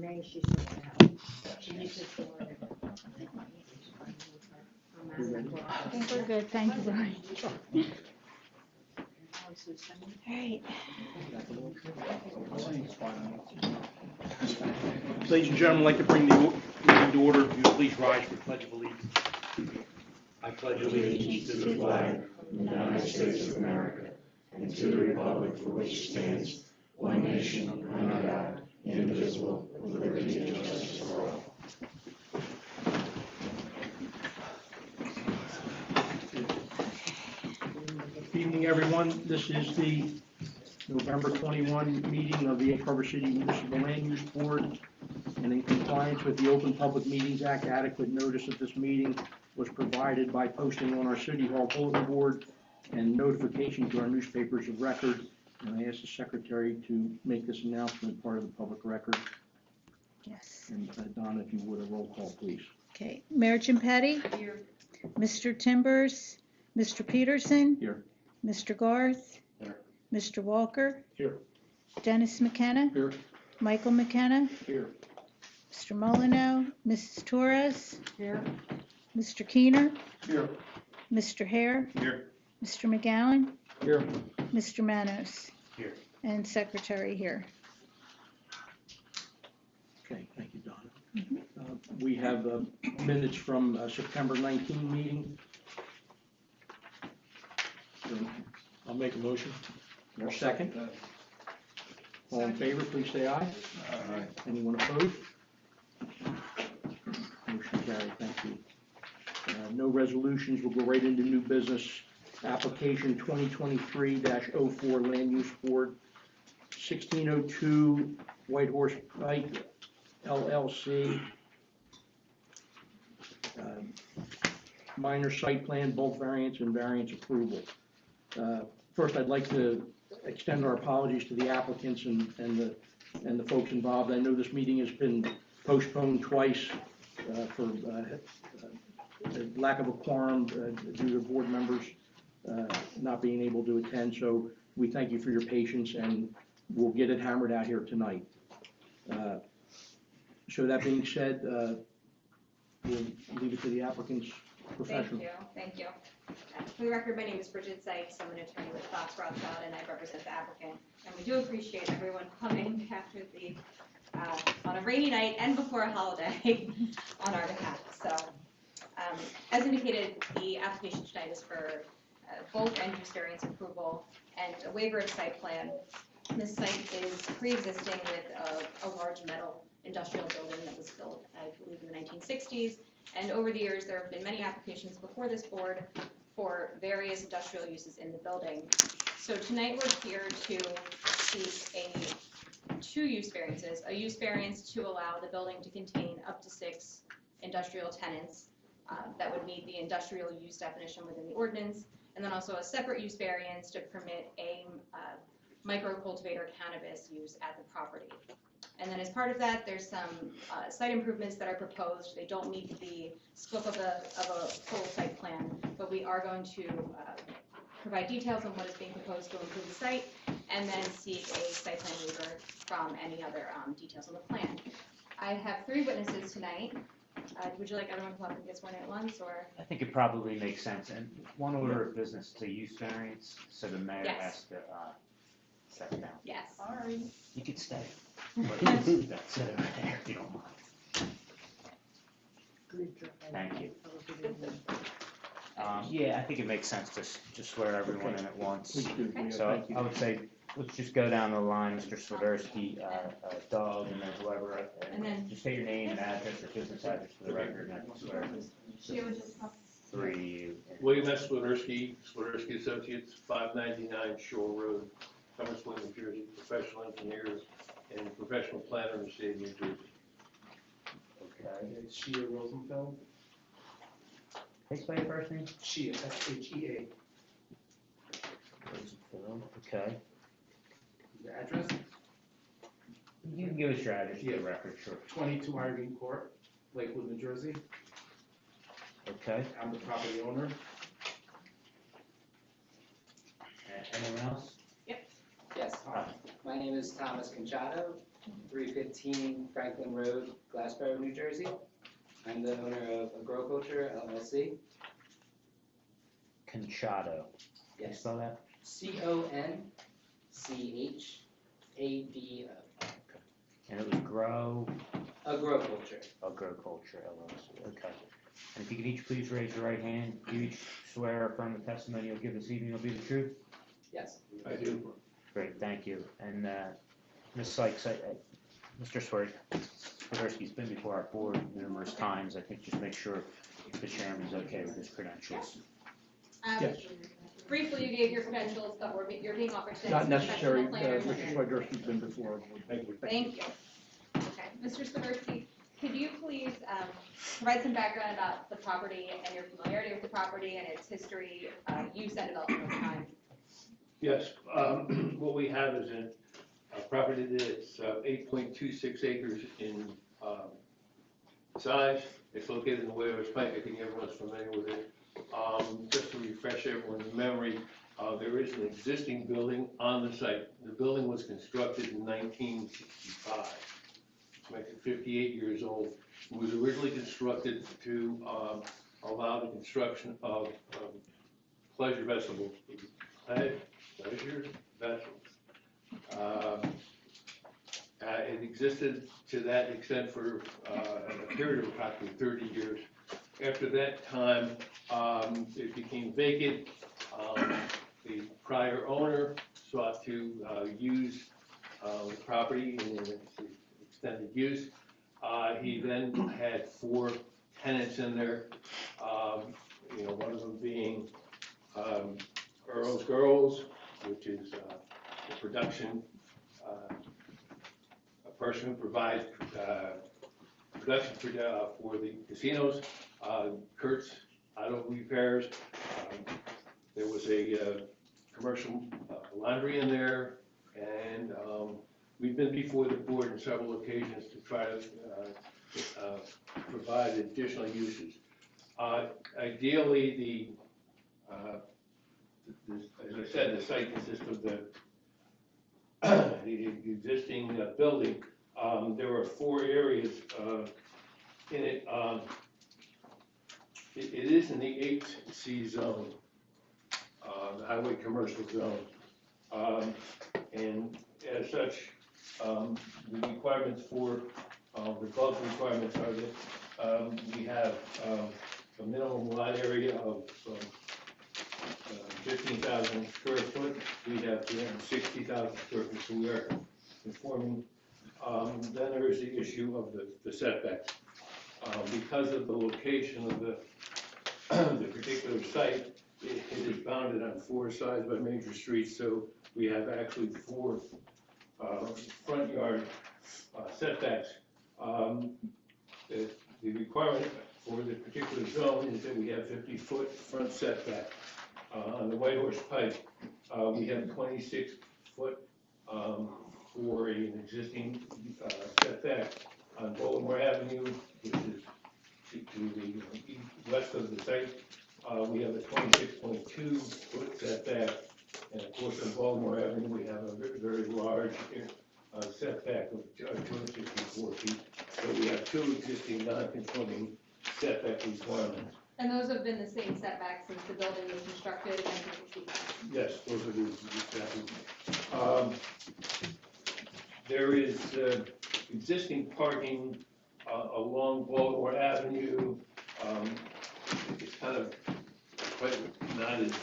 Renee, she said no. She uses the word. I think we're good, thank you, Brian. All right. Ladies and gentlemen, I'd like to bring the meeting to order. If you please rise for the Pledge of Allegiance. I pledge allegiance to the flag of the United States of America and to the republic for which it stands, one nation, under God, indivisible, with liberty and justice for all. Good evening, everyone. This is the November 21 meeting of the Egg Harbor City Municipal Land Use Board. And in compliance with the Open Public Meetings Act, adequate notice of this meeting was provided by posting on our City Hall bulletin board and notification to our newspapers of record. And I ask the Secretary to make this announcement part of the public record. Yes. And Donna, if you would, a roll call, please. Okay, Mayor Ciampetti? Here. Mr. Timbers? Mr. Peterson? Here. Mr. Garth? Here. Mr. Walker? Here. Dennis McKenna? Here. Michael McKenna? Here. Mr. Molyneux? Mrs. Torres? Here. Mr. Keener? Here. Mr. Hare? Here. Mr. McGowan? Here. Mr. Manos? Here. And Secretary here. Okay, thank you, Donna. We have minutes from September 19 meeting. I'll make a motion. Your second. All in favor, please say aye. Aye. Anyone opposed? Motion carried, thank you. No resolutions, we'll go right into new business. Application 2023-04 Land Use Board, 1602 White Horse Pike LLC. Minor site plan, bulk variance and variance approval. First, I'd like to extend our apologies to the applicants and the folks involved. I know this meeting has been postponed twice for lack of a quorum due to board members not being able to attend. So we thank you for your patience, and we'll get it hammered out here tonight. So that being said, we'll leave it to the applicants' professional. Thank you. For the record, my name is Bridget Sykes. I'm an attorney with Fox Rothschild, and I represent the applicant. And we do appreciate everyone coming after the on a rainy night and before a holiday on our behalf. So, as indicated, the application tonight is for bulk and use variance approval and a waiver of site plan. This site is pre-existing with a large metal industrial building that was built, I believe, in the 1960s. And over the years, there have been many applications before this board for various industrial uses in the building. So tonight we're here to seek two use variances, a use variance to allow the building to contain up to 6 industrial tenants that would meet the industrial use definition within the ordinance, and then also a separate use variance to permit a micro-cultivator cannabis use at the property. And then as part of that, there's some site improvements that are proposed. They don't meet the scope of a full site plan, but we are going to provide details on what is being proposed to improve the site, and then seek a site plan waiver from any other details on the plan. I have 3 witnesses tonight. Would you like everyone to come up and get sworn in at once, or? I think it probably makes sense. And one order of business to use variance, so the mayor Yes. has to step down. Yes. Sorry. You could stay. But that's it right there, if you don't mind. Thank you. Yeah, I think it makes sense to just swear everyone in at once. Please do. Yeah, So thank you. I would say, let's just go down the line, Mr. Swiderski, Doug, and then whoever. And then- Just state your name and address or business address for the record, and I can swear. She would just. 3. William S. Swiderski, Swiderski Associates, 599 Shore Road, Cumbersville, New Jersey, professional engineer and professional planner in the state of New Jersey. Okay. It's Shia Rosenfeld. How do you spell your first name? Shia, S-H-E-A. Okay. The address, You can give us your address for the record, sure. 22 Irene Court, Lakewood, New Jersey. Okay. I'm the property owner. Anyone else? Yes, my name is Thomas Conchato. 315 Franklin Road, Glassboro, New Jersey. I'm the owner of Agroculture LLC. Conchado. Can you Yes. spell that? CONCHADO. And it was Grow Agroculture. Agriculture LLC. Okay. And if you could each please raise your right hand, you each swear or affirm the testimony you'll give this evening will be the truth? Yes. I do. Great, thank you. And Ms. Sykes, Mr. Swiderski's been before our board numerous times. I think just make sure the chairman's okay with his credentials. Yes. Briefly, you gave your credentials, but you're being offered today. Not as a necessary, professional planner. Mr. Swiderski's been before our board. Thank you. Thank you. Okay, Mr. Swiderski, could you please provide some background about the property and your familiarity with the property and its history, use and development over time? Yes, what we have is a property that's 8.26 acres in size. It's located in the Whalers Pike. I think everyone's familiar with it. Just to refresh everyone's memory, there is an existing building on the site. The building was constructed in 1965. It makes it 58 years old. It was originally constructed to allow the construction of pleasure vessels. Pleasure vessels. It existed to that extent for a period of approximately 30 years. After that time, it became vacant. The prior owner sought to use the property in its extended use. He then had 4 tenants in there, one of them being Earl's Girls, which is the production, a person who provides production for the casinos. Kurt's Auto Repairs. There was a commercial laundry in there, and we've been before the board on several occasions to try to provide additional uses. Ideally, as I said, the site consists of the existing building. There are 4 areas in it. It is in the 8C zone, the highway commercial zone. And as such, the requirements for, the bulk requirements are that we have a minimum lot area of 15,000 square foot. We have 360,000 square feet, so we are conforming. Then there is the issue of the setbacks. Because of the location of the particular site, it is bounded on 4 sides by major streets, so we have actually 4 front yard setbacks. The requirement for the particular zone is that we have 50-foot front setback. On the White Horse Pike, we have 26-foot for an existing setback. On Baltimore Avenue, which is to the west of the site, we have a 26.2-foot setback. And of course, on Baltimore Avenue, we have a very large setback of 264 feet. So we have 2 existing non-conforming setback requirements. And those have been the same setbacks since the building was constructed in 1965? Yes, those are the exactly. There is existing parking along Baltimore Avenue. It's kind of quite not as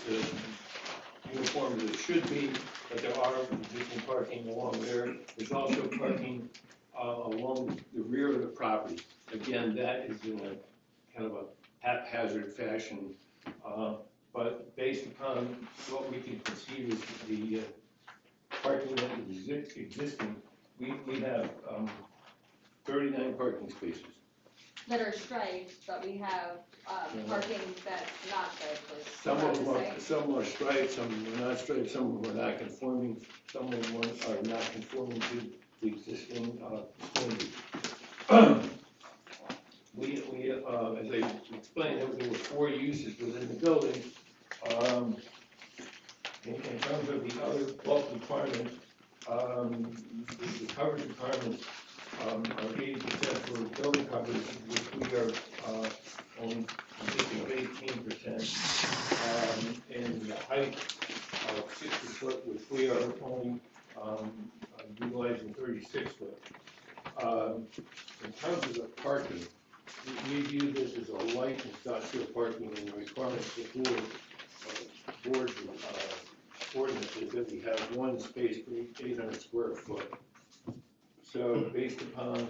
uniform as it should be, but there are existing parking along there. There's also parking along the rear of the property. Again, that is in a kind of a haphazard fashion, but based upon what we can conceive as the parking that is existing, we have 39 parking spaces. That are striped, but we have parking that's not striped. Some of them are striped, some of them are not striped, some of them are not conforming, some of them are not conforming to the existing standards. As I explained, there were 4 uses within the building. In terms of the other bulk requirements, the coverage requirements are 80% for building coverage, which we are only consisting of 18%, and the height of 60 foot, which we are only utilizing 36 foot. In terms of the parking, we view this as a light industrial parking, and the requirements of the board ordinances that we have one space per 800 square foot. So based upon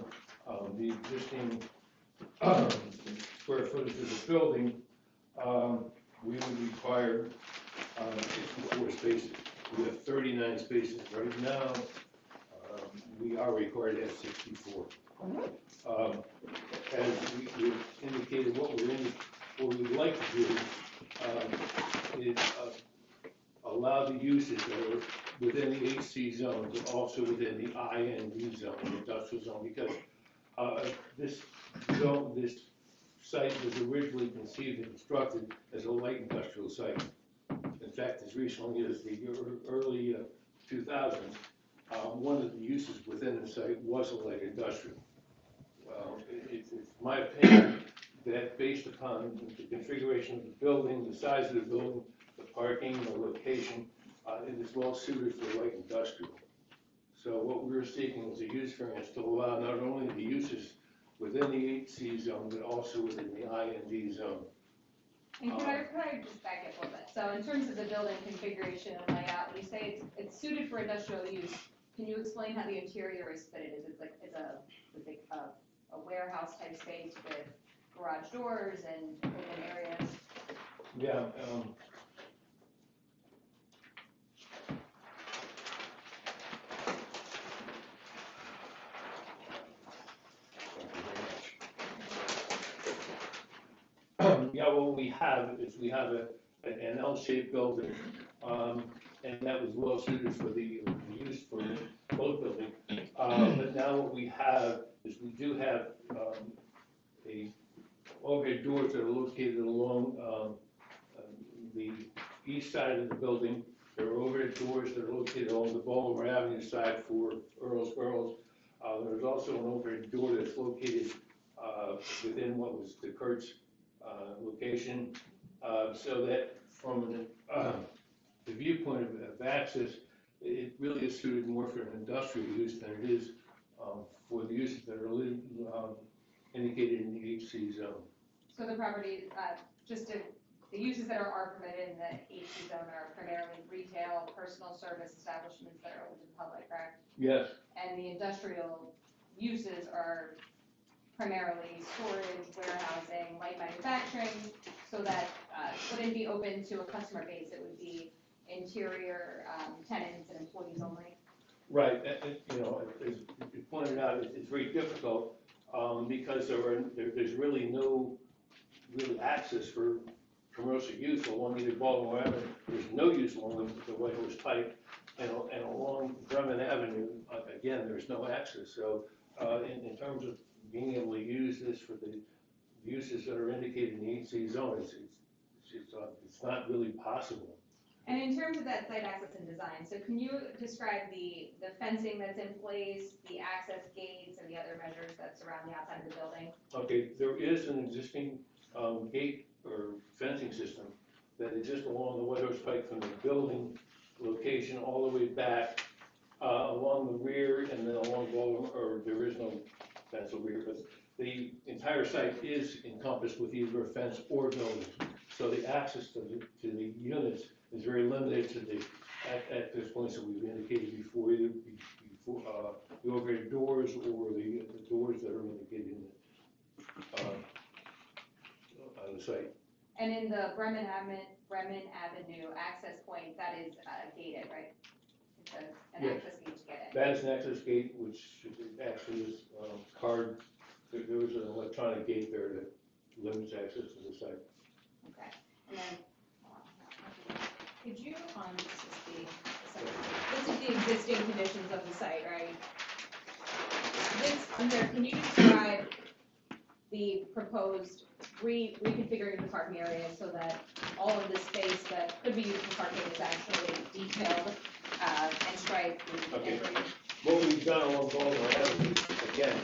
the existing square footage of the building, we would require 64 spaces. We have 39 spaces right now. We are required to have 64. As we indicated, what we would like to do is allow the uses that are within the HC zone, but also within the IND zone, the industrial zone, because this site was originally conceived and constructed as a light industrial site. In fact, as recently as the early 2000s, one of the uses within the site was a light industrial. It's my opinion that based upon the configuration of the building, the size of the building, the parking, the location, it is well suited for light industrial. So what we're seeking is a use variance to allow not only the uses within the HC zone, but also within the IND zone. And could I just back up a little bit? So in terms of the building configuration and layout, when you say it's suited for industrial use, can you explain how the interior is fitted? Is it like a warehouse type space with garage doors and open areas? Yeah. Yeah, what we have is we have an L-shaped building, and that was well suited for the use for both buildings. But now what we have is we do have the overhead doors that are located along the east side of the building. There are overhead doors that are located along the Baltimore Avenue side for Earl's Girls. There's also an overhead door that's located within what was the Kurtz location, so that from the viewpoint of access, it really is suited more for an industrial use than it is for the uses that are indicated in the HC zone. So the property, the uses that are permitted in the HC zone are primarily retail, personal service establishments that are open to the public, correct? Yes. And the industrial uses are primarily storage, warehousing, light manufacturing, so that wouldn't be open to a customer base. It would be interior tenants and employees only. Right. You know, as you pointed out, it's very difficult because there's really no real access for commercial use along either Baltimore Avenue. There's no use along the White Horse Pike, and along Bremen Avenue, again, there's no access. So in terms of being able to use this for the uses that are indicated in the HC zone, it's not really possible. And in terms of that site access and design, so can you describe the fencing that's in place, the access gates, and the other measures that surround the outside of the building? Okay, there is an existing gate or fencing system that exists along the White Horse Pike from the building location all the way back along the rear, and then along Baltimore, or there is no fence over here, but the entire site is encompassed with either a fence or building. So the access to the units is very limited to at this point, so we've indicated before, either the overhead doors or the doors that are indicated on the site. And in the Bremen Avenue access point, that is gated, right? It's an Yes. access gate to get in. That is an access gate, which actually is card. There was an electronic gate there that limits access to the site. Okay. And then, could you, this is the existing conditions of the site, right? Can you describe the proposed reconfiguring the parking area so that all of the space that could be used for parking is actually detailed and striped? Okay. we've done along Baltimore Avenue, again,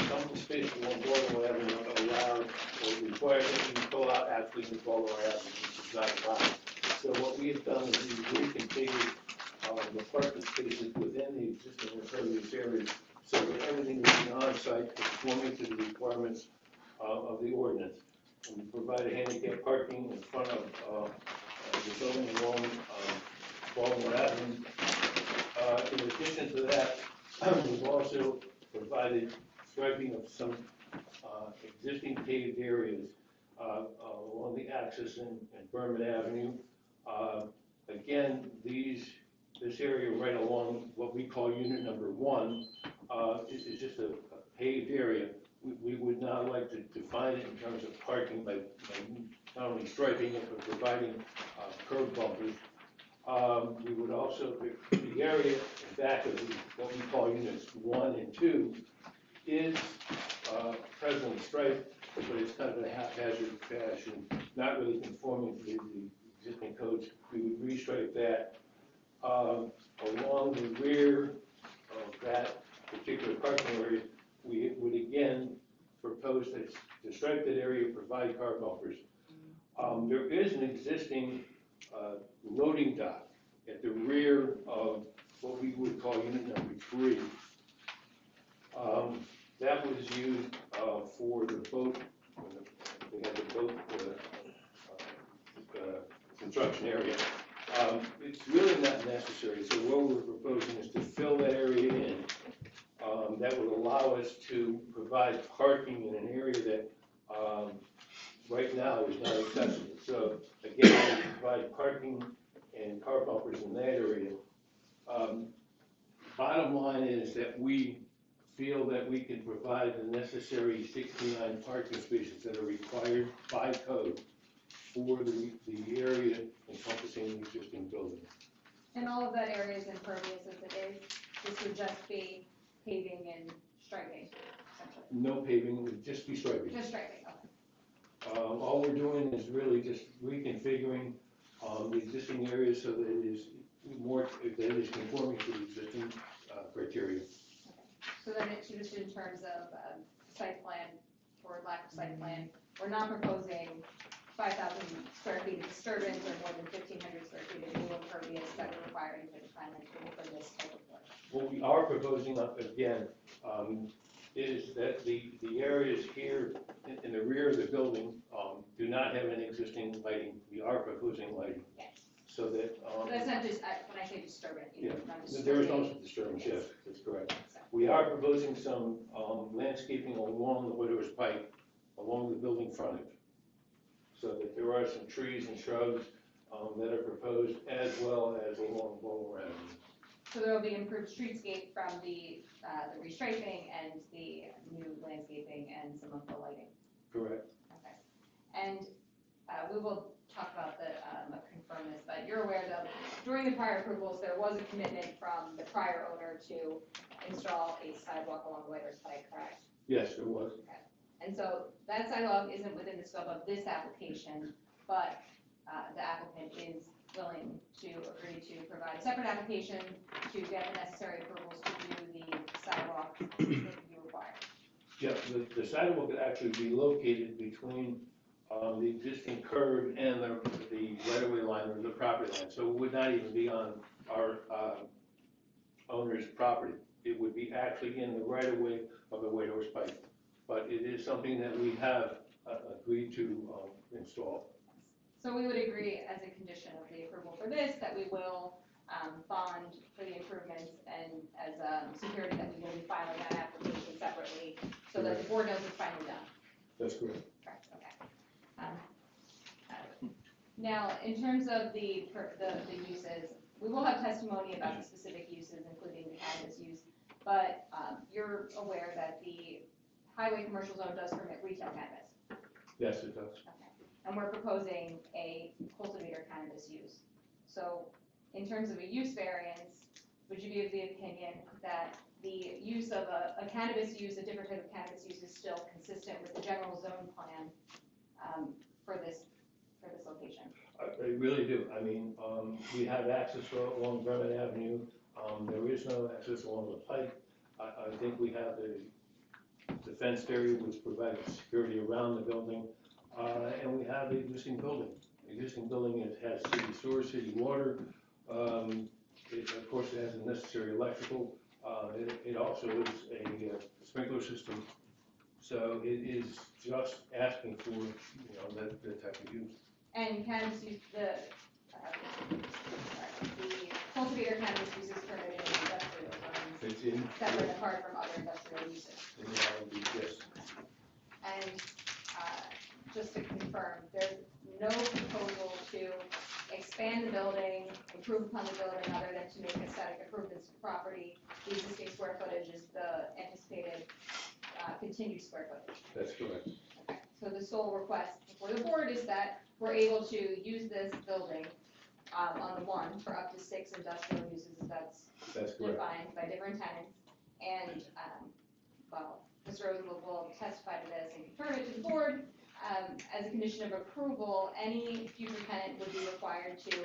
some space along Baltimore Avenue are allowed or required that you go out actually in Baltimore Avenue, which is not allowed. So what we have done is we've reconfigured the parking spaces within the existing impervious areas so that everything is on-site conforming to the requirements of the ordinance. We provide handicap parking in front of the building along Baltimore Avenue. In addition to that, we've also provided striping of some existing paved areas along the axis in Berman Avenue. Again, this area right along what we call unit number 1 is just a paved area. We would not like to define it in terms of parking by not only striping it, but providing curb bumpers. We would also, the area back of what we call units 1 and 2 is presently striped, but it's kind of in a haphazard fashion, not really conforming to the existing codes. We would restripe that. Along the rear of that particular parking area, we would again propose to stripe that area, provide car bumpers. There is an existing loading dock at the rear of what we would call unit number 3. That was used for the boat, we had the boat construction area. It's really not necessary, so what we're proposing is to fill that area in. That would allow us to provide parking in an area that right now is not accessible. So again, we provide parking and car bumpers in that area. Bottom line is that we feel that we can provide the necessary 69 parking spaces that are required by code for the area encompassing the existing building. And all of that area is impervious as it is. This would just be paving and striping, essentially. No paving, it would just be striping. Just striping, okay. All we're doing is really just reconfiguring the existing area so that it is conforming to the existing criteria. So then it's just in terms of site plan or lack of site plan, we're not proposing 5,000 square feet of disturbance or more than 1,500 square feet of new impervious that would require any type of time for this type of work. What we are proposing, again, is that the areas here in the rear of the building do not have any existing lighting. We are proposing lighting. Yes. So that. So that's not just, when I say disturbance, you know, Yeah, not there is disturbing. no disturbance, yes, that's correct. So, We are proposing some landscaping along the Widow's Pike, along the building frontage, so that there are some trees and shrubs that are proposed, as well as along Baltimore Avenue. So there will be improved streetscape from the restriping and the new landscaping and some of the lighting. Correct. Okay. And we will talk about confirm this, but you're aware that during the prior approvals, there was a commitment from the prior owner to install a sidewalk along the Whitehorse Pike, correct? Yes, there was. And so that sidewalk isn't within the scope of this application, but the applicant is willing to agree to provide a separate application to get the necessary approvals to do the sidewalk that you require. Yeah, the sidewalk would actually be located between the existing curb and the right-of-way line or the property line. So it would not even be on our owner's property. It would be actually in the right-of-way of the Whitehorse Pike. But it is something that we have agreed to install. So we would agree as a condition of the approval for this, that we will bond for the improvements and as security that we will be filing that application separately so that the board knows it's finally done. That's correct. Correct, okay. Now, in terms of the uses, we will have testimony about the specific uses, including the cannabis use, but you're aware that the highway commercial zone does permit retail cannabis. Yes, it does. Okay. And we're proposing a cultivator cannabis use. So in terms of a use variance, would you be of the opinion that the use of a cannabis use, a different type of cannabis use is still consistent with the general zone plan for this location? I really do. I mean, we have access along Vernon Avenue. There is no access along the pike. I think we have the fenced area which provides security around the building, and we have the existing building. The existing building has city sewer, city water. Of course, it has the necessary electrical. It also is a sprinkler system. So it is just asking for, that type of use. And cannabis use, the cultivator cannabis use is permitted in industrial zones, It's in, separate and apart from other industrial uses. in the R&D, yes. And just to confirm, there's no proposal to expand the building, improve upon the building, other than to make aesthetic improvements to the property. The existing square footage is the anticipated continued square footage. That's correct. Okay, so the sole request before the board is that we're able to use this building on the one for up to 6 industrial uses, if that's That's correct. defined by different tenants. And, well, Mr. Rosenbluth will testify to this and confirm it to the board. As a condition of approval, any future tenant would be required to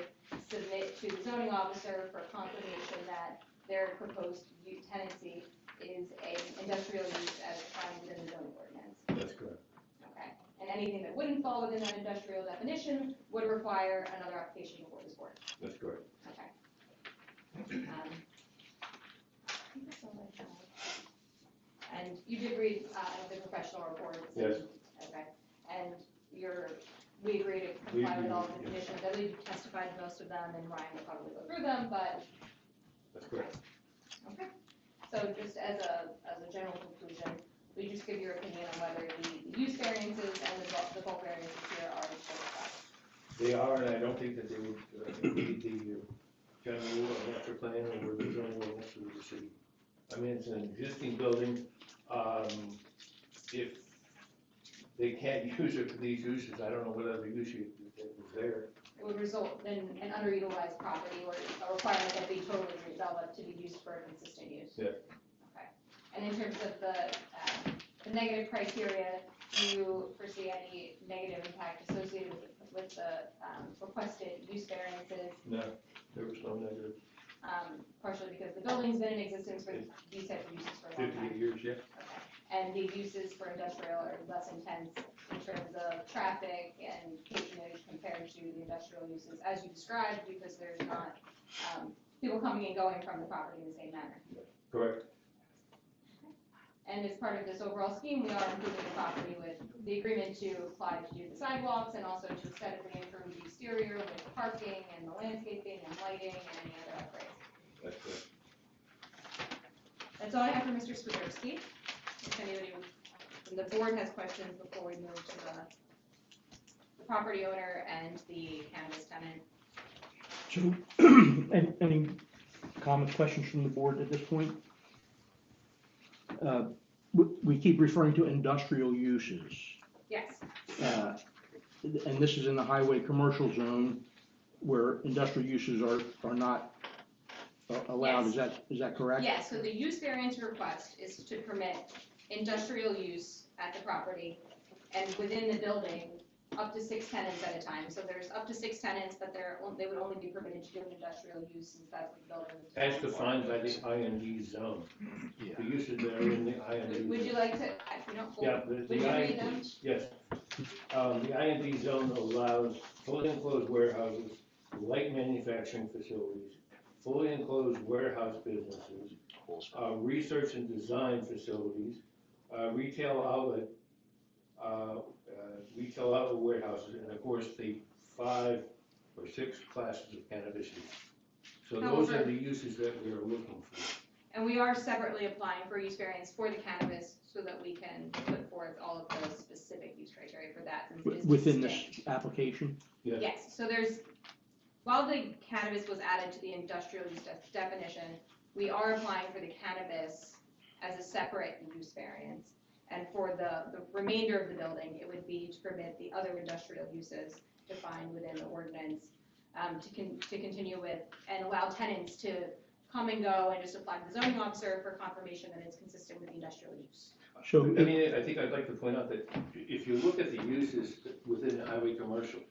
submit to the zoning officer for confirmation that their proposed tenancy is an industrial use as defined within the zoning ordinance. That's correct. Okay, and anything that wouldn't fall within that industrial definition would require another application before this board. That's correct. Okay. I think that's all I have. And you did read the professional report? Yes. Okay, and we agree to comply with all of the Yes. conditions. I believe you testified to most of them, and Ryan will probably go through them, but, That's correct. okay. So just as a general conclusion, will you just give your opinion on whether the use variances and the bulk variances here are justified? They are, and I don't think that they would meet the general master plan or the zoning ordinance of the city. I mean, it's an existing building. If they can't use it for these uses, I don't know what other use that was there. It would result in an underutilized property or a requirement that be totally redeveloped to be used for a consistent use. Yeah. Okay. And in terms of the negative criteria, do you foresee any negative impact associated with the requested use variances? No, there was no negative. Partially because the building's been in existence for these types of uses for a long time. 58 years, yeah. Okay. And the uses for industrial are less intense in terms of traffic and patronage compared to the industrial uses, as you described, because there's not people coming and going from the property in the same manner. Correct. And as part of this overall scheme, we are improving the property with the agreement to apply to do the sidewalks and also to aesthetically improve the exterior with the parking and the landscaping and lighting and any other upgrades. That's correct. That's all I have for Mr. Swiderski. If anybody from the board has questions before we move to the property owner and the cannabis tenant. So, any comments, questions from the board at this point? We keep referring to industrial uses, Yes, and this is in the highway commercial zone where industrial uses are not allowed, is that correct? yes, so the use variance request is to permit industrial use at the property and within the building, up to 6 tenants at a time. So there's up to 6 tenants, but they would only be permitted to do an industrial use since that's what the building is. As defined by the IND zone. The uses that are in the IND. Would you like to, if you don't, Yeah, would the you read them? IND, yes. The IND zone allows fully enclosed warehouses, light manufacturing facilities, fully enclosed warehouse businesses, research and design facilities, retail outlet warehouses, and of course, the 5 or 6 classes of cannabis use. So those are However- the uses that we are looking for. And we are separately applying for use variance for the cannabis so that we can put forth all of the specific use criteria for that. since it is Within distinct. this application? Yes, so while the cannabis was added to the industrial use definition, we are applying for the cannabis as a separate use variance. And for the remainder of the building, it would be to permit the other industrial uses defined within the ordinance to continue with and allow tenants to come and go and just apply to the zoning officer for confirmation that it's consistent with the industrial use. So, I mean, I think I'd like to point out that if you look at the uses within the highway commercial,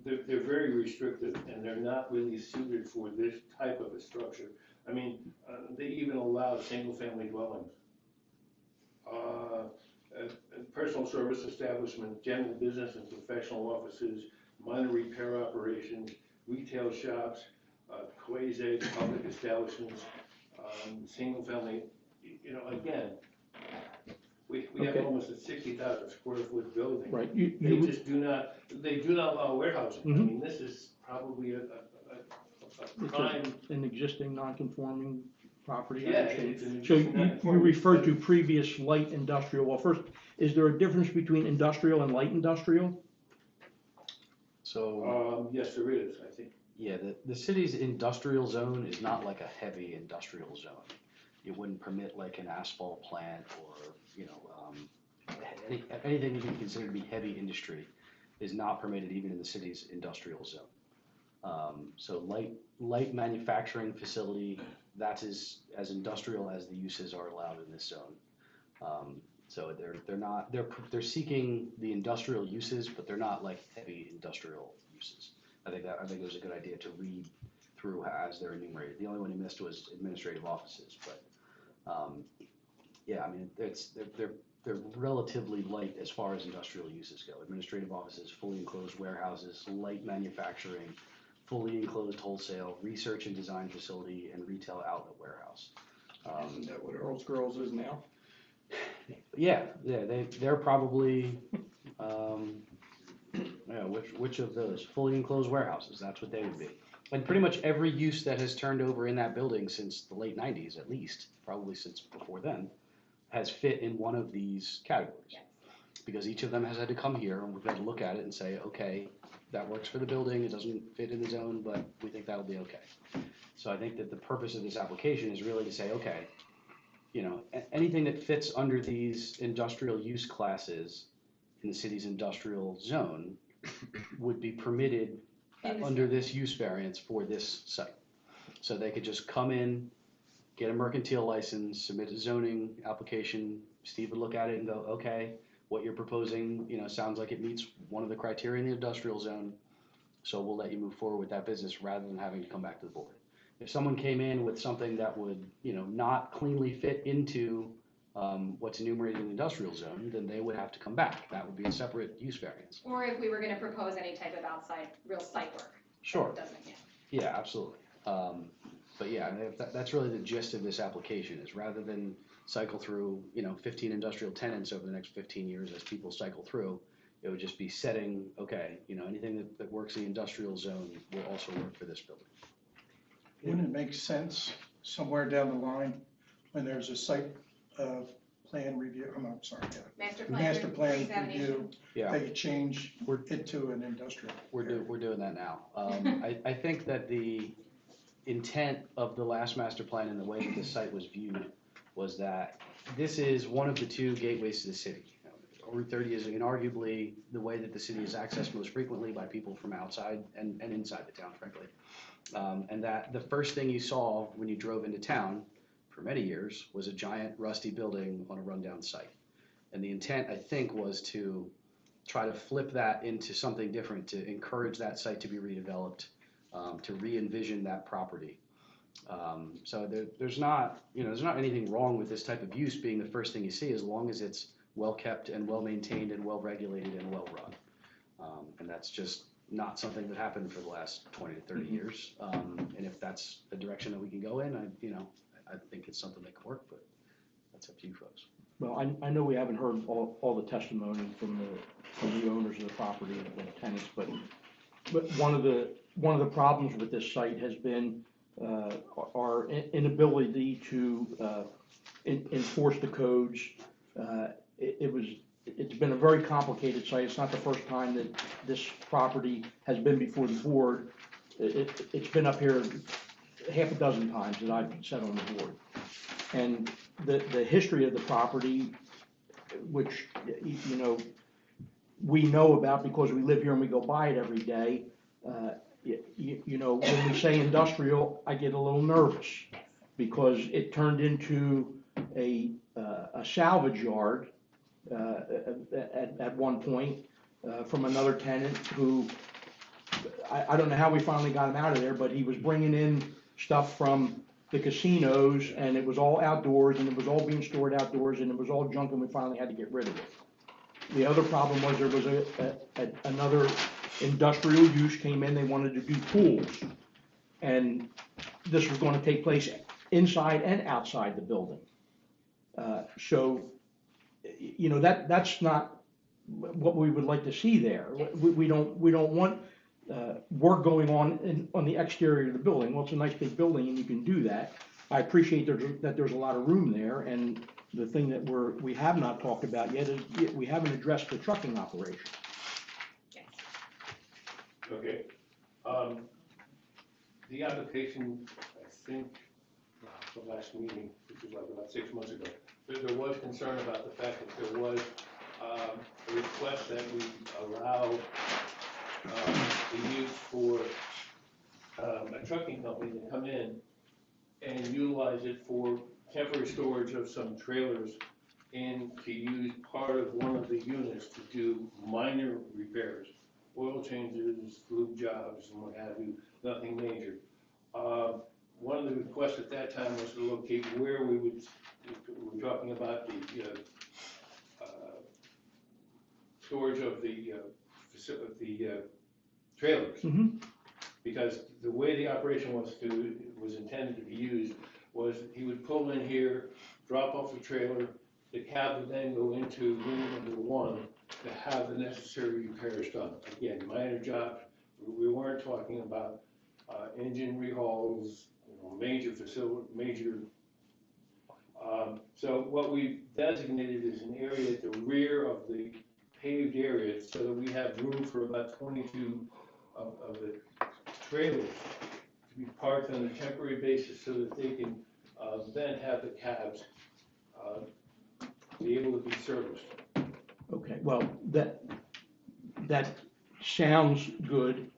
they're very restrictive and they're not really suited for this type of a structure. I mean, they even allow single-family dwellings. Personal service establishment, general business and professional offices, minor repair operations, retail shops, quasi-public establishments, single-family, you know, again, we have Okay. almost a 60,000 square foot building. Right, They just do not allow warehousing. I Mhm. mean, this is probably a It's prime, an existing non-conforming property. I yeah, understand. it's an So existing you non-conforming, referred to but- previous light industrial, well, first, is there a difference between industrial and light industrial? So, Yes, there is, I think. yeah, the city's industrial zone is not like a heavy industrial zone. It wouldn't permit like an asphalt plant or, you know, anything you can consider to be heavy industry is not permitted even in the city's industrial zone. So light manufacturing facility, that's as industrial as the uses are allowed in this zone. So they're seeking the industrial uses, but they're not like heavy industrial uses. I think it was a good idea to read through as they're enumerated. The only one you missed was administrative offices, but, yeah, I mean, they're relatively light as far as industrial uses go. Administrative offices, fully enclosed warehouses, light manufacturing, fully enclosed wholesale, research and design facility, and retail outlet warehouse. Isn't that what Earl's Girls is now? Yeah, they're probably, yeah, which of those? Fully enclosed warehouses, that's what they would be. And pretty much every use that has turned over in that building since the late 90s, at least, probably since before then, has fit in one of these categories. Yes. Because each of them has had to come here, and we've got to look at it and say, okay, that works for the building, it doesn't fit in the zone, but we think that'll be okay. So I think that the purpose of this application is really to say, okay, you know, anything that fits under these industrial use classes in the city's industrial zone would be permitted under this use variance for this site. So they could just come in, get a mercantile license, submit a zoning application, Steve would look at it and go, okay, what you're proposing, you know, sounds like it meets one of the criteria in the industrial zone, so we'll let you move forward with that business rather than having to come back to the board. If someone came in with something that would, you know, not cleanly fit into what's enumerated in the industrial zone, then they would have to come back. That would be a separate use variance. Or if we were gonna propose any type of outside real site work. Sure. Doesn't, yeah. Yeah, absolutely. But yeah, that's really the gist of this application is rather than cycle through, you know, 15 industrial tenants over the next 15 years as people cycle through, it would just be setting, okay, you know, anything that works in the industrial zone will also work for this building. Wouldn't it make sense somewhere down the line when there's a site plan review, I'm sorry, Master plan. master plan examination. review, Yeah. that you change We're- it to an industrial? We're doing that now. I think that the intent of the last master plan and the way that the site was viewed was that this is one of the two gateways to the city. Route 30 is inarguably the way that the city is accessed most frequently by people from outside and inside the town, frankly. And that the first thing you saw when you drove into town for many years was a giant rusty building on a rundown site. And the intent, I think, was to try to flip that into something different, to encourage that site to be redeveloped, to re-envision that property. So there's not anything wrong with this type of use being the first thing you see, as long as it's well-kept and well-maintained and well-regulated and well-run. And that's just not something that happened for the last 20 to 30 years. And if that's the direction that we can go in, I think it's something that can work, but that's up to you folks. Well, I know we haven't heard all the testimony from the owners of the property and the tenants, but one of the problems with this site has been our inability to enforce the codes. It's been a very complicated site. It's not the first time that this property has been before the board. It's been up here half a dozen times that I've sat on the board. And the history of the property, which, you know, we know about because we live here and we go by it every day, you know, when we say industrial, I get a little nervous because it turned into a salvage yard at one point from another tenant who, I don't know how we finally got him out of there, but he was bringing in stuff from the casinos, and it was all outdoors, and it was all being stored outdoors, and it was all junk, and we finally had to get rid of it. The other problem was there was another industrial use came in, they wanted to do pools. And this was gonna take place inside and outside the building. So, you know, that's not what we would like to see there. We don't want, work going on the exterior of the building. Well, it's a nice big building and you can do that. I appreciate that there's a lot of room there, and the thing that we have not talked about yet is we haven't addressed the trucking operation. Yes. Okay. The application, I think, the last meeting, which was like about 6 months ago, there was concern about the fact that there was a request that we allow the use for a trucking company to come in and utilize it for temporary storage of some trailers and to use part of one of the units to do minor repairs, oil changes, lube jobs, and what have you, nothing major. One of the requests at that time was to locate where we were talking about the storage of the trailers. Mm-hmm. Because the way the operation was intended to be used was he would pull in here, drop off the trailer, the cab would then go into unit number 1 to have the necessary repairs done. Again, minor jobs. We weren't talking about engine rehauls, major facility, so what we designated is an area at the rear of the paved area so that we have room for about 22 of the trailers to be parked on a temporary basis so that they can then have the cabs be able to be serviced. Okay, well, that sounds good,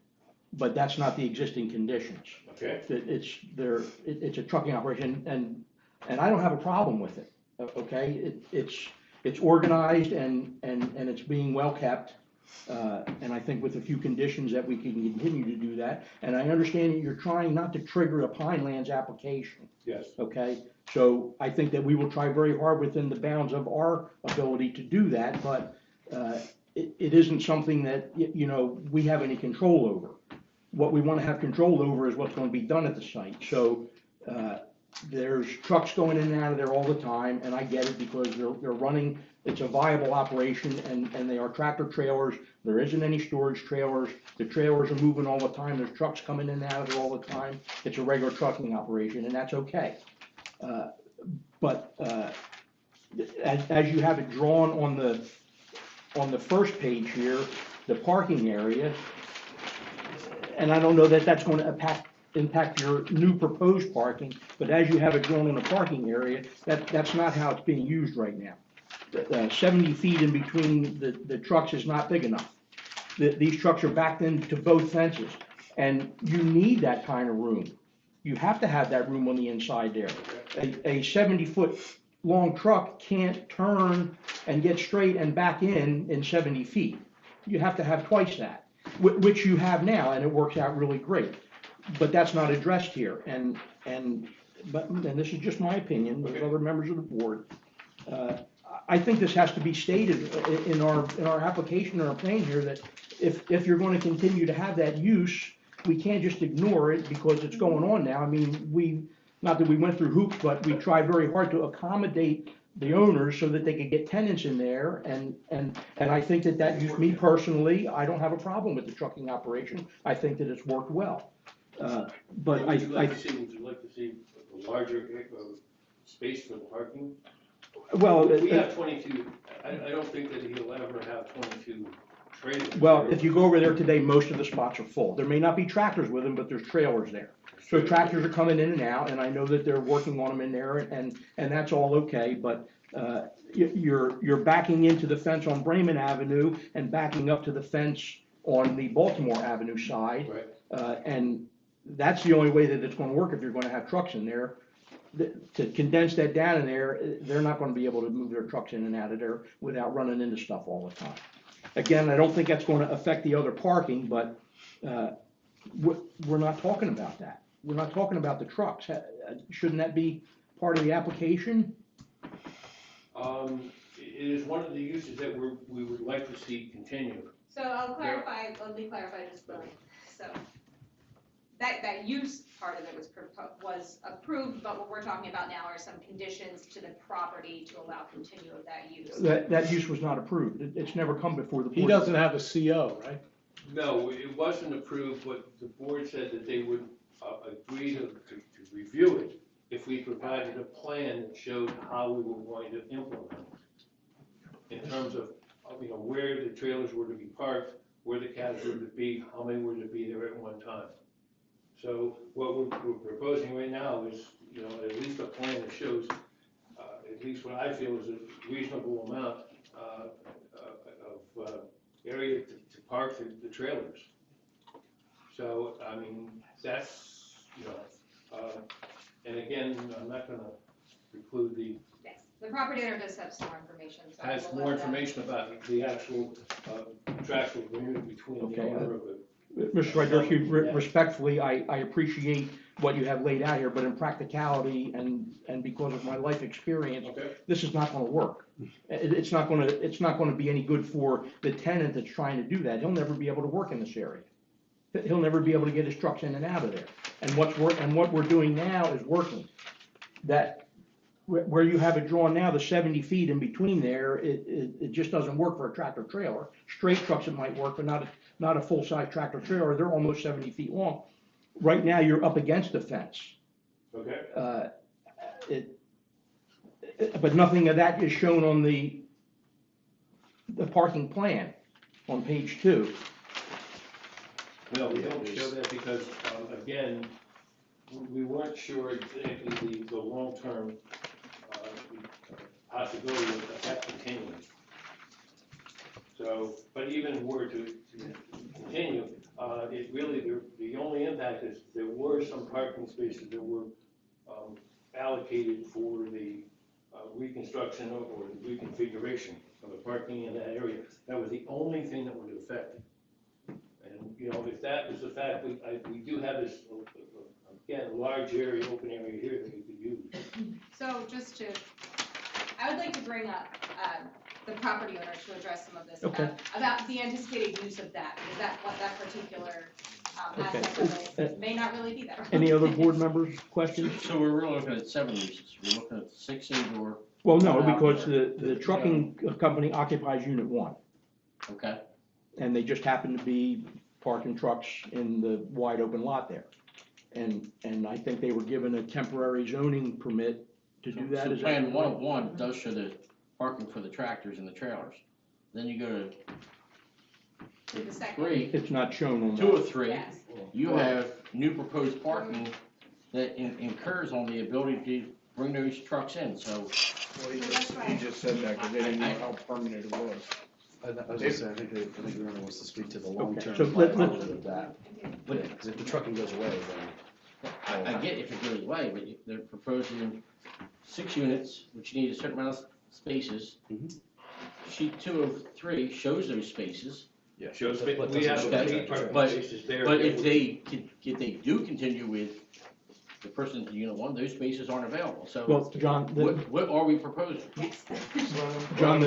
but that's not the existing conditions. Okay. It's a trucking operation, and I don't have a problem with it, okay? It's organized and it's being well kept, and I think with a few conditions that we can continue to do that. And I understand that you're trying not to trigger a Pinelands application. Yes. Okay, so I think that we will try very hard within the bounds of our ability to do that, but it isn't something that, you know, we have any control over. What we want to have control over is what's going to be done at the site. So there's trucks going in and out of there all the time, and I get it because they're running, it's a viable operation, and they are tractor trailers. There isn't any storage trailers. The trailers are moving all the time. There's trucks coming in and out of there all the time. It's a regular trucking operation, and that's okay. But as you have it drawn on the first page here, the parking area, and I don't know that that's going to impact your new proposed parking, but as you have it drawn in the parking area, that's not how it's being used right now. 70 feet in between the trucks is not big enough. These trucks are backed into both fences, and you need that kind of room. You have to have that room on the inside there. A 70-foot long truck can't turn and get straight and back in 70 feet. You have to have twice that, which you have now, and it works out really great. But that's not addressed here, and this is just my opinion, there's other members of the board. I think this has to be stated in our application or our plan here that if you're going to continue to have that use, we can't just ignore it because it's going on now. I mean, not that we went through hoops, but we tried very hard to accommodate the owners so that they could get tenants in there, and I think that used me personally, I don't have a problem with the trucking operation. I think that it's worked well. But would you like to see a larger space for the parking? Well, we have 22. I don't think that he'll ever have 22 trailers. Well, if you go over there today, most of the spots are full. There may not be tractors with them, but there's trailers there. So tractors are coming in and out, and I know that they're working on them in there, and that's all okay. But you're backing into the fence on Bremen Avenue and backing up to the fence on the Baltimore Avenue side, right. And that's the only way that it's going to work if you're going to have trucks in there. To condense that down in there, they're not going to be able to move their trucks in and out of there without running into stuff all the time. Again, I don't think that's going to affect the other parking, but we're not talking about that. we're not talking about the trucks. Shouldn't that be part of the application? It is one of the uses that we would like to see continue. So I'll clarify, let me clarify just the, so that use part of it was approved, but what we're talking about now are some conditions to the property to allow continue of that use. That use was not approved. It's never come before the board. He doesn't have a CO, right? No, it wasn't approved, but the board said that they would agree to review it if we provided a plan that showed how we were going to implement it. In terms of, where the trailers were to be parked, where the cabs were to be, how many were to be there at one time. So what we're proposing right now is, at least a plan that shows, at least what I feel is a reasonable amount of area to park the trailers. So, that's, and again, I'm not gonna preclude Yes, the property owner does have some more information, so. I has will more let them- information about the actual contractual agreement between the Okay, owner of it. Mr. Swiderski, respectfully, I appreciate what you have laid out here, but in practicality and because of my life experience, Okay. this is not gonna work. It's not gonna be any good for the tenant that's trying to do that. He'll never be able to work in this area. He'll never be able to get his trucks in and out of there. And what we're doing now is working. That, where you have it drawn now, the 70 feet in between there, it just doesn't work for a tractor trailer. Straight trucks it might work, but not a full-size tractor trailer. They're almost 70 feet long. Right now, you're up against the fence. Okay. But nothing of that is shown on the parking plan on page 2. No, we don't show that because, again, we weren't sure exactly the long-term possibility of that continuing. So, but even were to continue, it really, the only impact is there were some parking spaces that were allocated for the reconstruction or the reconfiguration of the parking in that area. That was the only thing that would affect it. And, if that was the fact, we do have this, again, large area, open area here that we could use. So I would like to bring up the property owner to address some of this about the anticipated use of that, because that particular aspect of it may not really be there. Any other board members, questions? So we're really looking at 7 uses. We're looking at 6 indoor. Well, no, because the trucking company occupies unit 1. Okay. And they just happen to be parking trucks in the wide open lot there. And I think they were given a temporary zoning permit to do that. So Is that plan right? 101 does show the parking for the tractors and the trailers. Then you go To the second. 3, It's not shown on 2 that. or 3, Yes. you have new proposed parking that incurs on the ability to bring those trucks in, so. He just said that because they didn't know how permanent it was. I was gonna say, I think the owner wants to speak to the long-term so let- viability of that. Because if the trucking goes away, then. I get if it goes away, but they're proposing 6 units, which need a certain amount of spaces. Mhm. Sheet 2 of 3 shows those spaces, Yeah. Shows, But we doesn't have show okay, the three tractor parking trailers. spaces there. but that if would- they do continue with the person in unit 1, those spaces aren't available, so Well, John, what are we proposing? Yes. John,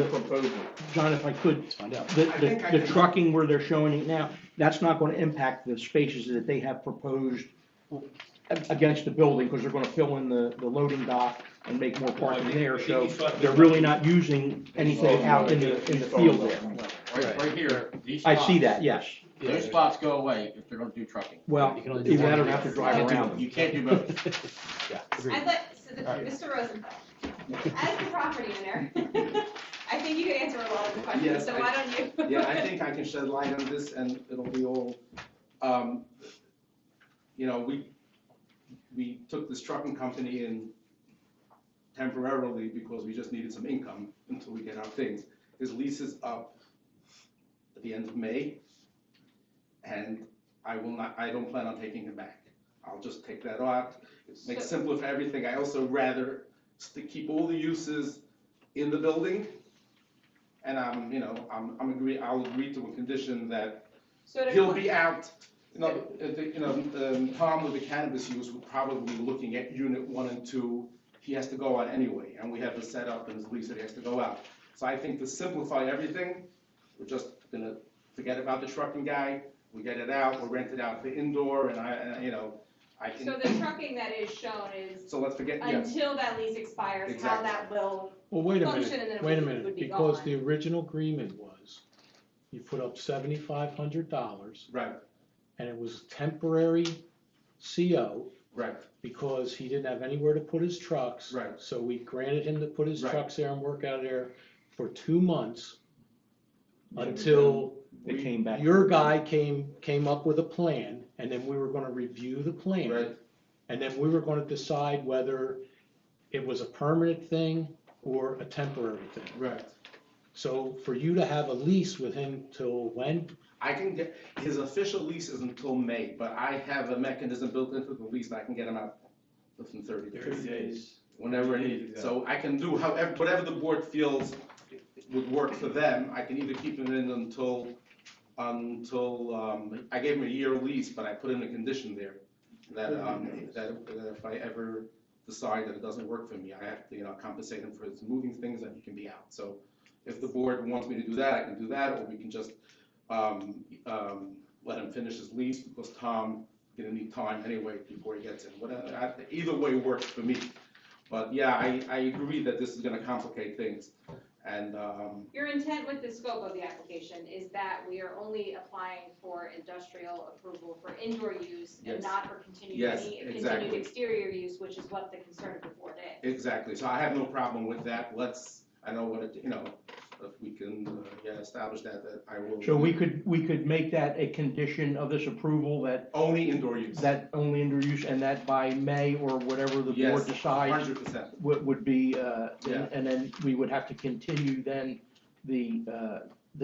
John, if I could, Let's find out. the trucking where they're showing it now, that's not gonna impact the spaces that they have proposed against the building, because they're gonna fill in the loading dock and make more parking there, so they're really not using anything out in the field there. Right here, these I spots. see that, yes. Those spots go away if they're gonna do trucking. Well, You can only do either that or one. have to drive around. You can't do both. Yeah, agreed. Mr. Rosenthal, as the property owner, I think you can answer a lot of the questions, Yes, so why don't you? Yeah, I think I can shed light on this and it'll be all, we took this trucking company in temporarily because we just needed some income until we get our things. His lease is up at the end of May, and I don't plan on taking him back. I'll just take that out. It makes it simpler for everything. I also rather keep all the uses in the building, and I'll agree to a condition that So to he'll be out Tom with the cannabis use would probably be looking at unit 1 and 2. He has to go out anyway, and we have the setup in his lease that he has to go out. So I think to simplify everything, we're just gonna forget about the trucking guy. We get it out, we'll rent it out for indoor, and I can. So the trucking that is shown is So let's forget, yeah, until that lease expires, how Exactly. that will Well, wait a function and minute, then wait a it minute, would be because gone. the original agreement was, you put up $7,500, right, and it was temporary CO, right, because he didn't have anywhere to put his trucks. Right. So we granted him to put his Right. trucks there and work out there for 2 months, Yeah, until They came back. your guy came up with a plan, and then we were gonna review the plan. right, And then we were gonna decide whether it was a permanent thing or a temporary thing. right. So for you to have a lease with him till when? I can get, his official lease is until May, but I have a mechanism built into the lease that I can get him out within 30 days. 30 days. Whenever needed. So I can do however, whatever the board feels would work for them. I can either keep him in until, I gave him a year lease, but I put in a condition there that if I ever decide that it doesn't work for me, I have to, compensate him for his moving things and he can be out. So if the board wants me to do that, I can do that, or we can just, let him finish his lease, because Tom gonna need time anyway before he gets in. Whatever, either way works for me. But yeah, I agree that this is gonna complicate things, and, Your intent with the scope of the application is that we are only applying for industrial approval for indoor use and Yes. not for continued Yes, exactly. exterior use, which is what the concern of the board is. exactly, so I have no problem with that. I know what it, if we can, establish that I will. So we could make that a condition of this approval that Only indoor use. only indoor use, and that by May or whatever the board Yes, decides 100%. would be, Yeah. and then we would have to continue then the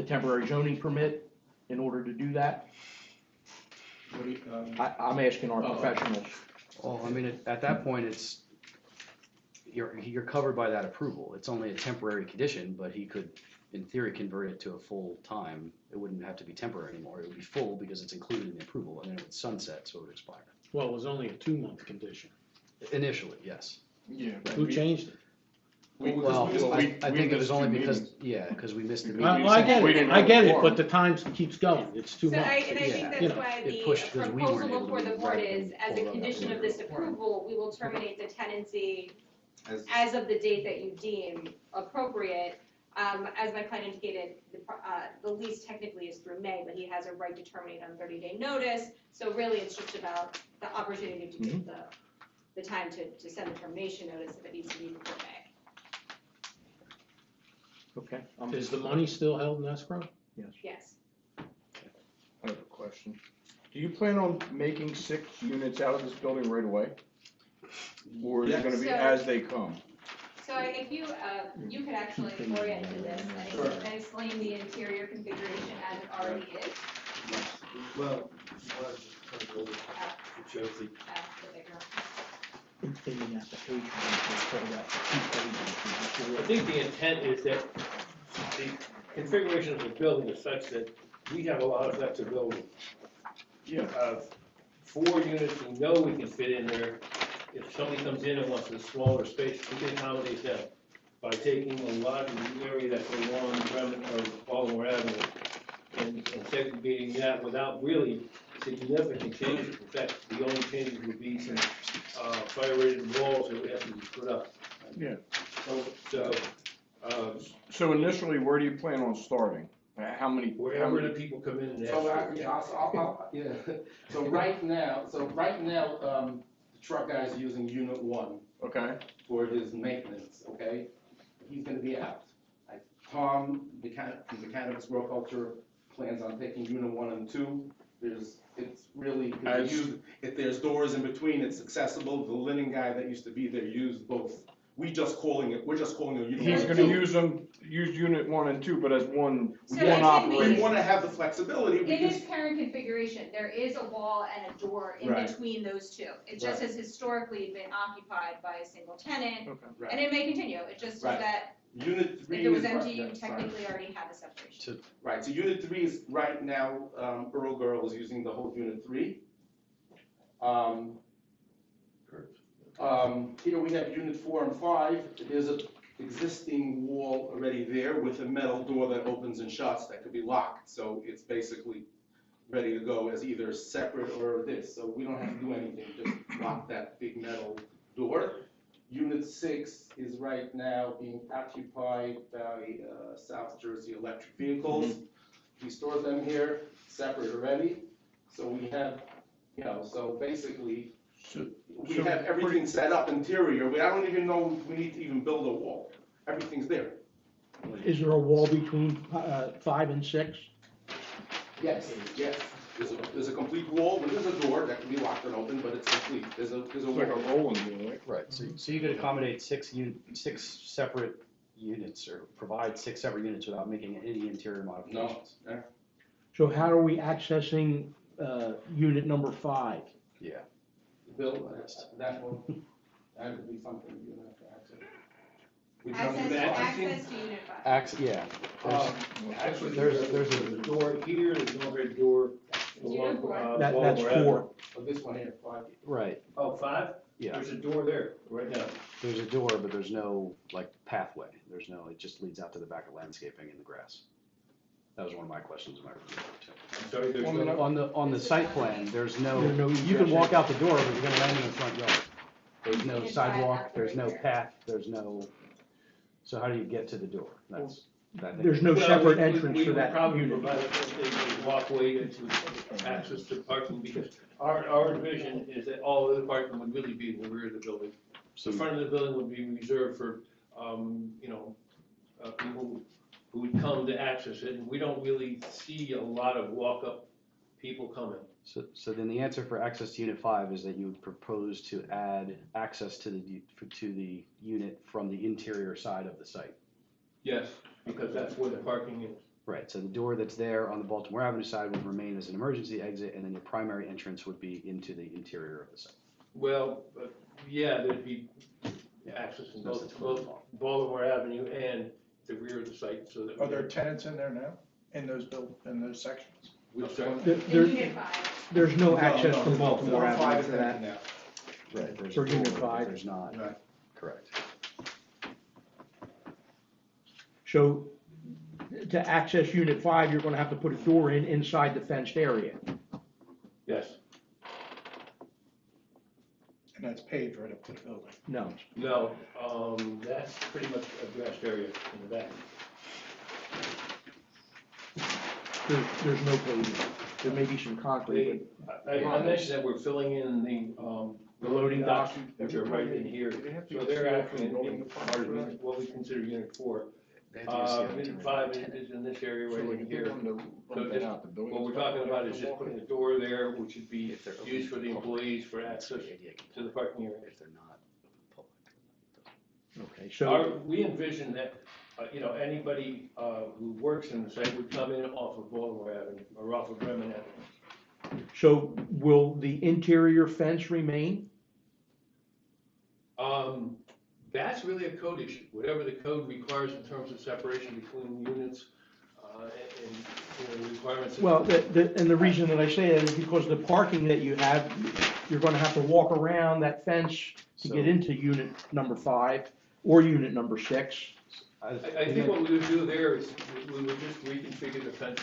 temporary zoning permit in order to do that? What do you, I'm asking our Oh. professionals. Well, I mean, at that point, you're covered by that approval. It's only a temporary condition, but he could, in theory, convert it to a full time. It wouldn't have to be temporary anymore. It would be full because it's included in the approval, and then it would sunset, so it would expire. Well, it was only a 2-month condition. Initially, yes. Yeah. Who changed it? Well, I think it was only because, meetings. because we missed the meeting. Well, I get it, but the time keeps going, it's 2 So months. I think Yeah, that's you know, why it pushed the because we weren't proposal able to before the meet board right is, as a before that condition of was this approval, we will terminate the tenancy As- as of the date that you deem appropriate. As my client indicated, the lease technically is through May, but he has a right to terminate on 30-day notice. So really, it's just about the opportunity to give the time to send the termination notice if it needs to be before May. Okay. Is the money still held in escrow? Yes. I have a question. Do you plan on making 6 units out of this building right away? Or is it gonna be So- as they come? So if you, you could actually orient to this and explain the interior configuration as it already is. Well, In the application, they fill out 2 pages. I think the intent is that the configuration of the building is such that we have a lot of flexibility. Yeah. 4 units, we know we can fit in there. If somebody comes in and wants a smaller space, we can accommodate them by taking a lot of the area that's along Baltimore Avenue and segregating that without really significant changes. In fact, the only changes would be some fire-rated walls that would have to be put up. Yeah. So, initially, where do you plan on starting? How many? wherever the people come in and ask. So right now, the truck guy is using unit 1. Okay. For his maintenance, okay? He's gonna be out. Tom, the cannabis grow culture, plans on taking unit 1 and 2. It's really, if there's doors in between, it's accessible. The linen guy that used to be there used both. We're just calling it unit. He's gonna use unit 1 and 2, but as one So it can operating. We wanna have the flexibility In because. its current configuration, there is a wall and a door in Right. between those two. It just has historically been occupied by a single tenant, Okay. Right. and it may continue. It just is Right. that Unit If three it was is empty, you right, sorry. technically already had the separation. Right, so unit three is right now, Earl Girl is using the whole unit three. Here we have unit 4 and 5. There's an existing wall already there with a metal door that opens and shuts that could be locked. So it's basically ready to go as either separate or this. So we don't have to do anything, just lock that big metal door. Unit 6 is right now being occupied by South Jersey Electric Vehicles. We stored them here, separate already. So we have, you know, so basically, we have everything set up interior. I don't even know we need to even build a wall. Everything's there. Is there a wall between 5 and 6? Yes, yes. There's a complete wall, but there's a door that can be locked and open, but it's complete. There's a It's like a wall. rolling door, right? Right, so you could accommodate six separate units, or provide 6 separate units without making any interior modifications. No. So how are we accessing unit number 5? Yeah. Bill, that will, that could be something you're gonna have to access. We don't do that. Access to unit 5. Yeah. Actually, There's there's a door here, there's an overhead door. Unit four. That's Baltimore 4. Avenue. Oh, this one here, 5. Right, Oh, 5? yeah. There's a door there, right now. There's a door, but there's no, like, pathway. There's no, it just leads out to the back of landscaping in the grass. That was one of my questions in my review, too. I'm sorry, there's no. On the site plan, there's no, There's no you can egress walk exit. out the door, but you're gonna land in the front yard. There's no You can drive sidewalk, out the there's no rear. path, there's no, so how do you get to the door? That's, that. There's no Well, separate we- entrance we for would that probably unit. provide a walkway to access to parking, because our vision is that all of the parking would really be in the rear of the building. So The front of the building would be reserved for, you know, people who would come to access it, and we don't really see a lot of walk-up people coming. So then the answer for access to unit 5 is that you would propose to add access to the unit from the interior side of the site. Yes, because that's where the parking is. Right, so the door that's there on the Baltimore Avenue side would remain as an emergency exit, and then your primary entrance would be into the interior of the site. Well, yeah, there'd be access in both Baltimore Avenue and the rear of the site, so that. Are there tenants in there now, in those sections? Which side? In unit 5. There's no No, access no, from no, Baltimore no, 5 Avenue is for that. empty now. Right. There's For a door, unit but 5. There's not, Right. correct. So to access unit 5, you're gonna have to put a door in inside the fenced area. Yes, And that's paved right up to the building. No. no, that's pretty much a grassed area in the back. There's no pavement. There may be some concrete, I mentioned that we're filling in the loading docks, which are right in here, so they're actually in part of what we consider unit 4. Unit 5 is in this area right in here. So just, what we're talking about is just putting a door there, which would be used for the employees for access to the parking area. If they're not public. but, okay, so, We envision that, you know, anybody who works in the site would come in off of Baltimore Avenue or off of Bremen Avenue. so will the interior fence remain? That's really a code issue, whatever the code requires in terms of separation between units, and, you know, requirements. Well, and the reason that I say that is because the parking that you have, you're gonna have to walk around that fence to get into unit number 5 or unit number 6. I think what we would do there is, we would just reconfigure the fence.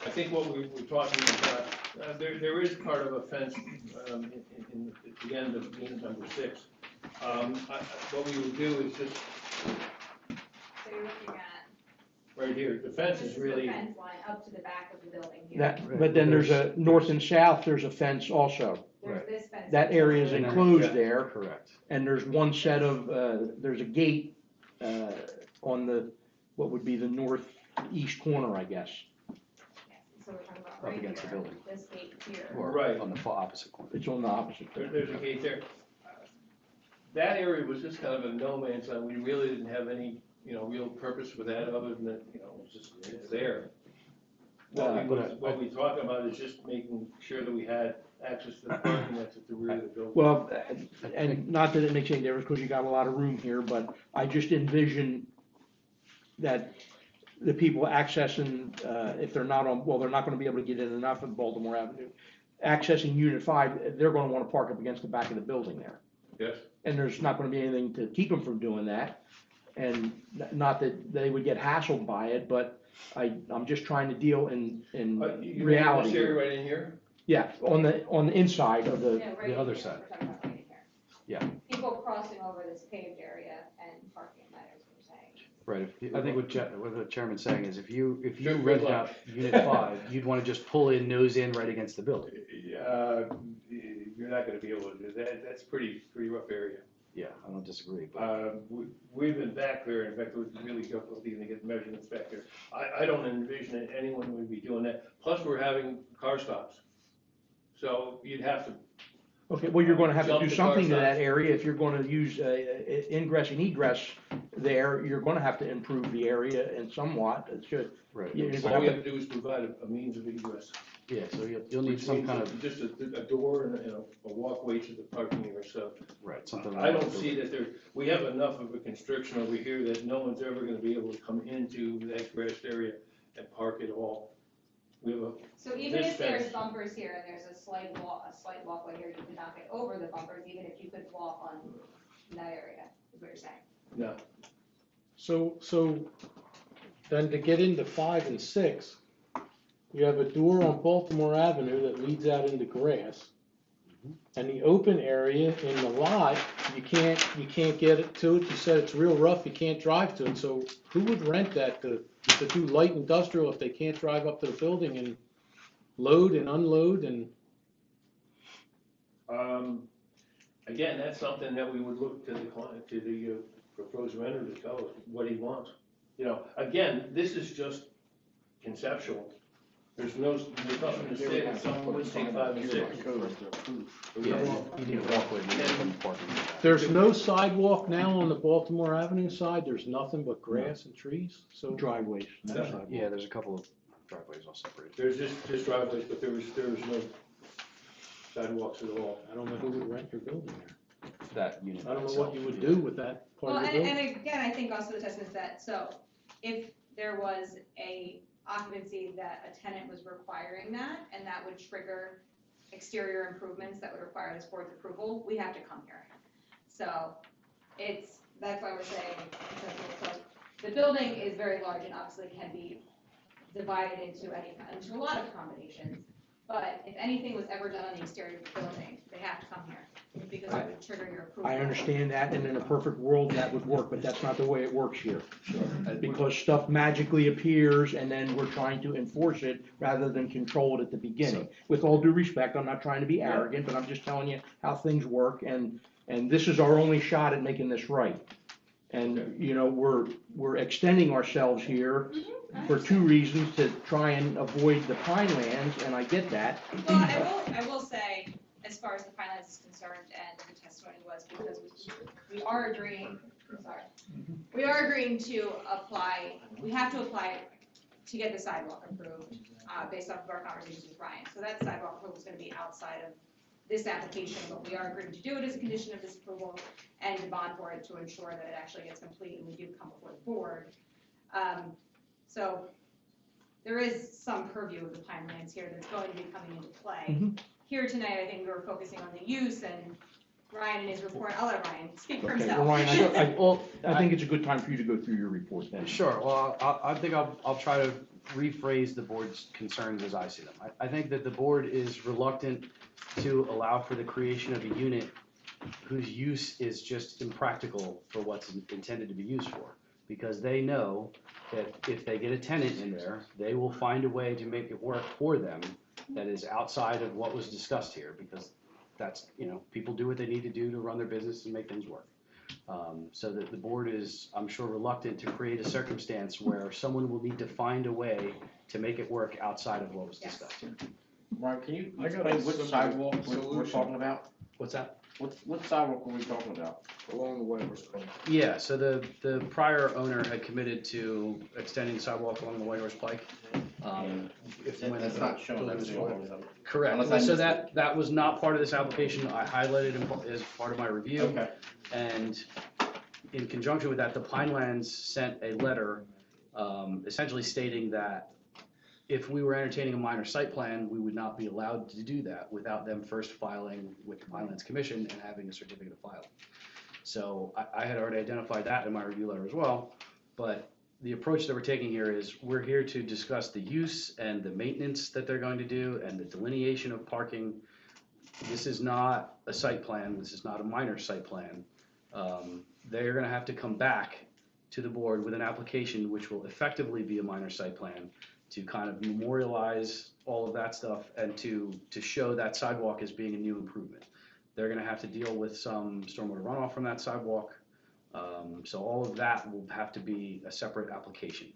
I think what we're talking about, there is part of a fence, at the end of unit number 6. What we would do is just, So you're looking at, right here, the fence this is is the really, fence line up to the back of the building here. That, but then there's a north and south, there's a fence also. There's this fence. That area is And then- enclosed yeah, there, Correct. and there's one set of, there's a gate on the, what would be the northeast corner, I guess. Yes, so we're talking about Up right against the here, building. this gate here. Or Right. on the opposite corner. It's on the opposite. there's a gate there. That area was just kind of a no man's land, we really didn't have any, you know, real purpose for that, other than that, you know, it's there. What we talking about is just making sure that we had access to the parking that's at the rear of the building. Well, and not that it makes any difference, because you got a lot of room here, but I just envision that the people accessing, if they're not on, well, they're not gonna be able to get in enough of Baltimore Avenue. Accessing Unit 5, they're gonna wanna park up against the back of the building there. Yes. And there's not gonna be anything to keep them from doing that. And not that they would get hassled by it, but I'm just trying to deal in You mean reality. this area here. right in here? Yeah, on the inside of the, Yeah, right the other here. side. We're talking about right here. Yeah. People crossing over this paved area and parking in that, as we're saying. Right, I think what the chairman's saying is if you Good rent luck. out Unit 5, you'd wanna just pull in, nose in right against the building. You're not gonna be able to do that, that's pretty rough area. Yeah, I don't disagree, but. We've been back there, in fact, it was really difficult even to get measurements back there. I don't envision that anyone would be doing that, plus we're having car stops. So you'd have to, okay, well, you're gonna have to Jump do the something to car that size. area. If you're gonna use ingress and egress there, you're gonna have to improve the area and somewhat. It should, Right. you're all gonna we have have to do is provide a means of egress. Yeah, so you'll need Which some means kind of, just a door and a walkway to the parking area, so. right, something. I don't see that we have enough of a constriction over here that no one's ever gonna be able to come into that grassed area and park at all. We have So even This if there's fence. bumpers here and there's a slight walkway here, you could not get over the bumpers, even if you could walk on in that area, is what you're saying. no, So then to get into 5 and 6, you have a door on Baltimore Avenue that leads out into grass. And the open area in the lot, you can't get it to it. You said it's real rough, you can't drive to it. So who would rent that to do light industrial if they can't drive up to the building and load and unload and? again, that's something that we would look to the client, to the proposed renter to tell us what he wants. You know, again, this is just conceptual. There's nothing to say that someone would take 5 and 6. Yeah, you need a walkway, maybe from the parking lot. There's no sidewalk now on the Baltimore Avenue side, there's nothing but grass and trees, so. driveways. Yeah, there's a couple of driveways all separated. There's just driveways, but there was no sidewalks at all. I don't know who would rent your building there. That unit. I don't know what you would do with that part Well, of the building. and again, I think also the testament is that, so if there was a occupancy that a tenant was requiring that, and that would trigger exterior improvements that would require this board's approval, we have to come here. So that's why we're saying, so the building is very large and obviously can be divided into a lot of combinations. But if anything was ever done on the exterior of the building, they have to come here, because it would trigger your approval. I understand that, and in a perfect world, that would work, but that's not the way it works here. Because stuff magically appears, and then we're trying to enforce it rather than control it at the beginning. With all due respect, I'm not trying to be arrogant, but I'm just telling you how things work, and this is our only shot at making this right. And, you know, we're extending ourselves here for 2 reasons, to try and avoid the Pinelands, and I get that. Well, I will say, as far as the Pinelands is concerned, and the testimony was, because we are agreeing, we are agreeing to apply, we have to apply to get the sidewalk approved, based off of our conversations with Ryan. So that sidewalk approval is gonna be outside of this application, but we are agreeing to do it as a condition of this approval and to bond for it to ensure that it actually gets complete and we do come before the board. So there is some purview of the Pinelands here that's going to be coming into play. Here tonight, I think we were focusing on the use, and Ryan in his report, I'll let Ryan speak for Okay, himself. well, Ryan, I think it's a good time for you to go through your report then. Sure, well, I think I'll try to rephrase the board's concerns as I see them. I think that the board is reluctant to allow for the creation of a unit whose use is just impractical for what's intended to be used for. Because they know that if they get a tenant in there, they will find a way to make it work for them that is outside of what was discussed here, because that's, you know, people do what they need to do to run their business and make things work. So that the board is, I'm sure, reluctant to create a circumstance where someone will need to find a way to make it work outside of what was discussed here. Brian, can you I got explain a which simple sidewalk we're solution. talking about? What's that? What sidewalk are we talking about? Along the way, we're going. Yeah, so the prior owner had committed to extending the sidewalk along the Whitehorse Pike. If That- when That's not shown, that's the only one. Correct. Unless I So missed that was not part of this application. I highlighted it as part of my review. Okay. And in conjunction with that, the Pinelands sent a letter essentially stating that if we were entertaining a minor site plan, we would not be allowed to do that without them first filing with the Pinelands Commission and having a certificate of filing. So I had already identified that in my review letter as well, but the approach that we're taking here is we're here to discuss the use and the maintenance that they're going to do and the delineation of parking. This is not a site plan, this is not a minor site plan. They're gonna have to come back to the board with an application which will effectively be a minor site plan to kind of memorialize all of that stuff and to show that sidewalk as being a new improvement. They're gonna have to deal with some stormwater runoff from that sidewalk. So all of that will have to be a separate application.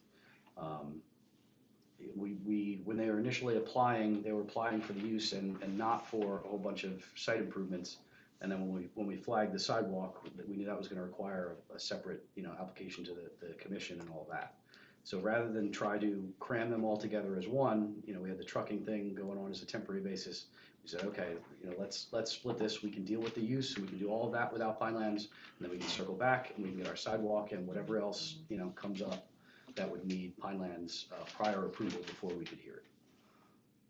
When they were initially applying, they were applying for the use and not for a whole bunch of site improvements. And then when we flagged the sidewalk, we knew that was gonna require a separate, application to the commission and all that. So rather than try to cram them all together as one, we had the trucking thing going on as a temporary basis. We said, okay, let's split this. We can deal with the use, and we can do all of that without Pinelands, and then we can circle back and we can get our sidewalk and whatever else, comes up that would need Pinelands prior approval before we could hear it.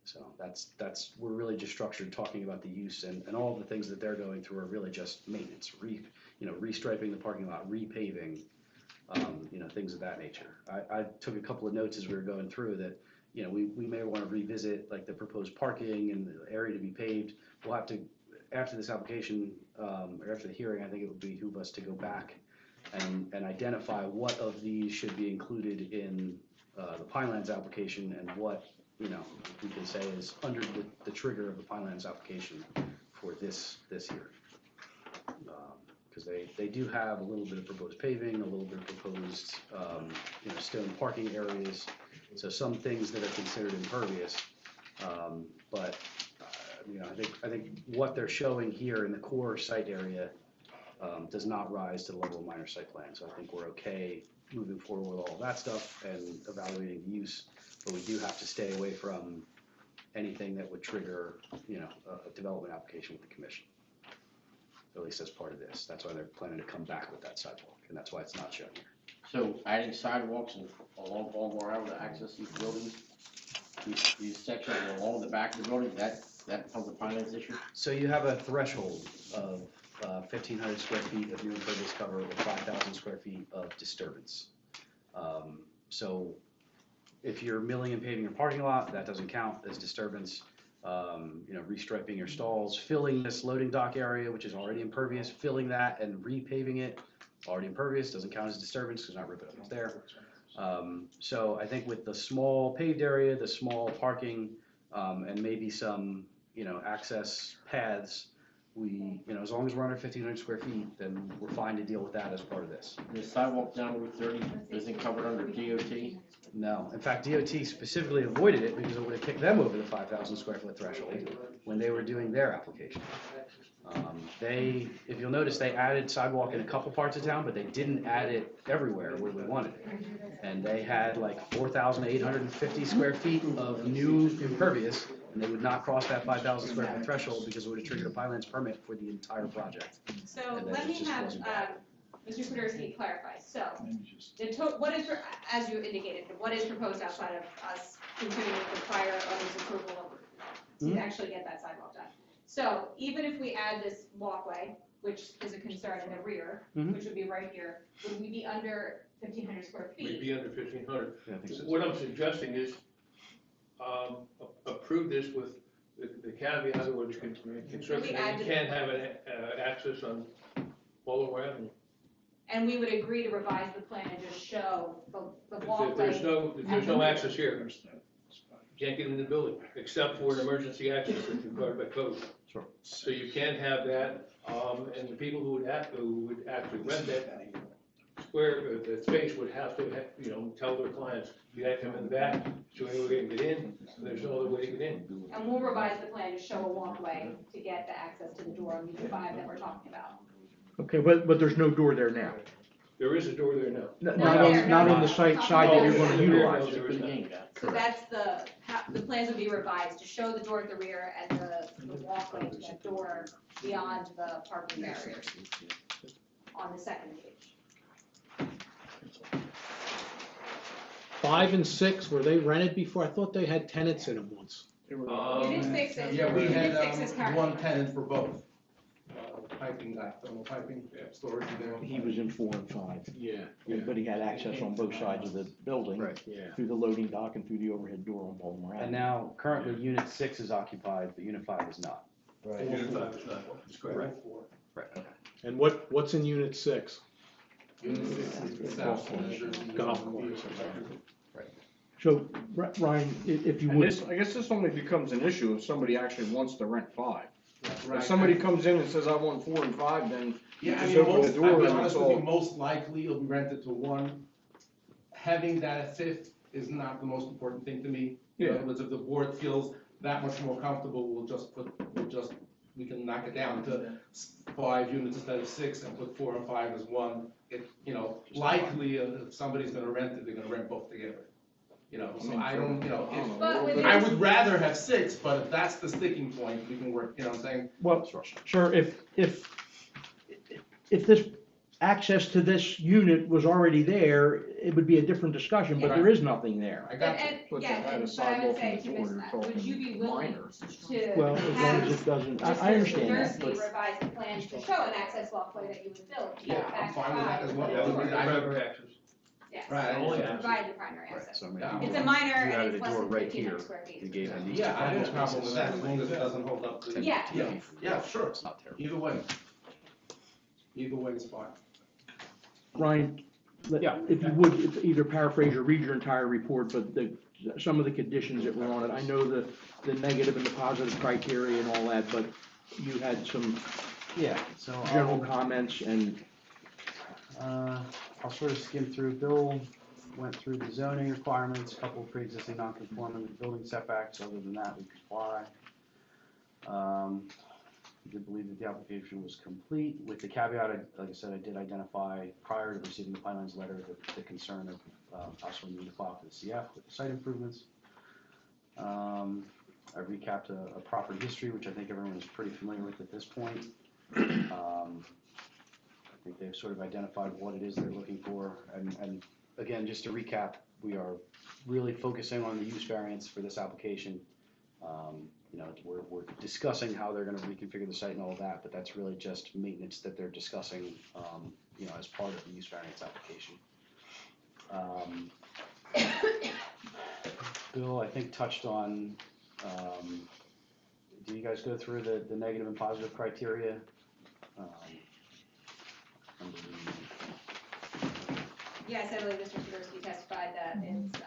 So that's we're really just structured talking about the use and all of the things that they're going through are really just maintenance, restriping the parking lot, repaving, things of that nature. I took a couple of notes as we were going through that, we may want to revisit like the proposed parking and the area to be paved. We'll have to, after this application, or after the hearing, I think it would behoove us to go back and identify what of these should be included in the Pinelands application and what, we can say is under the trigger of the Pinelands application for this hearing. Because they do have a little bit of proposed paving, a little bit of proposed, stone parking areas, so some things that are considered impervious. But I think what they're showing here in the core site area does not rise to the level of minor site plan. So I think we're okay moving forward with all of that stuff and evaluating the use, but we do have to stay away from anything that would trigger, a development application with the commission. At least as part of this. That's why they're planning to come back with that sidewalk, and that's why it's not shown here. So adding sidewalks along Baltimore Avenue to access these buildings, these sections along the back of the building, that becomes a Pinelands issue? So you have a threshold of 1,500 square feet of new impervious cover or 5,000 square feet of disturbance. So if you're milling and paving your parking lot, that doesn't count as disturbance. Restriping your stalls, filling this loading dock area, which is already impervious, filling that and repaving it, already impervious, doesn't count as disturbance because not ripping up what's there. So I think with the small paved area, the small parking, and maybe some, access paths, we, as long as we're under 1,500 square feet, then we're fine to deal with that as part of this. The sidewalk down Route 30 isn't covered under DOT? No, in fact, DOT specifically avoided it because it would have kicked them over the 5,000 square foot threshold when they were doing their application. If you'll notice, they added sidewalk in a couple parts of town, but they didn't add it everywhere where we wanted it. And they had like 4,850 square feet of new impervious, and they would not cross that 5,000 square foot threshold because it would have triggered a Pinelands permit for the entire project. So And then let it me just have, wasn't valid. Mr. Swiderski clarify. So, what is, as you indicated, what is proposed outside of us continuing with the prior owner's approval to actually get that sidewalk done? So even if we add this walkway, which is a concern in the rear, which would be right here, would we be under 1,500 square We'd feet? be under 1,500. Yeah, I think so. What I'm suggesting is, approve this with the caveat or the construction, We that add you to can't have an access on Baltimore Avenue. And we would agree to revise the plan and just show the If walkway. there's no access here. You can't get in the building, except for an emergency access that's required by code. Sure. So you can't have that, and the people who would actually rent that the space would have to, tell their clients, you gotta come in the back, show you where you can get in, there's no other way to get in. And we'll revise the plan to show a walkway to get the access to the door on Unit 5 that we're talking about. Okay, but there's no door there now. There is a door there now. Not on the site side that you're gonna utilize. There is not. So that's the plans would be revised to show the door at the rear and the walkway to that door beyond the parking barriers on the second page. 5 and 6, were they rented before? I thought they had tenants in them once. Unit 6 is, Yeah, we had, unit 6 is currently. one tenant for both. Piping guy, thermal piping, storage there. He was in 4 and 5. Yeah, But he had access on both sides of the building. Right. yeah. Through the loading dock and through the overhead door on Baltimore Avenue. And now, currently, Unit 6 is occupied, but Unit 5 is not. Unit 5 is not, it's correct. And what's in Unit 6? Golf course. So, Ryan, if you And would. this, I guess this only becomes an issue if somebody actually wants to rent 5. Right. If somebody comes in and says, I want 4 and 5, then you Yeah, I just mean, open the most, door I'll be and honest it's with you, all. most likely it'll be rented to one. Having that fifth is not the most important thing to me. In Yeah. other words, if the board feels that much more comfortable, we can knock it down to 5 units instead of 6 and put 4 and 5 as one. It, likely, if somebody's gonna rent it, they're gonna rent both together. So I don't, But with I would rather have 6, but if that's the sticking point, we can work, what I'm saying? Well, sir, if this access to this unit was already there, it would be a different discussion, but there is nothing there. I got you. And, But yeah, to add a but I would sidewalk say in to the Ms. door, you're would you be talking willing minor. to Well, as long have as it doesn't, I Mr. understand that, Swiderski but. revise the plans to show an access walkway that you would build? Yeah, I'm back fine with that as well. That would be the primary access. Yes, Right, to only provide the primary access. So, I mean, Yeah. It's a minor You and added it's a less door than right 1,500 here. square feet. You gave them these. Yeah, I have no two problem with that, as spaces. long as it doesn't hold up the. Yeah. Yeah, sure, It's not terrible. either way. Either way is fine. Ryan, if you would, either paraphrase or read your entire report, but some of the conditions that were on it, I know the negative and the positive criteria and all that, but you had some Yeah, so general comments and, I'll sort of skim through. Bill went through the zoning requirements, a couple of pre-existing non-conforming building setbacks. Other than that, we comply. I did believe that the application was complete with the caveat, like I said, I did identify prior to receiving the Pinelands letter the concern of possibly needing to file for the CF with the site improvements. I recapped a property history, which I think everyone is pretty familiar with at this point. I think they've sort of identified what it is they're looking for. And again, just to recap, we are really focusing on the use variance for this application. We're discussing how they're gonna reconfigure the site and all of that, but that's really just maintenance that they're discussing, as part of the use variance application. Bill, I think, touched on, do you guys go through the negative and positive criteria? Yes, I believe Mr. Swiderski testified that it's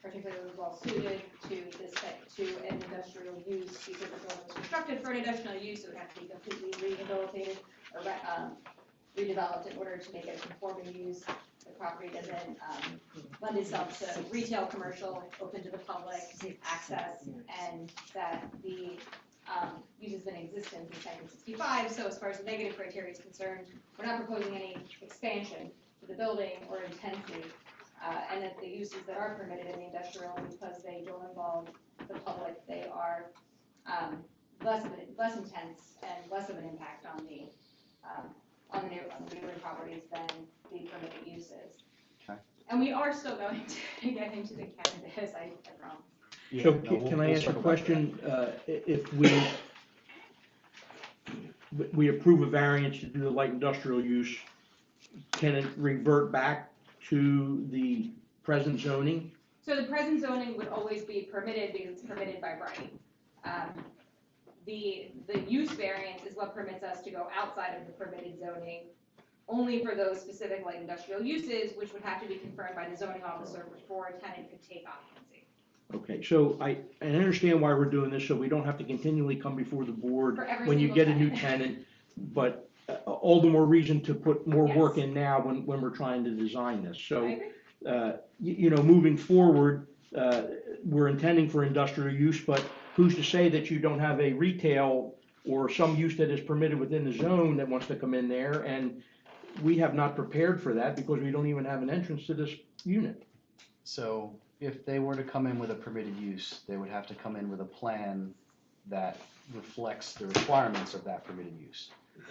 particularly well suited to this to an industrial use because the building was constructed for an industrial use, so it would have to be completely rehabilitated or redeveloped in order to make it a conforming use. The property doesn't lend itself to retail, commercial, open to the public access, and that the use has been in existence since 1965. So as far as the negative criteria is concerned, we're not proposing any expansion to the building or intensity, and that the uses that are permitted in the industrial, because they don't involve the public, they are less intense and less of an impact on the neighboring properties than the permitted uses. Okay. And we are still going to get into the cannabis, I promise. so can I ask a question? If we approve a variance to do the light industrial use, can it revert back to the present zoning? So the present zoning would always be permitted because it's permitted by right. The use variance is what permits us to go outside of the permitted zoning only for those specific light industrial uses, which would have to be confirmed by the zoning officer before a tenant could take occupancy. Okay, so I understand why we're doing this, so we don't have to continually come before the board For every when you single get a new tenant, but all the more reason to put more work Yes. in now when we're trying to design this. I So, agree. moving forward, we're intending for industrial use, but who's to say that you don't have a retail or some use that is permitted within the zone that wants to come in there? And we have not prepared for that because we don't even have an entrance to this unit. So if they were to come in with a permitted use, they would have to come in with a plan that reflects the requirements of that permitted use.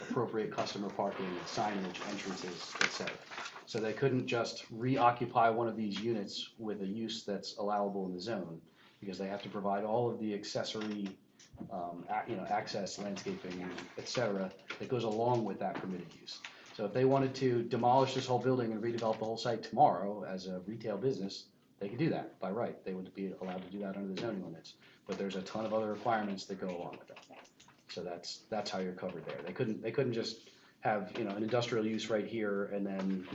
Appropriate customer parking, signage, entrances, et cetera. So they couldn't just reoccupy one of these units with a use that's allowable in the zone, because they have to provide all of the accessory, access, landscaping, et cetera, that goes along with that permitted use. So if they wanted to demolish this whole building and redevelop the whole site tomorrow as a retail business, they could do that by right. They would be allowed to do that under the zoning limits. But there's a ton of other requirements that go along with that. So that's how you're covered there. They couldn't just have, an industrial use right here and then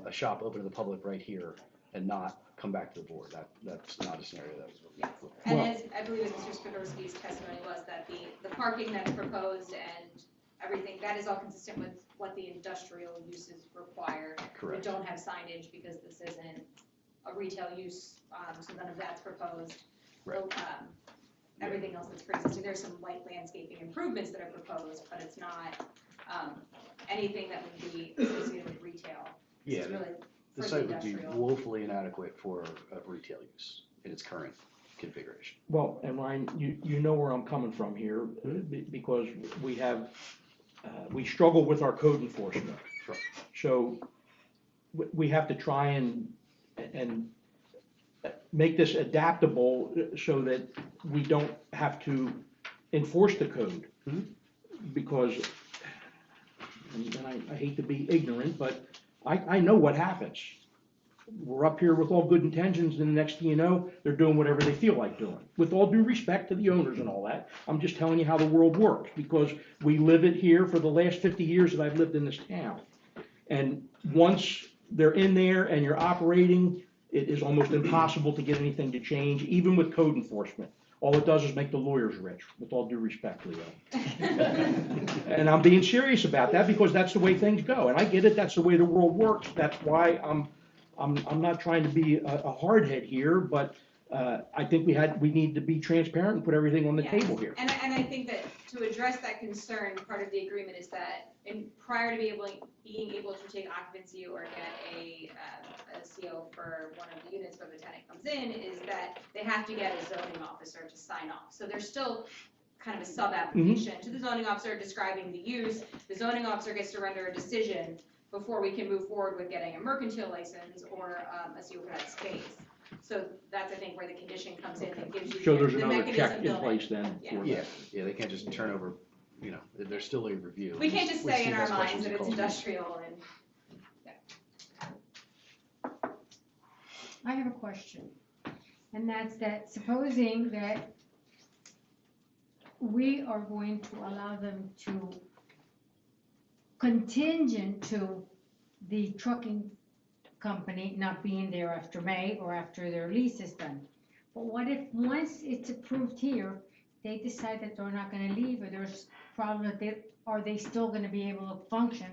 a shop open to the public right here and not come back to the board. That's not a scenario that was. Yes, and as I believe as Mr. Spadorski's testimony was, that the parking that's proposed and everything, that is all consistent with what the industrial uses require. Correct. We don't have signage because this isn't a retail use, so none of that's proposed. Right. So, everything else that's pre-existing, there's some light landscaping improvements that are proposed, but it's not anything that would be associated with retail. Yeah, It's really the for site would be industrial. woefully inadequate for retail use in its current configuration. Well, and Ryan, you know where I'm coming from here, because we struggle with our code enforcement. Sure. So we have to try and make this adaptable so that we don't have to enforce the code. Because, and I hate to be ignorant, but I know what happens. We're up here with all good intentions, and the next thing you know, they're doing whatever they feel like doing. With all due respect to the owners and all that, I'm just telling you how the world works, because we live it here for the last 50 years that I've lived in this town. And once they're in there and you're operating, it is almost impossible to get anything to change, even with code enforcement. All it does is make the lawyers rich, with all due respect, Leo. And I'm being serious about that, because that's the way things go. And I get it, that's the way the world works. That's why I'm not trying to be a hardhead here, but I think we need to be transparent and put everything on the Yes. table here. And I think that to address that concern, part of the agreement is that prior to being able to take occupancy or get a CO for one of the units where the tenant comes in, is that they have to get a zoning officer to sign off. So there's still kind of a sub-application to the zoning officer describing the use. The zoning officer gets to render a decision before we can move forward with getting a mercantile license or a CO for that space. So that's, I think, where the condition comes in and gives you So there's the another mechanism check in building. place then Yeah. for Yeah, that. yeah, they can't just turn over, there's still a review. We can't just With say in our CMS minds questions that and it's calls. industrial and. I have a question, and that's that supposing that we are going to allow them to contingent to the trucking company not being there after May or after their lease is done. But what if, once it's approved here, they decide that they're not gonna leave, or there's problems that are they still gonna be able to function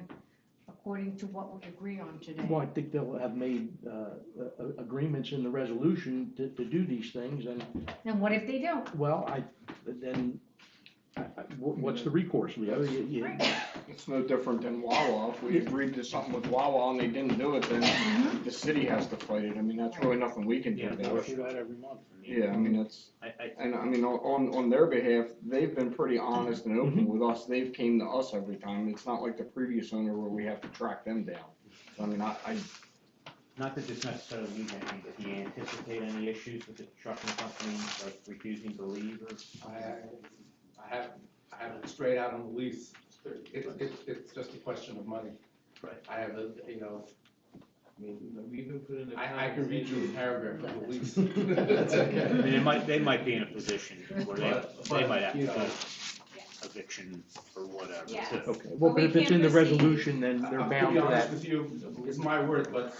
according to what we agree on today? Well, I think they'll have made agreements in the resolution to do these things, and, And what if they don't? well, what's the recourse, Leo? It's no different than Wawa. If we agreed to something with Wawa and they didn't do it, then the city has to fight it. I mean, that's really nothing we can do Yeah, they about go it. through that every month. Yeah, I mean, that's, and I mean, on their behalf, they've been pretty honest and open with us. They've came to us every time. It's not like the previous owner where we have to track them down. So I mean, I Not that this necessarily means anything, but do you anticipate any issues with the trucking company, like refusing to leave or? I have it straight out on the lease. It's just a question of money. Right. I have we've been put in I can read you a paragraph of the lease. That's okay. I mean, they might be in a position where they But, might have you to know, go eviction or whatever. Yes. too. Okay, well, but if it's in the resolution, then they're bound to be honest that. with you, it's my word, but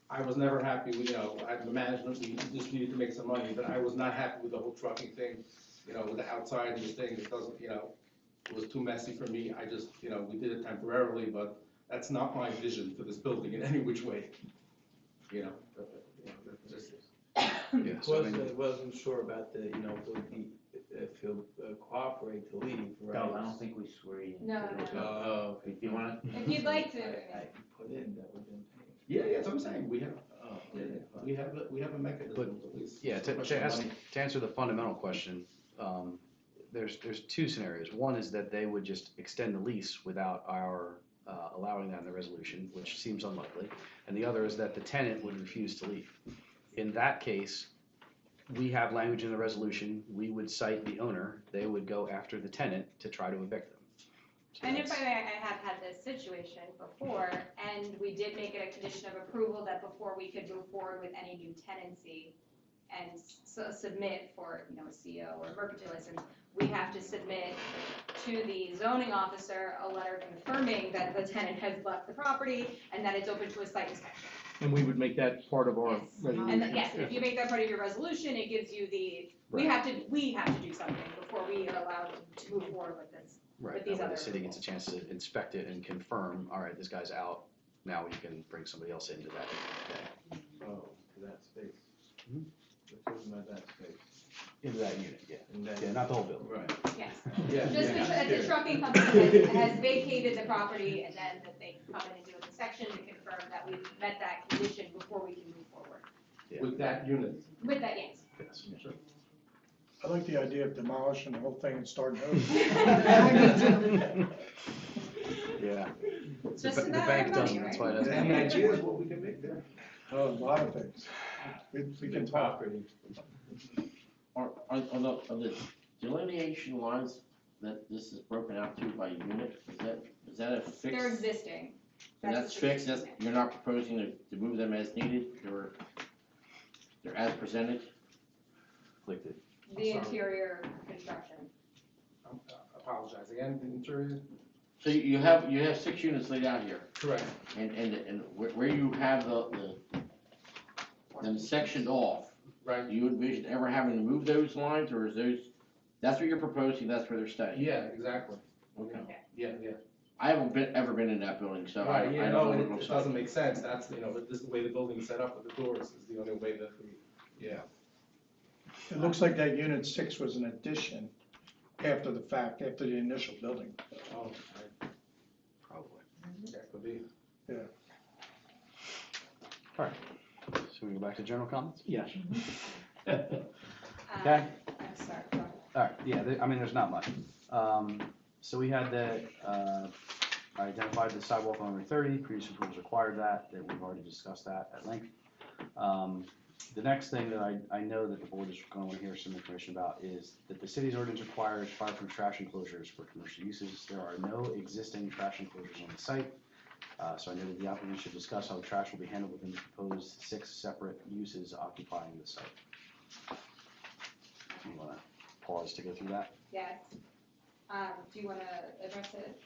I was never happy with, the management, we just needed to make some money, but I was not happy with the whole trucking thing, with the outside and this thing, it doesn't, it was too messy for me, I just, we did it temporarily, but that's not my vision for this building in any which way, that's just. Yeah, so I mean- Wasn't sure about the if he'll cooperate to leave, right? No, I don't think we swear you. in. No, no. Oh, If you wanna, If you'd like to. I put in that we've been paying. Yeah, that's what I'm saying, we have, Oh, we have a mechanism to lease. Yeah, to answer the fundamental question, there's two scenarios. One is that they would just extend the lease without our allowing that in the resolution, which seems unlikely. And the other is that the tenant would refuse to leave. In that case, we have language in the resolution, we would cite the owner, they would go after the tenant to try to evict them. So And if that's- I have had this situation before, and we did make it a condition of approval that before we could move forward with any new tenancy and submit for, you know, a CO or a mercantile license, we have to submit to the zoning officer a letter confirming that the tenant has left the property and that it's open to a site inspection. And we would make that part of our Yes. resolution. And yes, if you make that part of your resolution, it gives you we Right. have to do something before we are allowed to move forward with this. Right, with that these way other the city gets a chance to inspect it and confirm, all right, this guy's out, now we can bring somebody else into that day. Oh, to that space. Mhm. We're talking about that space. Into that unit, yeah. And then- Yeah, not the whole building. Right. Yes. Yeah. Just because the trucking company has vacated the property and then that they come in and do an inspection to confirm that we've met that condition before we can move forward. With that unit. With that, yes. Yes. I like the idea of demolishing the whole thing and starting over. Yeah. It's The just a the matter bank of doesn't, money, that's right? why it doesn't. Any ideas what we can make there? Oh, a lot of things. We can talk. Are the delineation lines that this is broken out to by unit, is that a fixed? They're existing. And that's fixed, you're not proposing to move them as needed, they're as presented? The interior construction. Apologize again, the interior? So you have 6 units laid out here, Correct. and where you have them sectioned off, Right. do you envision ever having to move those lines, or is that's what you're proposing, that's where they're staying? Yeah, exactly. Okay. Yeah. I haven't ever been in that building, so I Right, yeah, don't no, know what it it looks it like. doesn't make sense, that's, this is the way the building's set up with the doors, is the only way that yeah. It looks like that unit 6 was an addition after the fact, after the initial building. Oh, Probably. that could be. All right, so we go back to general comments? Yes. Okay. I'm sorry. go ahead. All right, yeah, there's not much. So we had that, I identified the sidewalk on Route 30, previous approvals required that we've already discussed that at length. The next thing that I know that the board is going to want to hear some information about is that the city's ordinance requires fireproof trash enclosures for commercial uses. There are no existing trash enclosures on the site. So I know that the applicant should discuss how the trash will be handled within the proposed 6 separate uses occupying the site. Do you want to pause to go through that? Yes. Do you want to address it?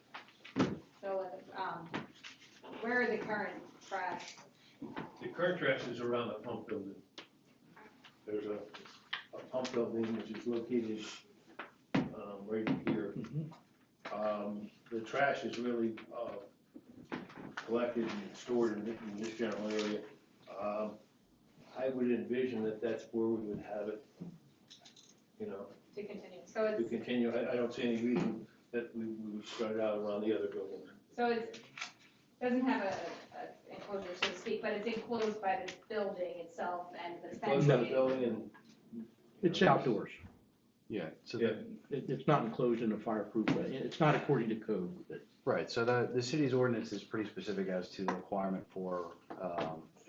So, where are the current trash? The current trash is around the pump building. There's a pump building which is located, right here. The trash is really, collected and stored in this general area. I would envision that that's where we would have it, To continue. So to continue. I don't see any reason that we would spread it out around the other building. it doesn't have a enclosure, so to speak, but it's enclosed by the building itself and the Close by the fencing. building and. It's outdoors. Yeah. So Yeah. It's not enclosed in a fireproof way. It's not according to code. Right, so the city's ordinance is pretty specific as to the requirement for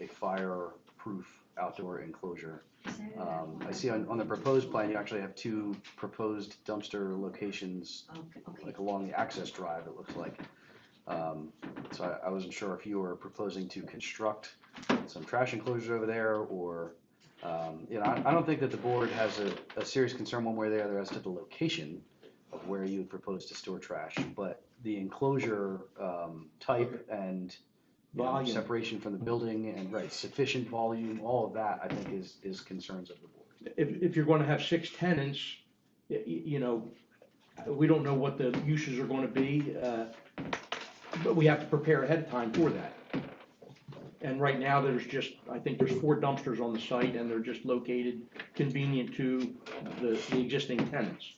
a fireproof outdoor enclosure. I see on the proposed plan, you actually have 2 proposed dumpster locations, like along the access drive, it looks like. So I wasn't sure if you were proposing to construct some trash enclosures over there, or, I don't think that the board has a serious concern one way or the other as to the location of where you would propose to store trash, but the enclosure type and Volume. separation from the building and, right, sufficient volume, all of that, I think is concerns of the board. If you're gonna have 6 tenants, we don't know what the uses are gonna be, but we have to prepare ahead of time for that. And right now, I think there's 4 dumpsters on the site, and they're just located convenient to the existing tenants.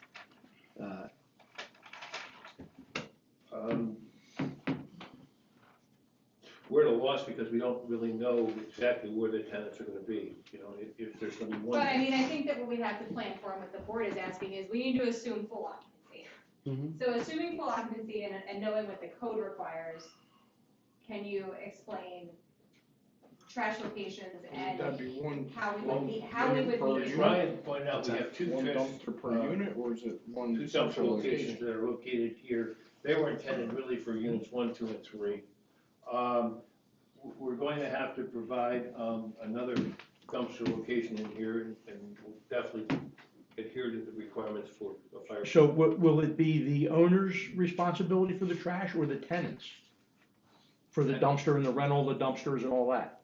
We're at a loss because we don't really know exactly where the tenants are gonna be, you know, if there's gonna be one. But I mean, I think that what we have to plan for and what the board is asking is we need to assume full occupancy. So assuming full occupancy and knowing what the code requires, can you explain trash locations and That'd be one. how we one would need, how we unit would per need? unit? Ryan pointed out we have 2 One trash, dumpster per unit, or is it one 2 central central locations location? that are located here. They were intended really for units 1, 2, and 3. We're going to have to provide another dumpster location in here, and we'll definitely adhere to the requirements for a fire. So will it be the owner's responsibility for the trash or the tenants? For the dumpster and the rental, the dumpsters and all that?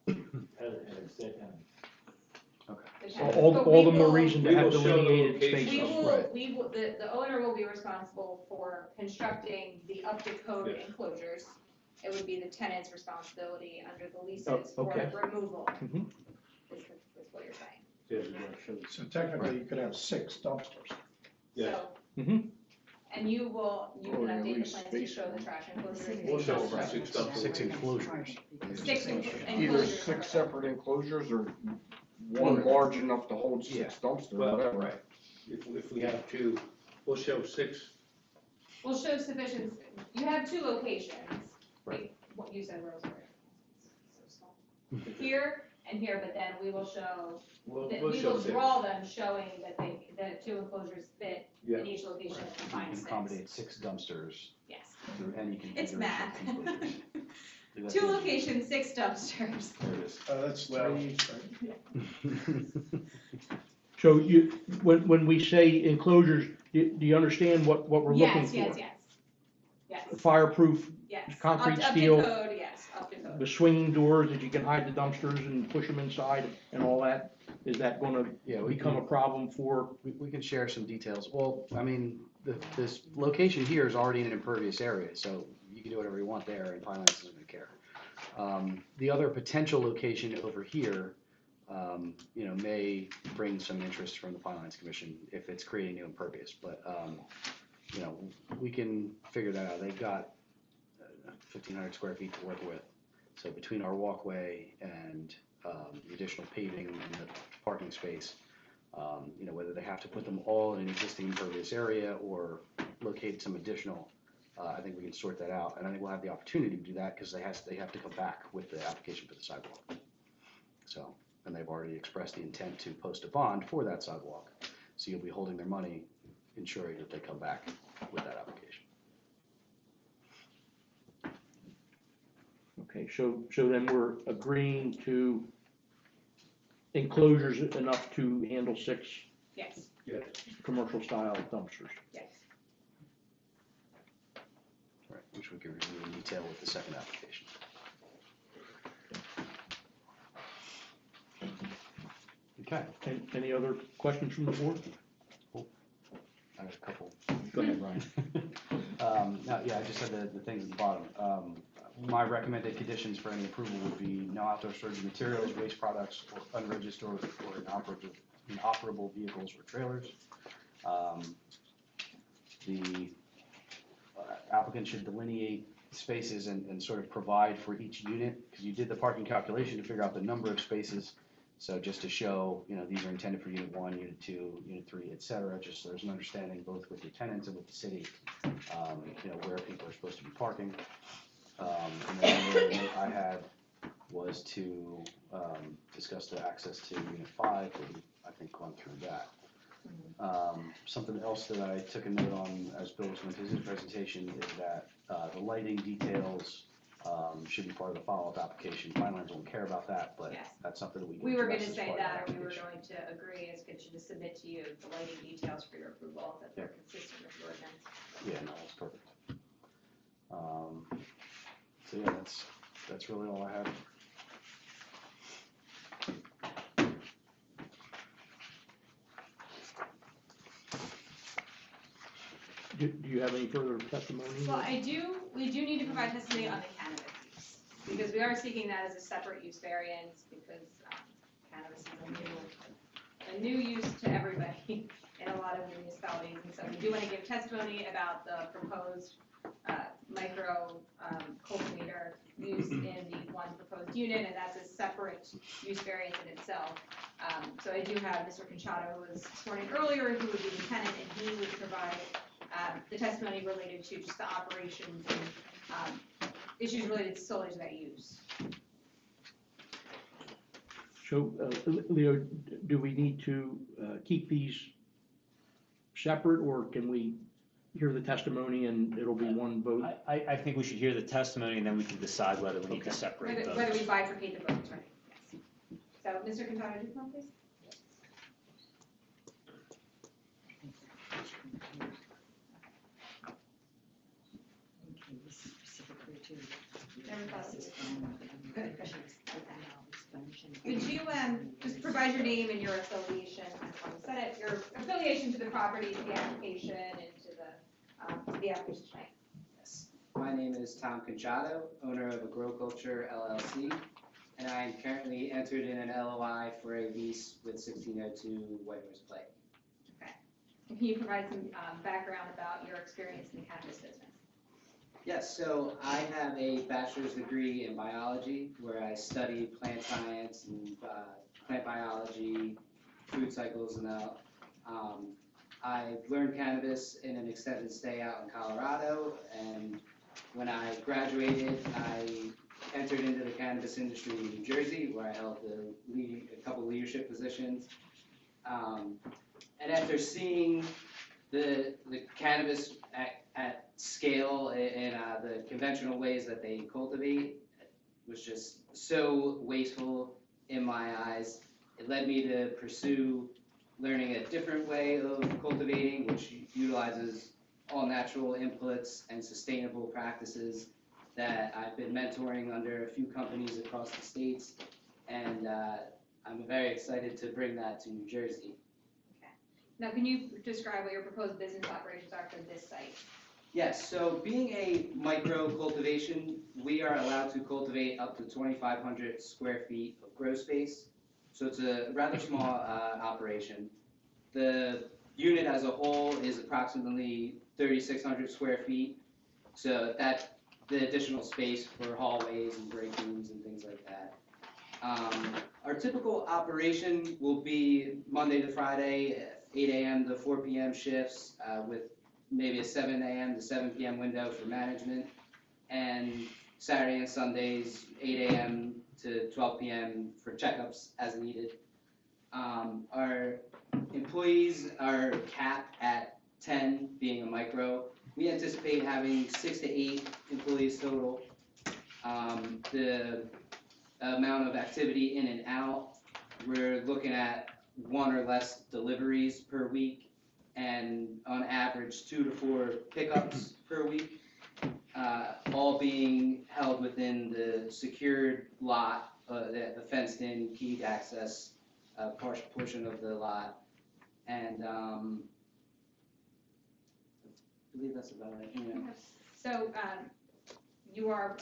All the more reason to have delineated spaces. The owner will be responsible for constructing the up to code Yes. enclosures. It would be the tenant's responsibility under the leases Oh, for okay. removal, Mhm. is what you're saying. So technically, you could have 6 dumpsters. Yes. So, Mhm. and you can Or at update the least plans to space show the them. trash enclosures. We'll show Six 6 dumpsters. 6 enclosures. 6 Either enclosures. 6 separate enclosures or one large enough to hold 6 dumpsters, Well, whatever. right. If we have 2, we'll show 6. We'll show sufficient, you have 2 locations. Right. What you said, Rosemary. So small. Here and here, but then we will show, We'll we show will 6. draw them showing that the 2 enclosures fit Yeah. in each location and You combine can 6. accommodate 6 dumpsters Yes, through any it's configuration. math. enclosures. 2 locations, 6 dumpsters. There it is. That's Well- 3, right? So when we say enclosures, do you understand what we're looking for? Yes. Fireproof, Yes. concrete, Up steel. to code, yes, up to code. the swinging doors that you can hide the dumpsters and push them inside and all that? Is that gonna Yeah, we become a problem for? We can share some details. Well, I mean, this location here is already in an impervious area, so you can do whatever you want there, and Pine Lands isn't gonna care. The other potential location over here, may bring some interest from the Pine Lands Commission if it's creating new impervious, but, we can figure that out. They've got 1,500 square feet to work with. So between our walkway and, the additional paving and the parking space, whether they have to put them all in an existing impervious area or locate some additional, I think we can sort that out. And I think we'll have the opportunity to do that because they have to come back with the application for the sidewalk. So, and they've already expressed the intent to post a bond for that sidewalk. So you'll be holding their money, ensuring that they come back with that application. Okay, so then we're agreeing to enclosures enough to handle 6 Yes, Yes. commercial style dumpsters. yes. Right, which we can review in detail with the second application. Okay, Any other questions from the board? I got a couple. Go ahead, Ryan. No, yeah, I just said the things at the bottom. My recommended conditions for any approval would be no outdoor storage of materials, waste products, or unregistered or inoperable vehicles or trailers. The applicant should delineate spaces and sort of provide for each unit, because you did the parking calculation to figure out the number of spaces. So just to show, these are intended for unit 1, unit 2, unit 3, et cetera, just so there's an understanding both with your tenants and with the city, where people are supposed to be parking. And then the other note I had was to discuss the access to unit 5, and I think gone through that. Something else that I took a note on as Bill was going through his presentation is that the lighting details should be part of the follow-up application. Pine Lands won't care about that, but Yes. that's something that we can We were address gonna as say part of the that, or we were application. going to agree as good to submit to you the lighting details for your approval, that they're consistent with the ordinance. Yeah, no, that's perfect. So yeah, that's really all I have. Do you have any further testimony? Well, we do need to provide testimony on the cannabis use. because we are seeking that as a separate use variance, because cannabis is a new use to everybody in a lot of municipalities, and so we do want to give testimony about the proposed micro cultivator use in the one proposed unit, and that's a separate use variance in itself. So I do have Mr. Conchato, who was sworn in earlier, who would be the tenant, and he would provide the testimony related to just the operations and issues related solely to that use. So, Leo, do we need to keep these separate, or can we hear the testimony and it'll be one vote? I think we should hear the testimony and then we can decide whether we need to separate Whether votes. we bifurcate the votes, right? Yes. So, Mr. Conchato, do you come, please? Would you just provide your name and your affiliation, your affiliation to the property, to the application, and to the application tonight? Yes. My name is Tom Conchato, owner of Grow Culture LLC, and I am currently entered in an LOI for a lease with 1602 Whitehorse Place. Okay. Can you provide some background about your experience in the cannabis business? Yes, so I have a bachelor's degree in biology where I studied plant science and plant biology, food cycles, and that. I learned cannabis in an extended stay out in Colorado, and when I graduated, I entered into the cannabis industry in New Jersey, where I held a couple leadership positions. And after seeing the cannabis at scale in the conventional ways that they cultivate, was just so wasteful in my eyes. It led me to pursue learning a different way of cultivating, which utilizes all natural inputs and sustainable practices that I've been mentoring under a few companies across the states, and I'm very excited to bring that to New Jersey. Okay. Now, can you describe what your proposed business operations are for this site? Yes, so being a micro cultivation, we are allowed to cultivate up to 2,500 square feet of grow space. So it's a rather small operation. The unit as a whole is approximately 3,600 square feet. So that's the additional space for hallways and break rooms and things like that. Our typical operation will be Monday to Friday, 8 a.m. to 4 p.m. shifts with maybe a 7 a.m. to 7 p.m. window for management, and Saturday and Sundays, 8 a.m. to 12 p.m. for checkups as needed. Our employees are capped at 10, being a micro. We anticipate having 6 to 8 employees total. The amount of activity in and out, we're looking at 1 or less deliveries per week, and on average 2 to 4 pickups per week, all being held within the secured lot, the fenced-in, keyed access portion of the lot. And I believe that's about it. Yeah. So you are,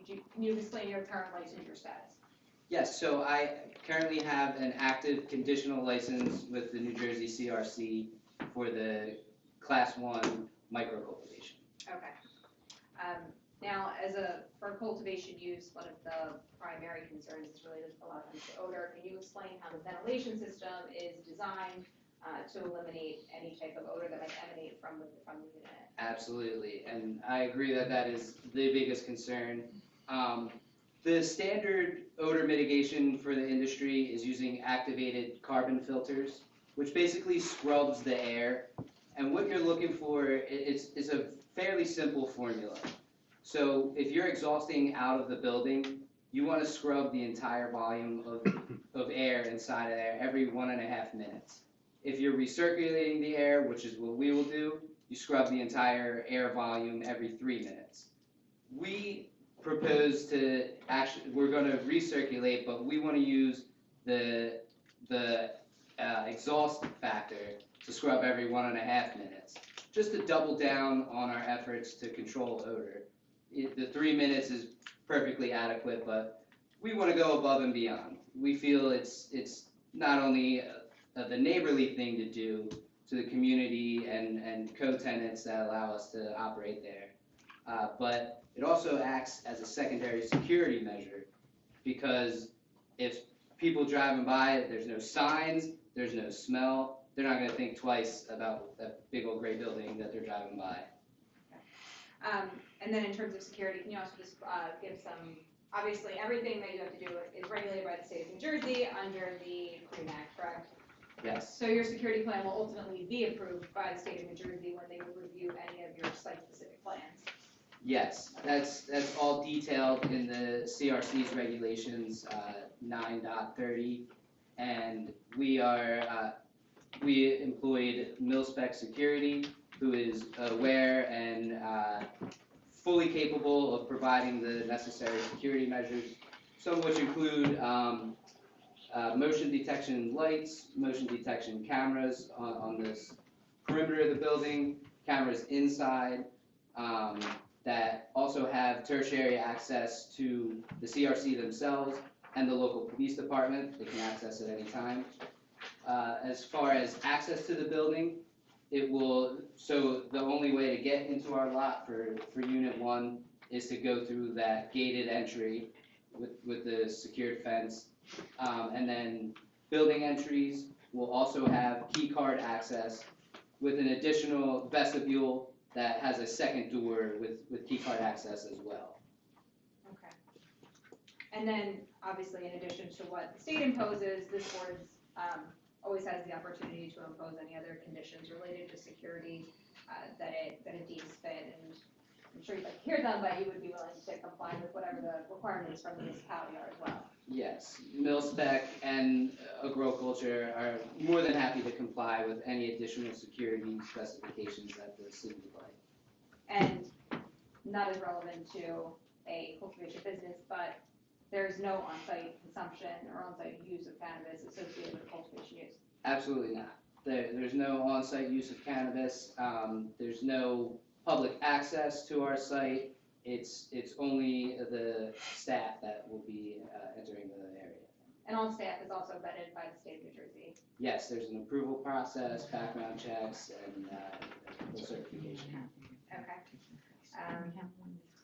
can you explain your current licensure status? Yes, so I currently have an active conditional license with the New Jersey CRC for the Class 1 micro cultivation. Okay. Now, for cultivation use, one of the primary concerns is related a lot to odor. Can you explain how the ventilation system is designed to eliminate any type of odor that might emanate from the unit? Absolutely, and I agree that that is the biggest concern. The standard odor mitigation for the industry is using activated carbon filters, which basically scrubs the air. And what you're looking for is a fairly simple formula. So if you're exhausting out of the building, you want to scrub the entire volume of air inside of there every 1.5 minutes. If you're recirculating the air, which is what we will do, you scrub the entire air volume every 3 minutes. We propose to we're going to recirculate, but we want to use the exhaust factor to scrub every 1.5 minutes, just to double down on our efforts to control odor. The 3 minutes is perfectly adequate, but we want to go above and beyond. We feel it's not only the neighborly thing to do to the community and co-tenants that allow us to operate there, but it also acts as a secondary security measure, because if people driving by, there's no signs, there's no smell, they're not going to think twice about that big old gray building that they're driving by. And then in terms of security, can you also just give some, obviously, everything that you have to do is regulated by the state of New Jersey under the Clean Act, correct? Yes. So your security plan will ultimately be approved by the state of New Jersey when they review any of your site-specific plans? Yes, that's all detailed in the CRC's regulations, 9.30, and we employed Mil-Spec Security, who is aware and fully capable of providing the necessary security measures, some of which include motion detection lights, motion detection cameras on this perimeter of the building, cameras inside, that also have tertiary access to the CRC themselves and the local police department. They can access at any time. As far as access to the building, so the only way to get into our lot for Unit 1 is to go through that gated entry with the secured fence. And then building entries will also have key card access with an additional vestibule that has a second door with key card access as well. Okay. And then, obviously, in addition to what the state imposes, this board always has the opportunity to impose any other conditions related to security that it deems fit. And I'm sure you'd like to hear them, but you would be willing to comply with whatever the requirements from the municipality are as well. Yes, Mil-Spec and Agro-Culture are more than happy to comply with any additional security specifications that the city would like. And not as relevant to a cultivation business, but there's no on-site consumption or on-site use of cannabis associated with cultivation use. Absolutely not. There's no on-site use of cannabis. There's no public access to our site. It's only the staff that will be entering the area. And all staff is also vetted by the state of New Jersey. Yes, there's an approval process, background checks, and full certification. Okay.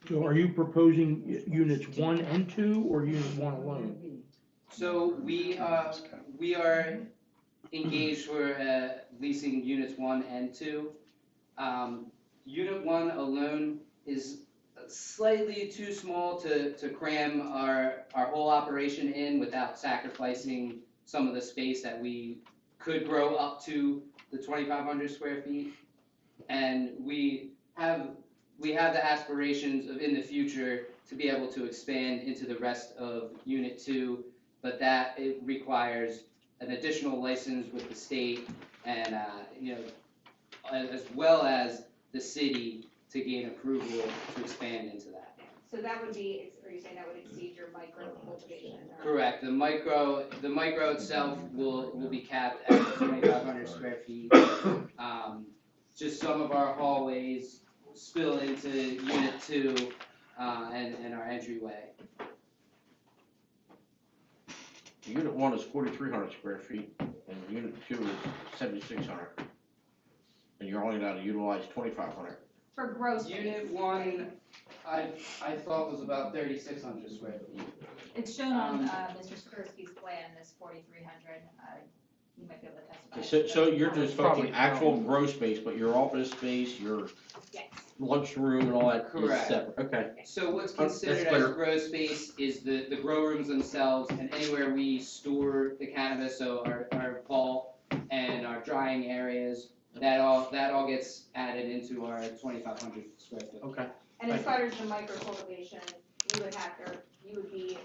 So are you proposing units 1 and 2, or unit 1 alone? So we are engaged for leasing units 1 and 2. Unit 1 alone is slightly too small to cram our whole operation in without sacrificing some of the space that we could grow up to the 2,500 square feet. And we have the aspirations of in the future to be able to expand into the rest of Unit 2, but that it requires an additional license with the state and as well as the city to gain approval to expand into that. So that would be, are you saying that would exceed your micro cultivation? Correct. The micro itself will be capped at 2,500 square feet. Just some of our hallways spill into Unit 2 and our entryway. Unit 1 is 4,300 square feet, and Unit 2 is 7,600. And you're only allowed to utilize 2,500. For gross space. Unit 1, I thought was about 3,600 square feet. It's shown on Mr. Sikorsky's plan, this 4,300. You might be able to testify. Okay, so you're just talking actual gross space, but your office space, your Yes. lunchroom and all that is Correct. separate, okay. So what's considered clear. as grow space is the grow rooms themselves and anywhere we store the cannabis, so our vault and our drying areas, that all gets added into our 2,500 square foot. Okay. And as far as the micro cultivation, you would be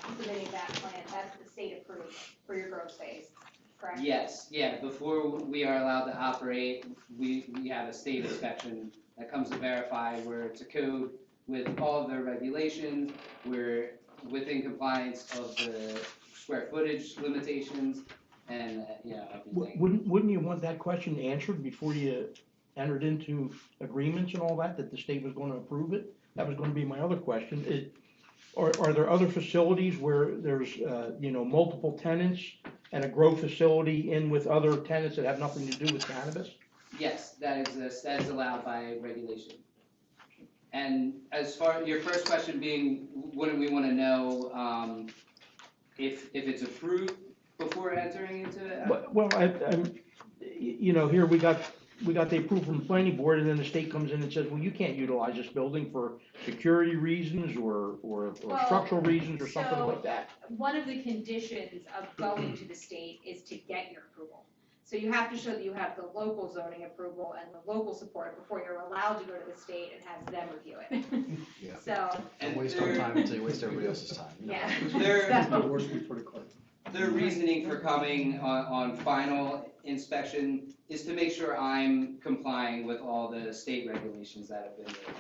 submitting that plan, that's the state approved for your grow space, correct? Yes, yeah, before we are allowed to operate, we have a state inspection that comes to verify we're to code with all of their regulations, we're within compliance of the square footage limitations, and, everything. Wouldn't you want that question answered before you entered into agreements and all that the state was going to approve it? That was going to be my other question. are there other facilities where there's, multiple tenants and a grow facility in with other tenants that have nothing to do with cannabis? Yes, that is allowed by regulation. And as far, your first question being, wouldn't we wanna know, if it's approved before entering into it? Well, here we got the approval from the planning board, and then the state comes in and says, well, you can't utilize this building for security reasons or Well, structural reasons or something so- like that. One of the conditions of going to the state is to get your approval. So you have to show that you have the local zoning approval and the local support before you're allowed to go to the state and have them review it. Yeah. So, Don't waste our time until you waste everybody else's time. you know? yeah. There- The horse before the cart. Their reasoning for coming on final inspection is to make sure I'm complying with all the state regulations that have been made.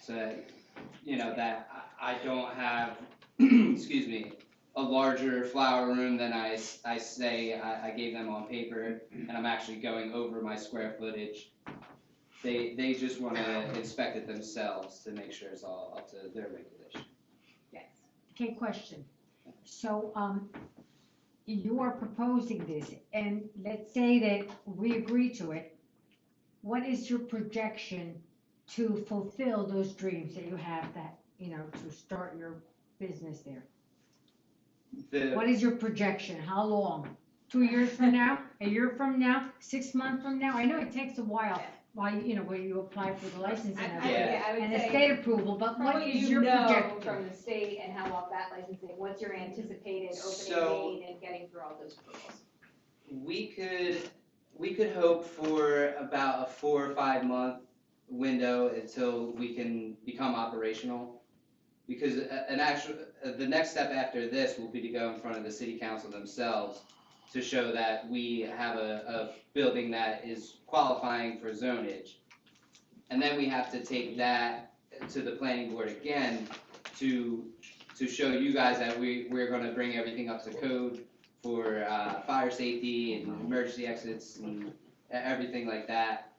So, that I don't have, excuse me, a larger flower room than I say I gave them on paper, and I'm actually going over my square footage. They just wanna inspect it themselves to make sure it's all up to their regulation. Yes. Okay, question. So, you are proposing this, and let's say that we agree to it. What is your projection to fulfill those dreams that you have to start your business there? What is your projection? How long? 2 years from now? A year from now? 6 months from now? I know it takes a while, where you apply for the license and everything, I would and the say, state approval, but from what is your projection? from the state and how about that licensing, what's your anticipated So- opening date and getting through all those approvals? We could hope for about a 4 or 5 month window until we can become operational. Because the next step after this will be to go in front of the city council themselves to show that we have a building that is qualifying for zonage. And then we have to take that to the planning board again to show you guys that we're gonna bring everything up to code for fire safety and emergency exits and everything like that.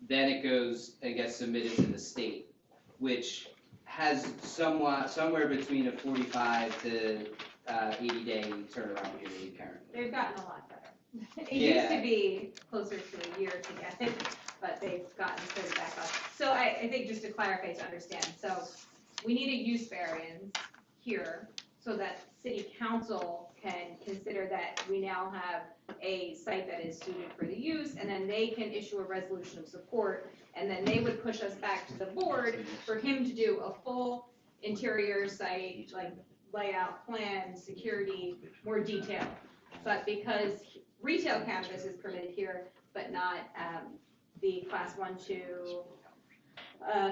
Then it goes and gets submitted to the state, which has somewhere between a 45 to 80-day turnaround period currently. They've gotten a lot better. It used to be closer to a year to get it, but they've gotten further back up. So I think just to clarify, to understand, so we need a use variance here so that city council can consider that we now have a site that is suited for the use, and then they can issue a resolution of support, and then they would push us back to the board for him to do a full interior site, like layout, plan, security, more detail. But because retail cannabis is permitted here, but not the class 1, 2,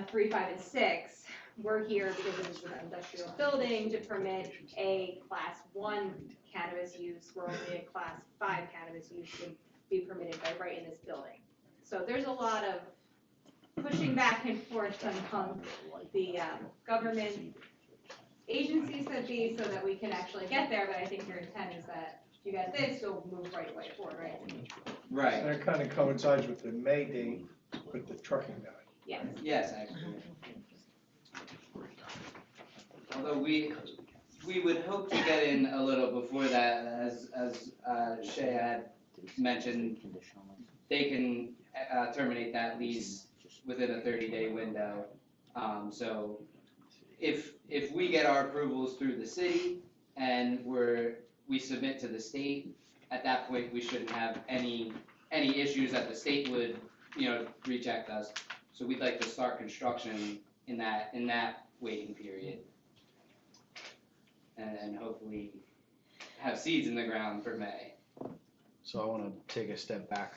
3, 5, and 6, we're here because it is an industrial building to permit a class 1 cannabis use, where only a class 5 cannabis use would be permitted by right in this building. So there's a lot of pushing back and forth among the government agencies that be, so that we can actually get there, but I think your intent is that if you get this, you'll move right away forward, right? Right, And it kind of coincides with the May date with the trucking guy. Yes. yes, actually. Although we would hope to get in a little before that, as Shay had mentioned, they can terminate that lease within a 30-day window. So if we get our approvals through the city and we submit to the state, at that point, we shouldn't have any issues that the state would, reject us. So we'd like to start construction in that waiting period. And hopefully have seeds in the ground for May. So I want to take a step back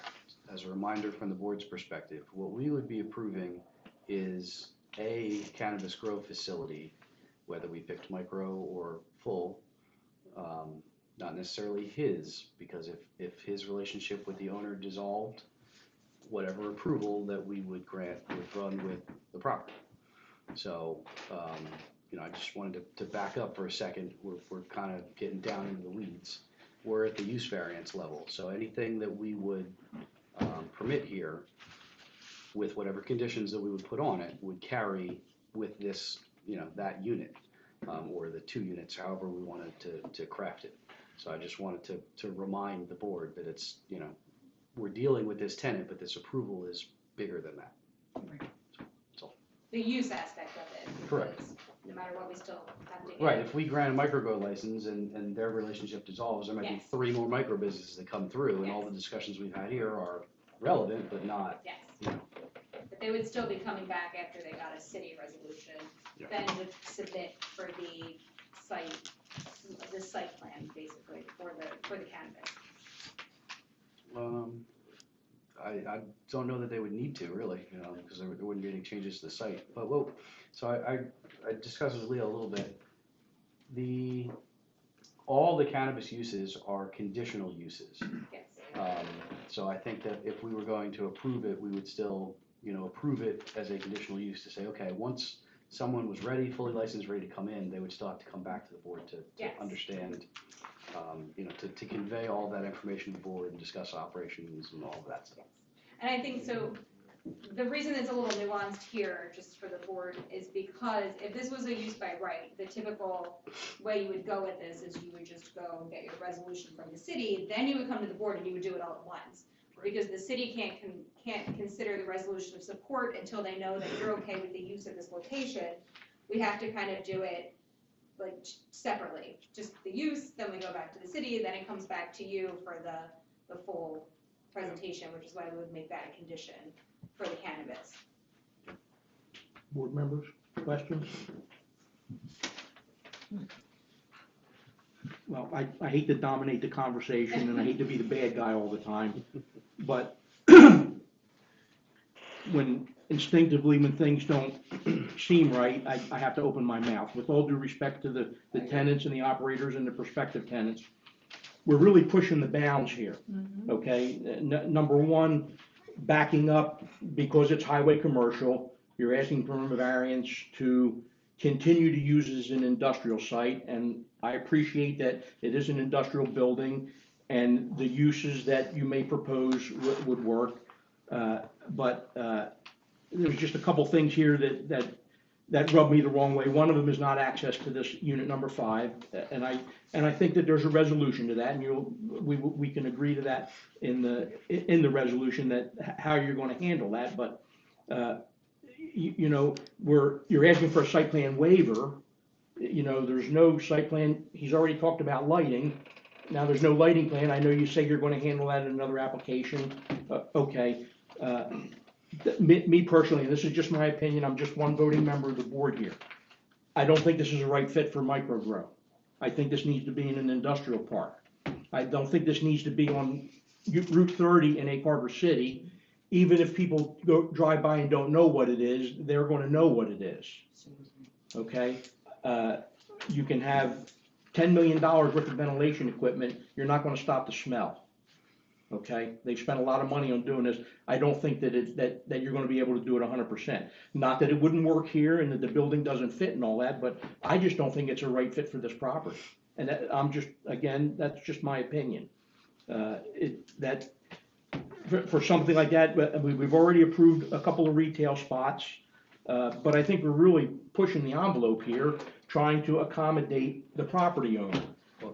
as a reminder from the board's perspective. What we would be approving is a cannabis grow facility, whether we picked micro or full, not necessarily his, because if his relationship with the owner dissolved, whatever approval that we would grant would run with the property. So, I just wanted to back up for a second. We're kind of getting down into the weeds. We're at the use variance level, so anything that we would permit here, with whatever conditions that we would put on it, would carry with this that unit, or the 2 units, however we wanted to craft it. So I just wanted to remind the board that it's, we're dealing with this tenant, but this approval is bigger than that. The use aspect of it. Correct. because No matter what, we still have to get. Right, if we grant a microgrow license and their relationship dissolves, there might be Yes. 3 more micro businesses that come through, and all Yes. the discussions we've had here are relevant, but not, Yes. you know. But they would still be coming back after they got a city resolution, Yeah. then would submit for the site plan, basically, for the cannabis. I don't know that they would need to, really, because there wouldn't be any changes to the site. But, well, so I discussed with Leah a little bit. All the cannabis uses are conditional uses. Yes. So I think that if we were going to approve it, we would still, approve it as a conditional use to say, okay, once someone was ready, fully licensed, ready to come in, they would still have to come back to the board to Yes. understand, to convey all that information to the board and discuss operations and all of that stuff. And I think so, the reason it's a little nuanced here, just for the board, is because if this was a use by right, the typical way you would go with this is you would just go and get your resolution from the city, then you would come to the board and you would do it all at once. Because the city can't consider the resolution of support until they know that you're okay with the use of this location. We have to kind of do it like separately, just the use, then we go back to the city, then it comes back to you for the full presentation, which is why we would make that a condition for the cannabis. Board members, questions? Well, I hate to dominate the conversation, and I hate to be the bad guy all the time, but instinctively, when things don't seem right, I have to open my mouth. With all due respect to the tenants and the operators and the prospective tenants, we're really pushing the bounds here, okay? Number one, backing up, because it's highway commercial, you're asking for a variance to continue to use it as an industrial site, and I appreciate that it is an industrial building, and the uses that you may propose would work, but there's just a couple things here that rub me the wrong way. One of them is not access to this unit number 5, and I think that there's a resolution to that, and we can agree to that in the resolution, that how you're going to handle that. But you're asking for a site plan waiver. There's no site plan. He's already talked about lighting. Now there's no lighting plan. I know you say you're going to handle that in another application. Okay. Me personally, and this is just my opinion, I'm just one voting member of the board here. I don't think this is a right fit for microgrow. I think this needs to be in an industrial park. I don't think this needs to be on Route 30 in Egg Harbor City. Even if people drive by and don't know what it is, they're going to know what it is. Okay? You can have $10 million worth of ventilation equipment, you're not going to stop the smell. Okay, they've spent a lot of money on doing this. I don't think that you're going to be able to do it 100%. Not that it wouldn't work here and that the building doesn't fit and all that, but I just don't think it's a right fit for this property. And that's just my opinion. For something like that, we've already approved a couple of retail spots, but I think we're really pushing the envelope here, trying to accommodate the property owner.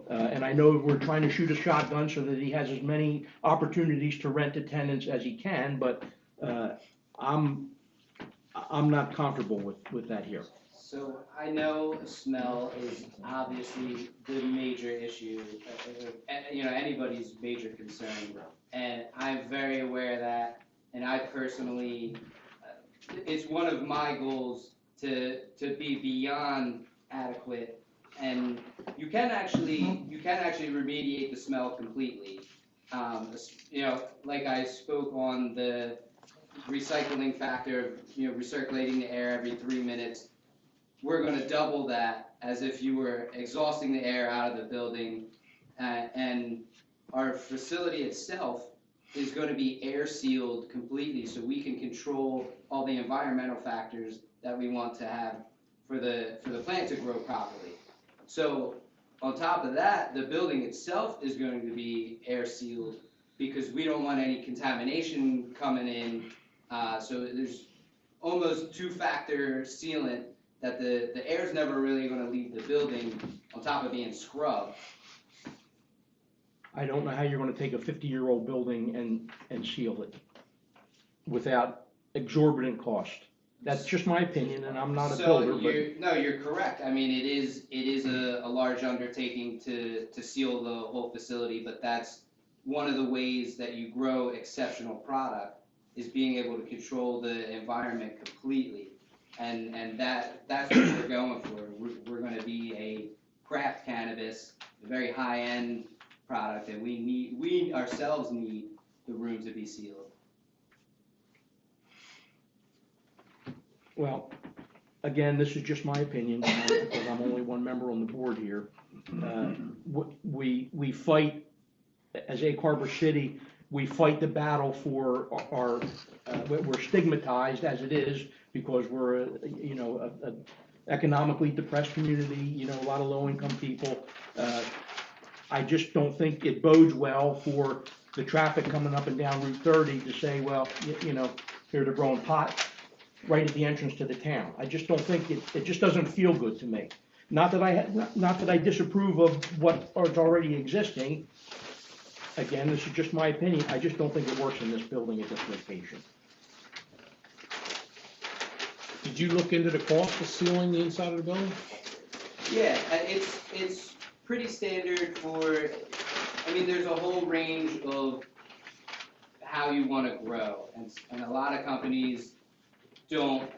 And I know we're trying to shoot a shotgun so that he has as many opportunities to rent to tenants as he can, but I'm not comfortable with that here. So I know smell is obviously the major issue, anybody's major concern, and I'm very aware of that. And I personally, it's one of my goals to be beyond adequate. And you can actually remediate the smell completely. Like I spoke on the recycling factor, recirculating the air every 3 minutes. We're going to double that as if you were exhausting the air out of the building. And our facility itself is going to be air sealed completely, so we can control all the environmental factors that we want to have for the plant to grow properly. So on top of that, the building itself is going to be air sealed because we don't want any contamination coming in. So there's almost 2-factor sealant that the air's never really gonna leave the building on top of being scrubbed. I don't know how you're gonna take a 50-year-old building and seal it without exorbitant cost. That's just my opinion, and I'm not a builder, but. No, you're correct. I mean, it is a large undertaking to seal the whole facility, but that's one of the ways that you grow exceptional product, is being able to control the environment completely. And that's what we're going for. We're gonna be a craft cannabis, a very high-end product, and we ourselves need the room to be sealed. Well, again, this is just my opinion, because I'm only one member on the board here. We fight, as Egg Harbor City, we fight the battle for our, we're stigmatized as it is, because we're, a economically depressed community, a lot of low-income people. I just don't think it bodes well for the traffic coming up and down Route 30 to say, well, here they're growing pot right at the entrance to the town. I just don't think it just doesn't feel good to me. Not that I disapprove of what is already existing. Again, this is just my opinion. I just don't think it works in this building at this location. Did you look into the cost of sealing the inside of the building? Yeah, it's pretty standard for, I mean, there's a whole range of how you want to grow, and a lot of companies don't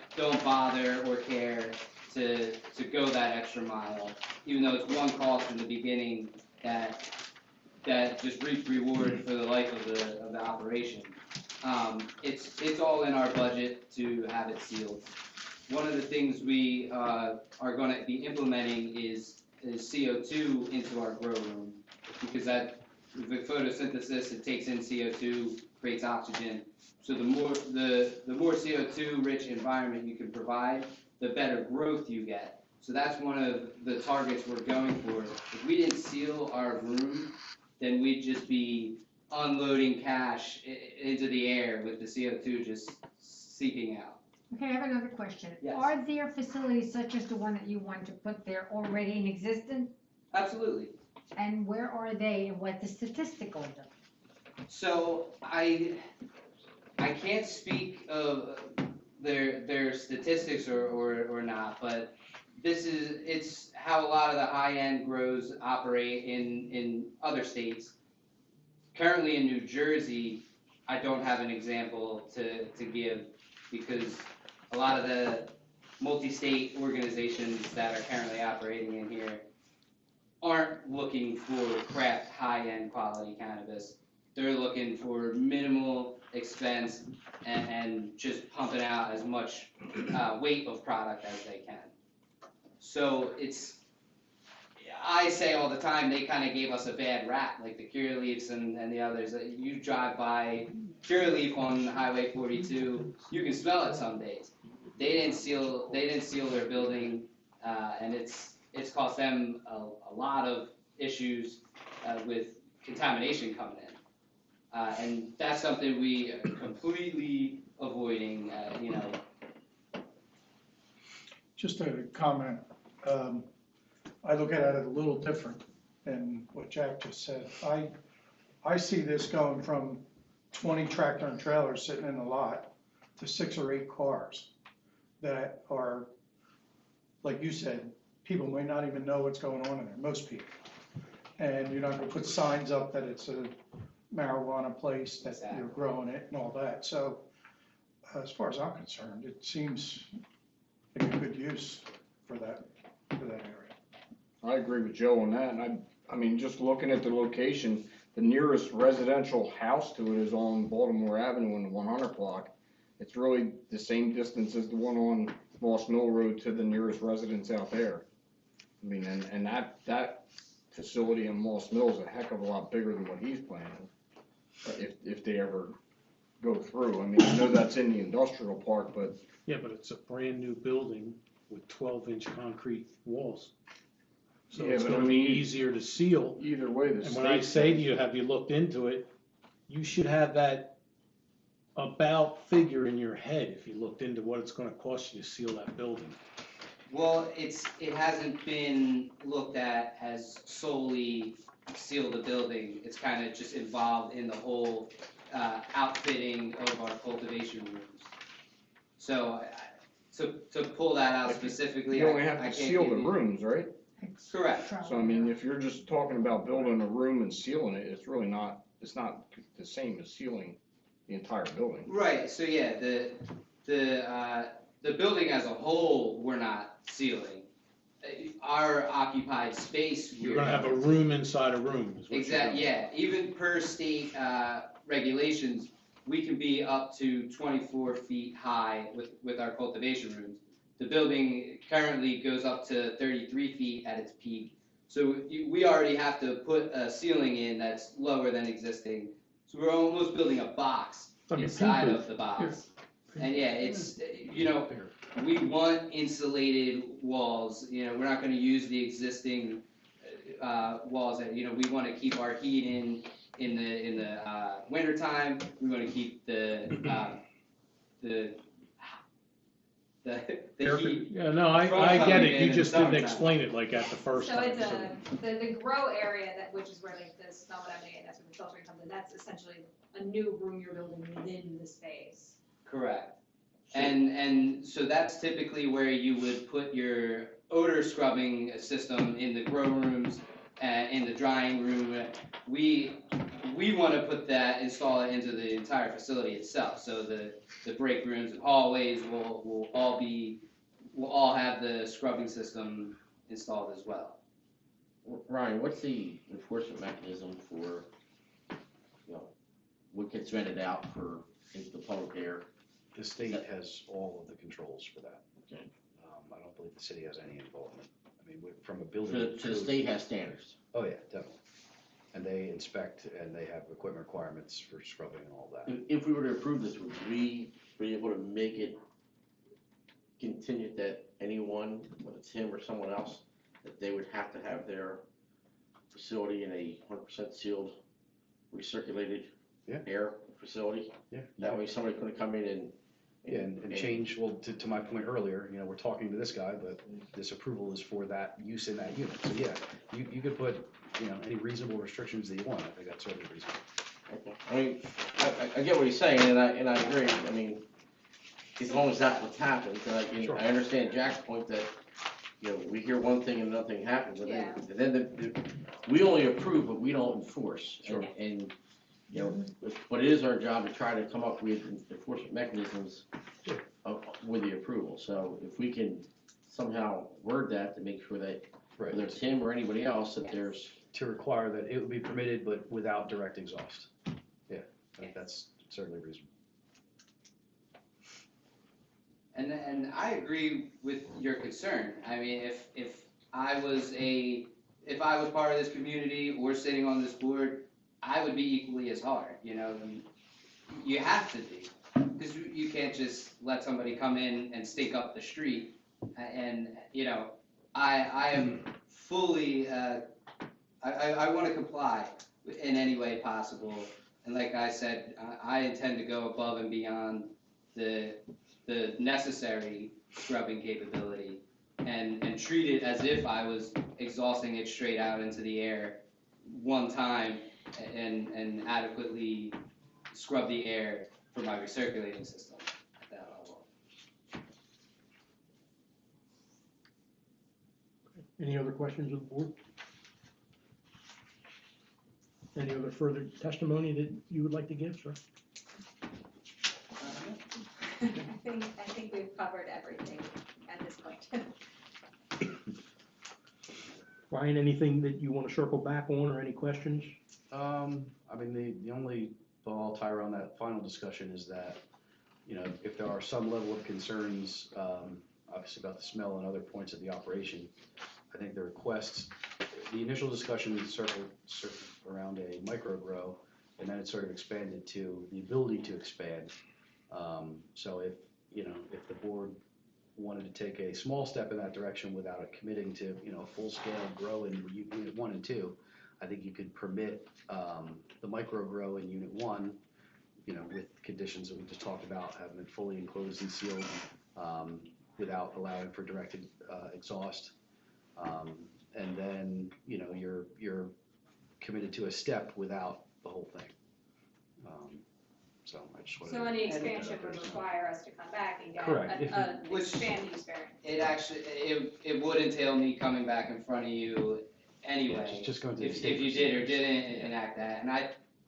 bother or care to go that extra mile, even though it's one cost in the beginning that just reaps reward for the life of the operation. It's all in our budget to have it sealed. One of the things we are going to be implementing is CO2 into our grow room, because that with photosynthesis, it takes in CO2, creates oxygen. So the more CO2 rich environment you can provide, the better growth you get. So that's one of the targets we're going for. If we didn't seal our room, then we'd just be unloading cash into the air with the CO2 just seeping out. Okay, I have another question. Yes. Are there facilities such as the one that you want to put there already in existence? Absolutely. And where are they, and what's the statistical of them? So I can't speak of their statistics or not, but it's how a lot of the high-end grows operate in other states. Currently in New Jersey, I don't have an example to give, because a lot of the multi-state organizations that are currently operating in here aren't looking for craft high-end quality cannabis. They're looking for minimal expense and just pumping out as much weight of product as they can. So I say all the time, they kind of gave us a bad rap, like the Curaleafs and the others. You drive by Curaleaf on Highway 42, you can smell it some days. They didn't seal their building, and it's cost them a lot of issues with contamination coming in. And that's something we are completely avoiding, Just a comment, I look at it a little different than what Jack just said. I see this going from 20 tractor and trailers sitting in the lot to 6 or 8 cars that are, like you said, people may not even know what's going on in there, most people. And you're not gonna put signs up that it's a marijuana place, that you're growing it and all that. So as far as I'm concerned, it seems like a good use for that area. I agree with Joe on that, and I mean, just looking at the location, the nearest residential house to it is on Baltimore Avenue in the 100 block. It's really the same distance as the one on Moss Mill Road to the nearest residence out there. I mean, and that facility in Moss Mill is a heck of a lot bigger than what he's planning, if they ever go through. I mean, I know that's in the industrial park, but. Yeah, but it's a brand new building with 12-inch concrete walls. So Yeah, it's but I gonna be mean, easier to seal. Either way, the And when I state say to says- you, have you looked into it, you should have that about figure in your head if you looked into what it's gonna cost you to seal that building. Well, it hasn't been looked at as solely seal the building. It's kind of just involved in the whole outfitting of our cultivation rooms. So, to pull that out specifically, You only I have to can't seal give the you- rooms, right? Correct. So I mean, if you're just talking about building a room and sealing it, it's really not, it's not the same as sealing the entire building. Right, so yeah, the building as a whole, we're not sealing. Our occupied space. You're gonna have a room inside a room, is what you're Exactly, doing. yeah, even per state, regulations, we can be up to 24 feet high with our cultivation rooms. The building currently goes up to 33 feet at its peak, so we already have to put a ceiling in that's lower than existing. So we're almost building a box Like a inside pin of the box. Here. And yeah, it's, we want insulated walls, we're not gonna use the existing, walls that, we wanna keep our heat in the winter time. We wanna keep the heat. Yeah, no, I from get coming it, you in just the didn't summertime. explain it like at the first So time. it's the grow area which is where like the smell would emanate, and that's where the filtering comes in, that's essentially a new room you're building within the space. Correct. And so that's typically where you would put your odor scrubbing system in the grow rooms, in the drying room. We want to install it into the entire facility itself. So the break rooms and hallways will all have the scrubbing system installed as well. Ryan, what's the enforcement mechanism for, what gets rented out into the public air? The state has all of the controls for that. Okay. I don't believe the city has any involvement. I mean, from a So building. the state has standards. Oh, yeah, definitely. And they inspect and they have equipment requirements for scrubbing and all that. If we were to approve this, would we be able to make it contingent that anyone, whether it's him or someone else, that they would have to have their facility in a 100% sealed, recirculated Yeah. air facility? Yeah. That way somebody couldn't come in and. Yeah, and change, well, to my point earlier, we're talking to this guy, but this approval is for that use in that unit. So yeah, you could put, any reasonable restrictions that you want. I think that's certainly reasonable. Okay. I mean, I get what he's saying, and I agree. I mean, as long as that's what happens, and Sure. I understand Jack's point that, we hear one thing and nothing happens, and then we only approve, but we don't enforce. Sure. And but it is our job to try to come up with enforcement mechanisms with the approval. So if we can somehow word that to make sure that, Right. whether it's him or anybody else, that there's. To require that it would be permitted, but without direct exhaust. Yeah, I think that's certainly reasonable. And I agree with your concern. I mean, if I was part of this community or sitting on this board, I would be equally as hard, you have to be, because you can't just let somebody come in and stink up the street, and, I am fully, I want to comply in any way possible, and like I said, I intend to go above and beyond the necessary scrubbing capability, and treat it as if I was exhausting it straight out into the air one time, and adequately scrub the air for my recirculating system at that level. Any other questions of the board? Any other further testimony that you would like to give, sir? I think we've covered everything at this point. Ryan, anything that you want to circle back on or any questions? I mean, the only thought I'll tie around that final discussion is that, if there are some level of concerns, obviously about the smell and other points of the operation, I think the initial discussion circled around a micro grow, and then it sort of expanded to the ability to expand. So if the board wanted to take a small step in that direction without it committing to, a full-scale grow in unit 1 and 2, I think you could permit the micro grow in unit 1, with conditions that we just talked about, having it fully enclosed and sealed, without allowing for directed exhaust. And then, you know, you're committed to a step without the whole thing. So I just wanted to. So any put that expansion out there, would so. require us to come back and get Correct. If an Which- expanded use variance. It actually, it would entail me coming back in front of you anyway. Yeah, just going through the If state you did or procedures. didn't enact that, and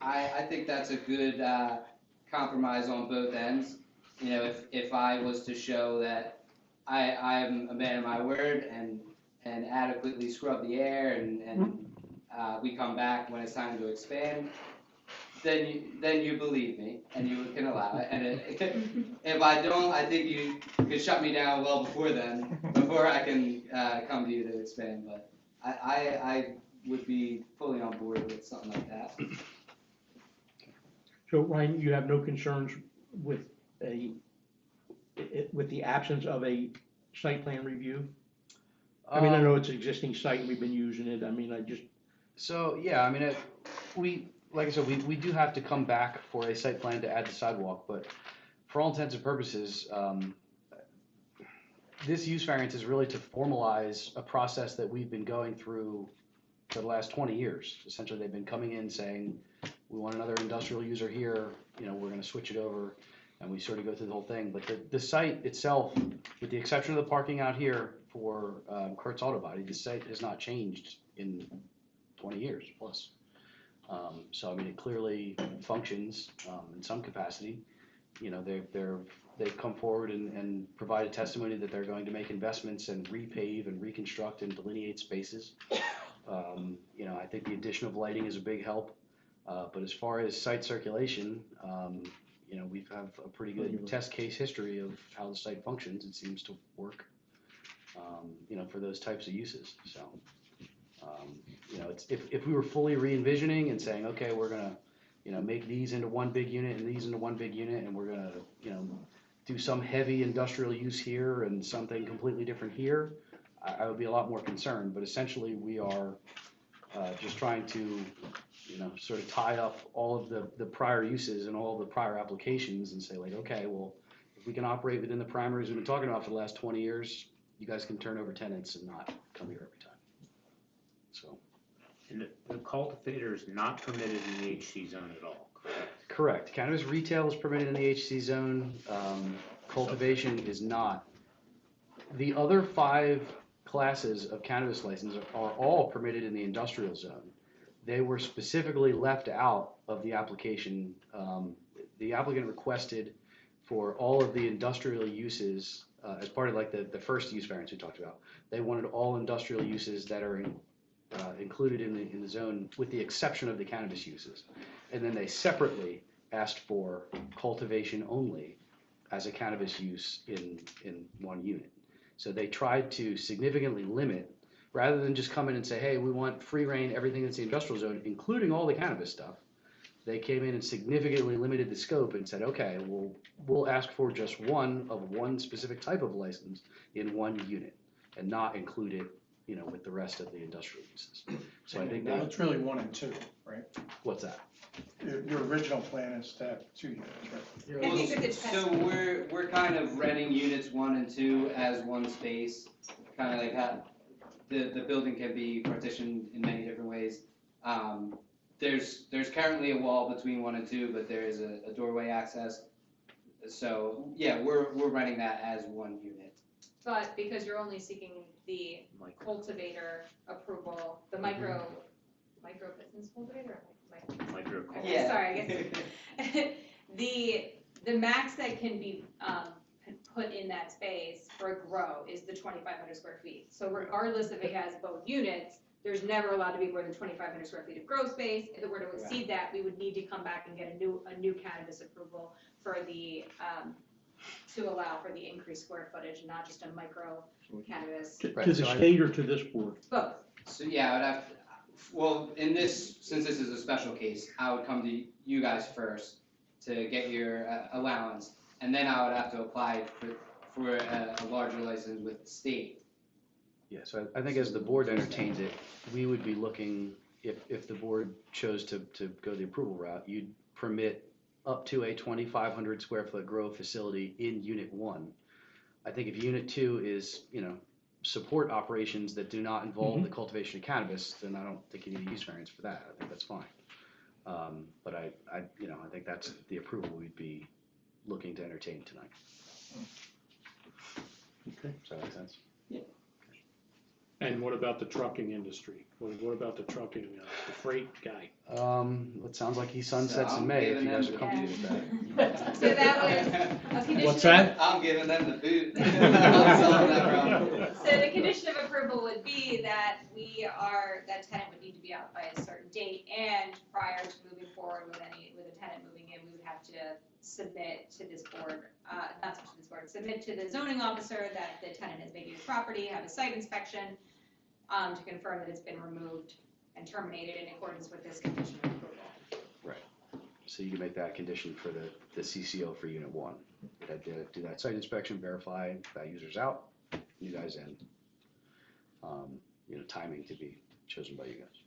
I think that's a good, compromise on both ends. You know, if I was to show that I'm a man of my word and adequately scrub the air and we come back when it's time to expand, then you believe me and you can allow it. And if I don't, I think you could shut me down well before then, before I can come to you to expand. But I would be fully on board with something like that. So Ryan, you have no concerns with with the absence of a site plan review? I mean, I know it's an existing site, and we've been using it, I mean, So, yeah, I mean, like I said, we do have to come back for a site plan to add the sidewalk, but for all intents and purposes, this use variance is really to formalize a process that we've been going through for the last 20 years. Essentially, they've been coming in saying, we want another industrial user here, you know, we're gonna switch it over, and we sort of go through the whole thing. But the site itself, with the exception of the parking out here for Kurt's Auto Body, the site has not changed in 20 years plus. So I mean, it clearly functions in some capacity. You know, they've come forward and provided testimony that they're going to make investments and repave and reconstruct and delineate spaces. You know, I think the addition of lighting is a big help. But as far as site circulation, you know, we have a pretty good test case history of how the site functions. It seems to work, you know, for those types of uses. So, you know, it's, if we were fully re-envisioning and saying, okay, we're gonna, you know, make these into one big unit and these into one big unit, and we're gonna, you know, do some heavy industrial use here and something completely different here, I would be a lot more concerned. But essentially, we are just trying to, you know, sort of tie up all of the prior uses and all the prior applications and say like, okay, well, if we can operate within the parameters we've been talking about for the last 20 years, you guys can turn over tenants and not come here every time. So. And the cultivator is not permitted in the HC zone at all, correct? Correct. Cannabis retail is permitted in the HC zone. Cultivation is not. The other 5 classes of cannabis licenses are all permitted in the industrial zone. They were specifically left out of the application. The applicant requested for all of the industrial uses, as part of like the first use variance we talked about. They wanted all industrial uses that are included in the zone, with the exception of the cannabis uses. And then they separately asked for cultivation only as a cannabis use in one unit. So they tried to significantly limit, rather than just come in and say, hey, we want free reign, everything that's the industrial zone, including all the cannabis stuff. They came in and significantly limited the scope and said, okay, we'll ask for just one specific type of license in one unit and not include it, you know, with the rest of the industrial uses. So I think Now, it's really 1 and 2, right? What's that? Your original plan is to have 2 units, right? I think that it's So we're kind of renting units 1 and 2 as one space, kind of like how the building can be partitioned in many different ways. There's currently a wall between 1 and 2, but there is a doorway access. So yeah, we're renting that as one unit. But because you're only seeking the cultivator approval, the micro business cultivator? Micro cultivator. Yeah. Sorry, I guess. The max that can be put in that space for a grow is the 2,500 square feet. So regardless if it has both units, there's never allowed to be more than 2,500 square feet of grow space. If it were to exceed that, we would need to come back and get a new cannabis approval for the, to allow for the increased square footage, not just a micro cannabis. to the state or to this board? Both. So yeah, I would have, well, in this, since this is a special case, I would come to you guys first to get your allowance, and then I would have to apply for a larger license with the state. Yeah, so I think as the board entertains it, we would be looking, if the board chose to go the approval route, you'd permit up to a 2,500 square foot grow facility in unit 1. I think if Unit 2 is, support operations that do not involve the cultivation of cannabis, then I don't think you need a use variance for that. I think that's fine. But I think that's the approval we'd be looking to entertain tonight. Okay. Does that make sense? And what about the trucking industry? What about the trucking, the freight guy? It sounds like he sunsets in May, if you guys are comfortable with that. So that was a condition. What's that? I'm giving them the boot. I'm solving that problem. So the condition of approval would be that that tenant would need to be out by a certain date, and prior to moving forward with a tenant moving in, we would have to submit to this board, not to this board, submit to the zoning officer that the tenant has vacated property, have a site inspection, to confirm that it's been removed and terminated in accordance with this condition of approval. So you can make that condition for the CCO for Unit 1. You'd have to do that site inspection, verify that user's out, you guys in. Timing to be chosen by you guys.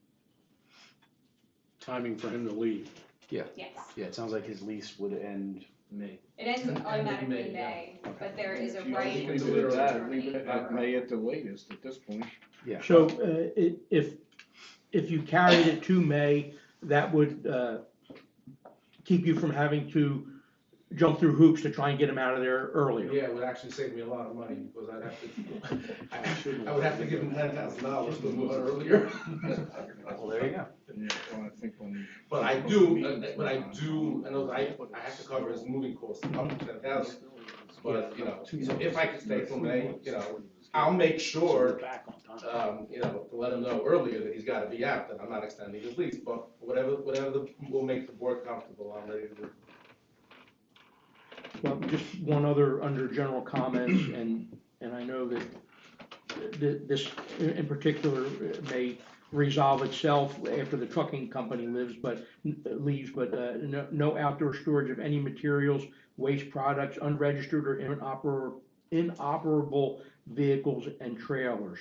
Timing for him to leave. Yeah. Yes. Yeah, it sounds like his lease would end May. It ends automatically in May, but there is a right You to can do it that, terminate. leave it at May at the latest at this point. Yeah. So, if you carried it to May, that would, keep you from having to jump through hoops to try and get them out of there earlier. Yeah, it would actually save me a lot of money, because I would have to give them $10,000 to move it earlier. Well, there you go. Yeah, well, I think when. But I know I have to cover his moving costs up to 10,000. But, so if I could stay till May, I'll make sure, to let him know earlier that he's gotta be out, that I'm not extending his lease, but whatever will make the board comfortable, I'm ready to do. Well, just one other under general comments, and I know that this in particular may resolve itself after the trucking company leaves, but no outdoor storage of any materials, waste products, unregistered or inoperable vehicles and trailers.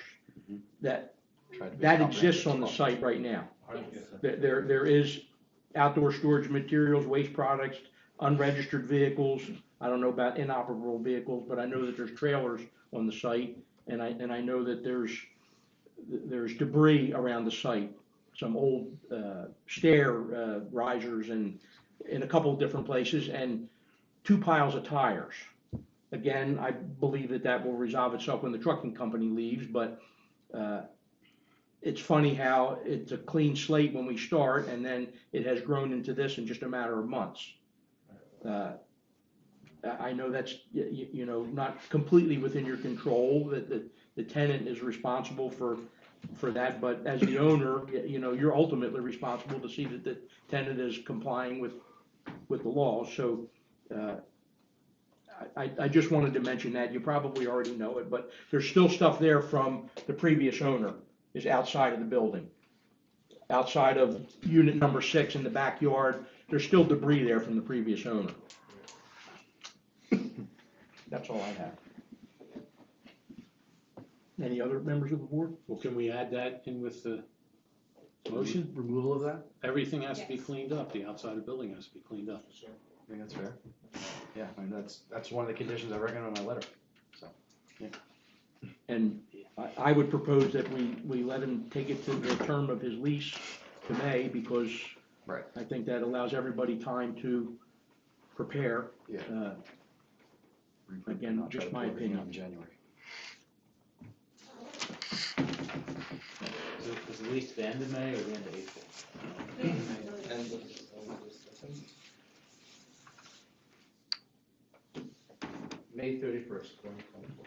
That exists on the site right now. There is outdoor storage materials, waste products, unregistered vehicles. I don't know about inoperable vehicles, but I know that there's trailers on the site, and I know that there's debris around the site, some old stair risers and in a couple of different places, and 2 piles of tires. Again, I believe that will resolve itself when the trucking company leaves, but it's funny how it's a clean slate when we start, and then it has grown into this in just a matter of months. I know that's, not completely within your control, that the tenant is responsible for that, but as the owner, you're ultimately responsible to see that the tenant is complying with the law. So, I just wanted to mention that. You probably already know it, but there's still stuff there from the previous owner is outside of the building. Outside of unit number 6 in the backyard, there's still debris there from the previous owner. That's all I have. Any other members of the board? Well, can we add that in with the motion? Removal of that? Everything has to be Yes. cleaned up. The outside of the building has to be cleaned up. I think that's fair. Yeah, I mean, that's one of the conditions I recommend in my letter, so. And I would propose that we let him take it to the term of his lease to May, because Right. I think that allows everybody time to prepare. Yeah. Again, just my opinion. In January. Is the lease the end of May or the end of April? May 31st, 2024.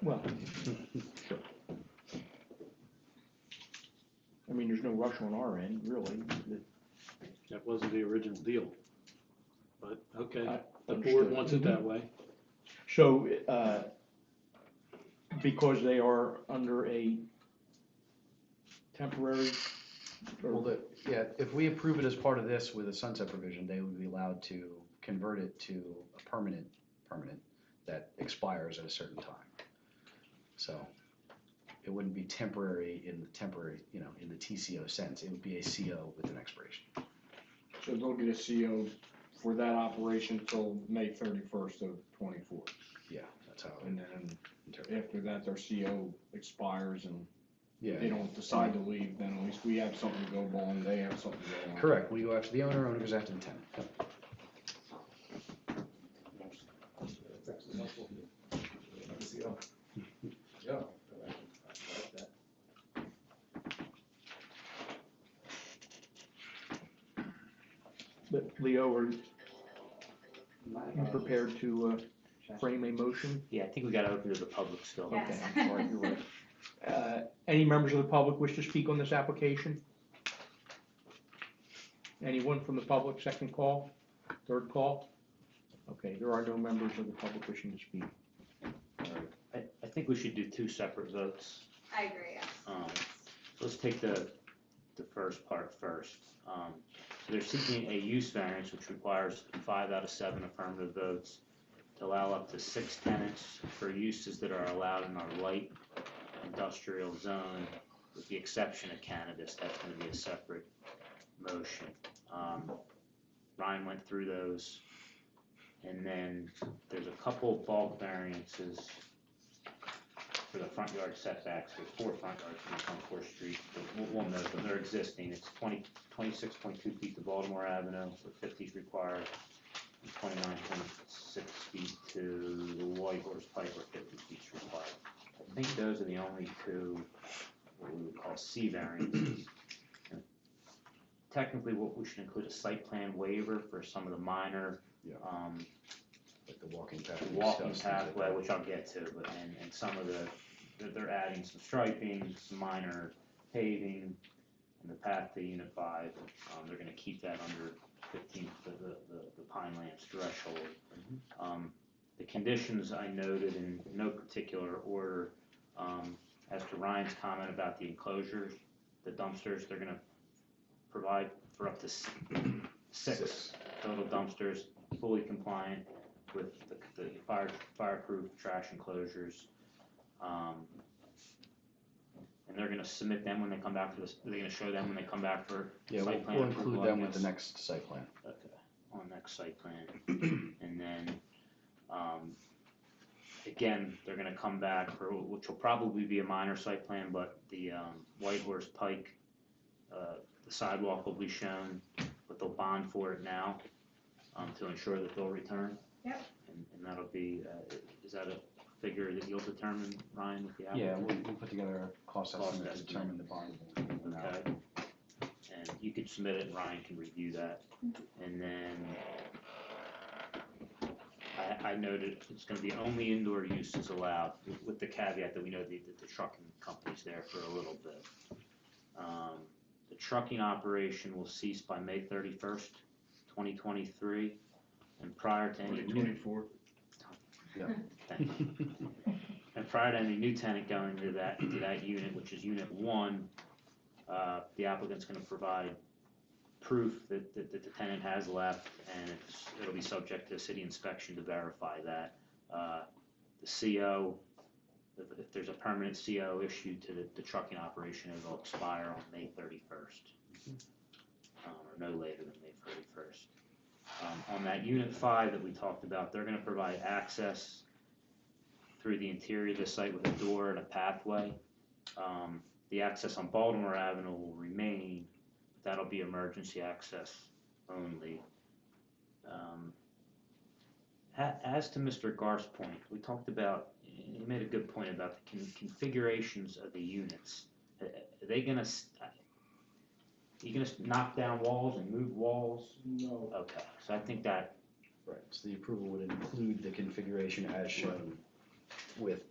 Well, sure. I mean, there's no rush on our end, really. That wasn't the original deal. But, okay, the board Understood. wants it that way. So, because they are under a temporary, Well, if we approve it as part of this with a sunset provision, they would be allowed to convert it to a permanent that expires at a certain time. So it wouldn't be temporary in the TCO sense. It would be a CO with an expiration. So they'll get a CO for that operation till May 31st of '24. Yeah, that's how. And then after that, their CO expires, and Yeah. if they don't decide to leave, then at least we have something to go on, they have something to go on. Correct, we go after the owner, owner goes after the tenant. But Leo, are you prepared to frame a motion? Yeah, I think we gotta open to the public still. Yes. Okay, I'm sorry, you're right. Any members of the public wish to speak on this application? Anyone from the public, second call, third call? Okay, there are no members of the public wishing to speak. I think we should do two separate votes. I agree, yes. Let's take the first part first. So they're seeking a use variance which requires 5 out of 7 affirmative votes to allow up to 6 tenants for uses that are allowed in our light industrial zone, with the exception of cannabis. That's gonna be a separate motion. Ryan went through those. And then there's a couple bulk variances for the front yard setbacks. There's 4 front yards from 4th Street. We'll note them, they're existing. It's 26.2 feet to Baltimore Avenue, so 50 is required. And 29.6 feet to the White Horse Pike, where 50 feet is required. I think those are the only 2, what we would call C variances. Technically, what we should include a site plan waiver for some of the minor, Like the walking path. the walking pathway, which I'll get to, but, and some of they're adding some striping, some minor paving, and the path to Unit 5, they're gonna keep that under 15, the Pinelands threshold. The conditions I noted in no particular order, as to Ryan's comment about the enclosures, the dumpsters, they're gonna provide for up to 6 total dumpsters, fully compliant with the fireproof trash enclosures. And they're gonna submit them when they come back for this, they're gonna show them when they come back for Yeah, site plan we'll approval, include I them with the guess. next site plan. Okay, on next site plan. And then, again, they're gonna come back for, which will probably be a minor site plan, but the, White Horse Pike, the sidewalk will be shown, but they'll bond for it now, to ensure that they'll return. Yep. And that'll be, is that a figure that you'll determine, Ryan, with the Yeah, applicant? we'll put together a cost Cost estimate to estimate. determine the bond. Okay. And you can submit it and Ryan can review that. And then I noted it's gonna be only indoor uses allowed, with the caveat that we know the trucking company's there for a little bit. The trucking operation will cease by May 31st, 2023, and prior to any new. 2024. And prior to any new tenant going to that unit, which is Unit 1, the applicant's gonna provide proof that the tenant has left, and it'll be subject to a city inspection to verify that. The CO, if there's a permanent CO issued to the trucking operation, it'll expire on May 31st. Or no later than May 31st. On that Unit 5 that we talked about, they're gonna provide access through the interior of the site with a door and a pathway. The access on Baltimore Avenue will remain, but that'll be emergency access only. As to Mr. Garth's point, we talked about, he made a good point about the configurations of the units. Are they gonna, you gonna knock down walls and move walls? No. Okay, so I think that, Right, so the approval would include the configuration as shown with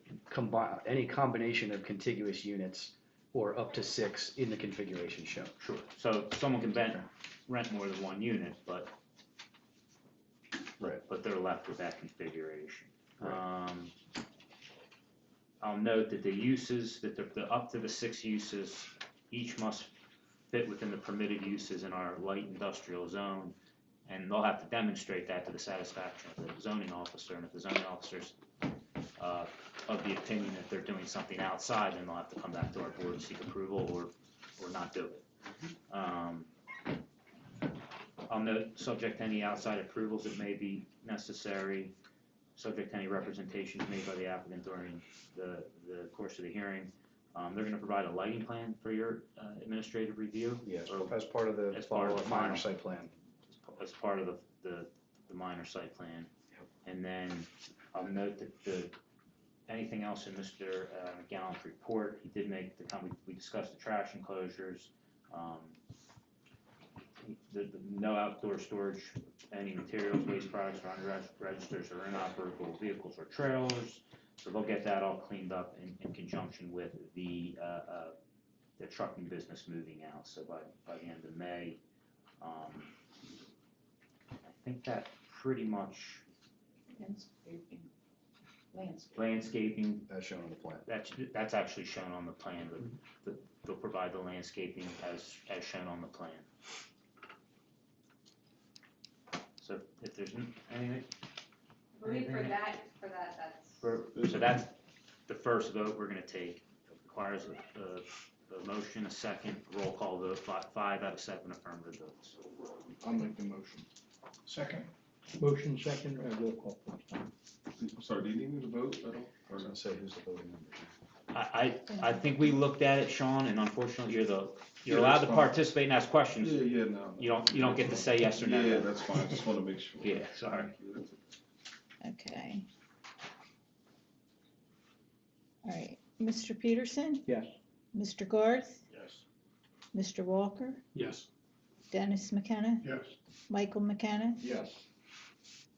any combination of contiguous units or up to 6 in the configuration shown. sure, so someone can rent more than one unit, but Right. but they're left with that configuration. Right. I'll note that the uses, that the up to the 6 uses, each must fit within the permitted uses in our light industrial zone, and they'll have to demonstrate that to the satisfaction of the zoning officer, and if the zoning officer's of the opinion that they're doing something outside, then they'll have to come back to our board and seek approval or not do it. I'll note, subject to any outside approvals that may be necessary, subject to any representations made by the applicant during the course of the hearing. They're gonna provide a lighting plan for your administrative review? Yes, Or as part of the as part of the minor final- site plan. as part of the minor site plan. Yep. And then I'll note that anything else in Mr. McGowan's report, he did make the comment, we discussed the trash enclosures, no outdoor storage, any materials, waste products, or unregisters or inoperable vehicles or trailers. So they'll get that all cleaned up in conjunction with the trucking business moving out, so by the end of May. I think that pretty much, landscaping, As shown on the plan. that's actually shown on the plan, but they'll provide the landscaping as shown on the plan. So if there's anything, I believe for that, that's. so that's the first vote we're gonna take. Requires a motion, a second, roll call vote, 5 out of 7 affirmative votes. I'll make the motion. Second. Motion second, roll call first. I'm sorry, do you need me to vote at all? I was gonna say, who's the voting member? I think we looked at it, Sean, and unfortunately, you're Yeah, allowed that's to fine. participate and ask questions. Yeah, no. You don't get to say yes or no. Yeah, that's fine, I just wanna make sure. Yeah, sorry. Okay. All right, Mr. Peterson? Yes. Mr. Garth? Yes. Mr. Walker? Yes. Dennis McKenna? Yes. Michael McKenna? Yes.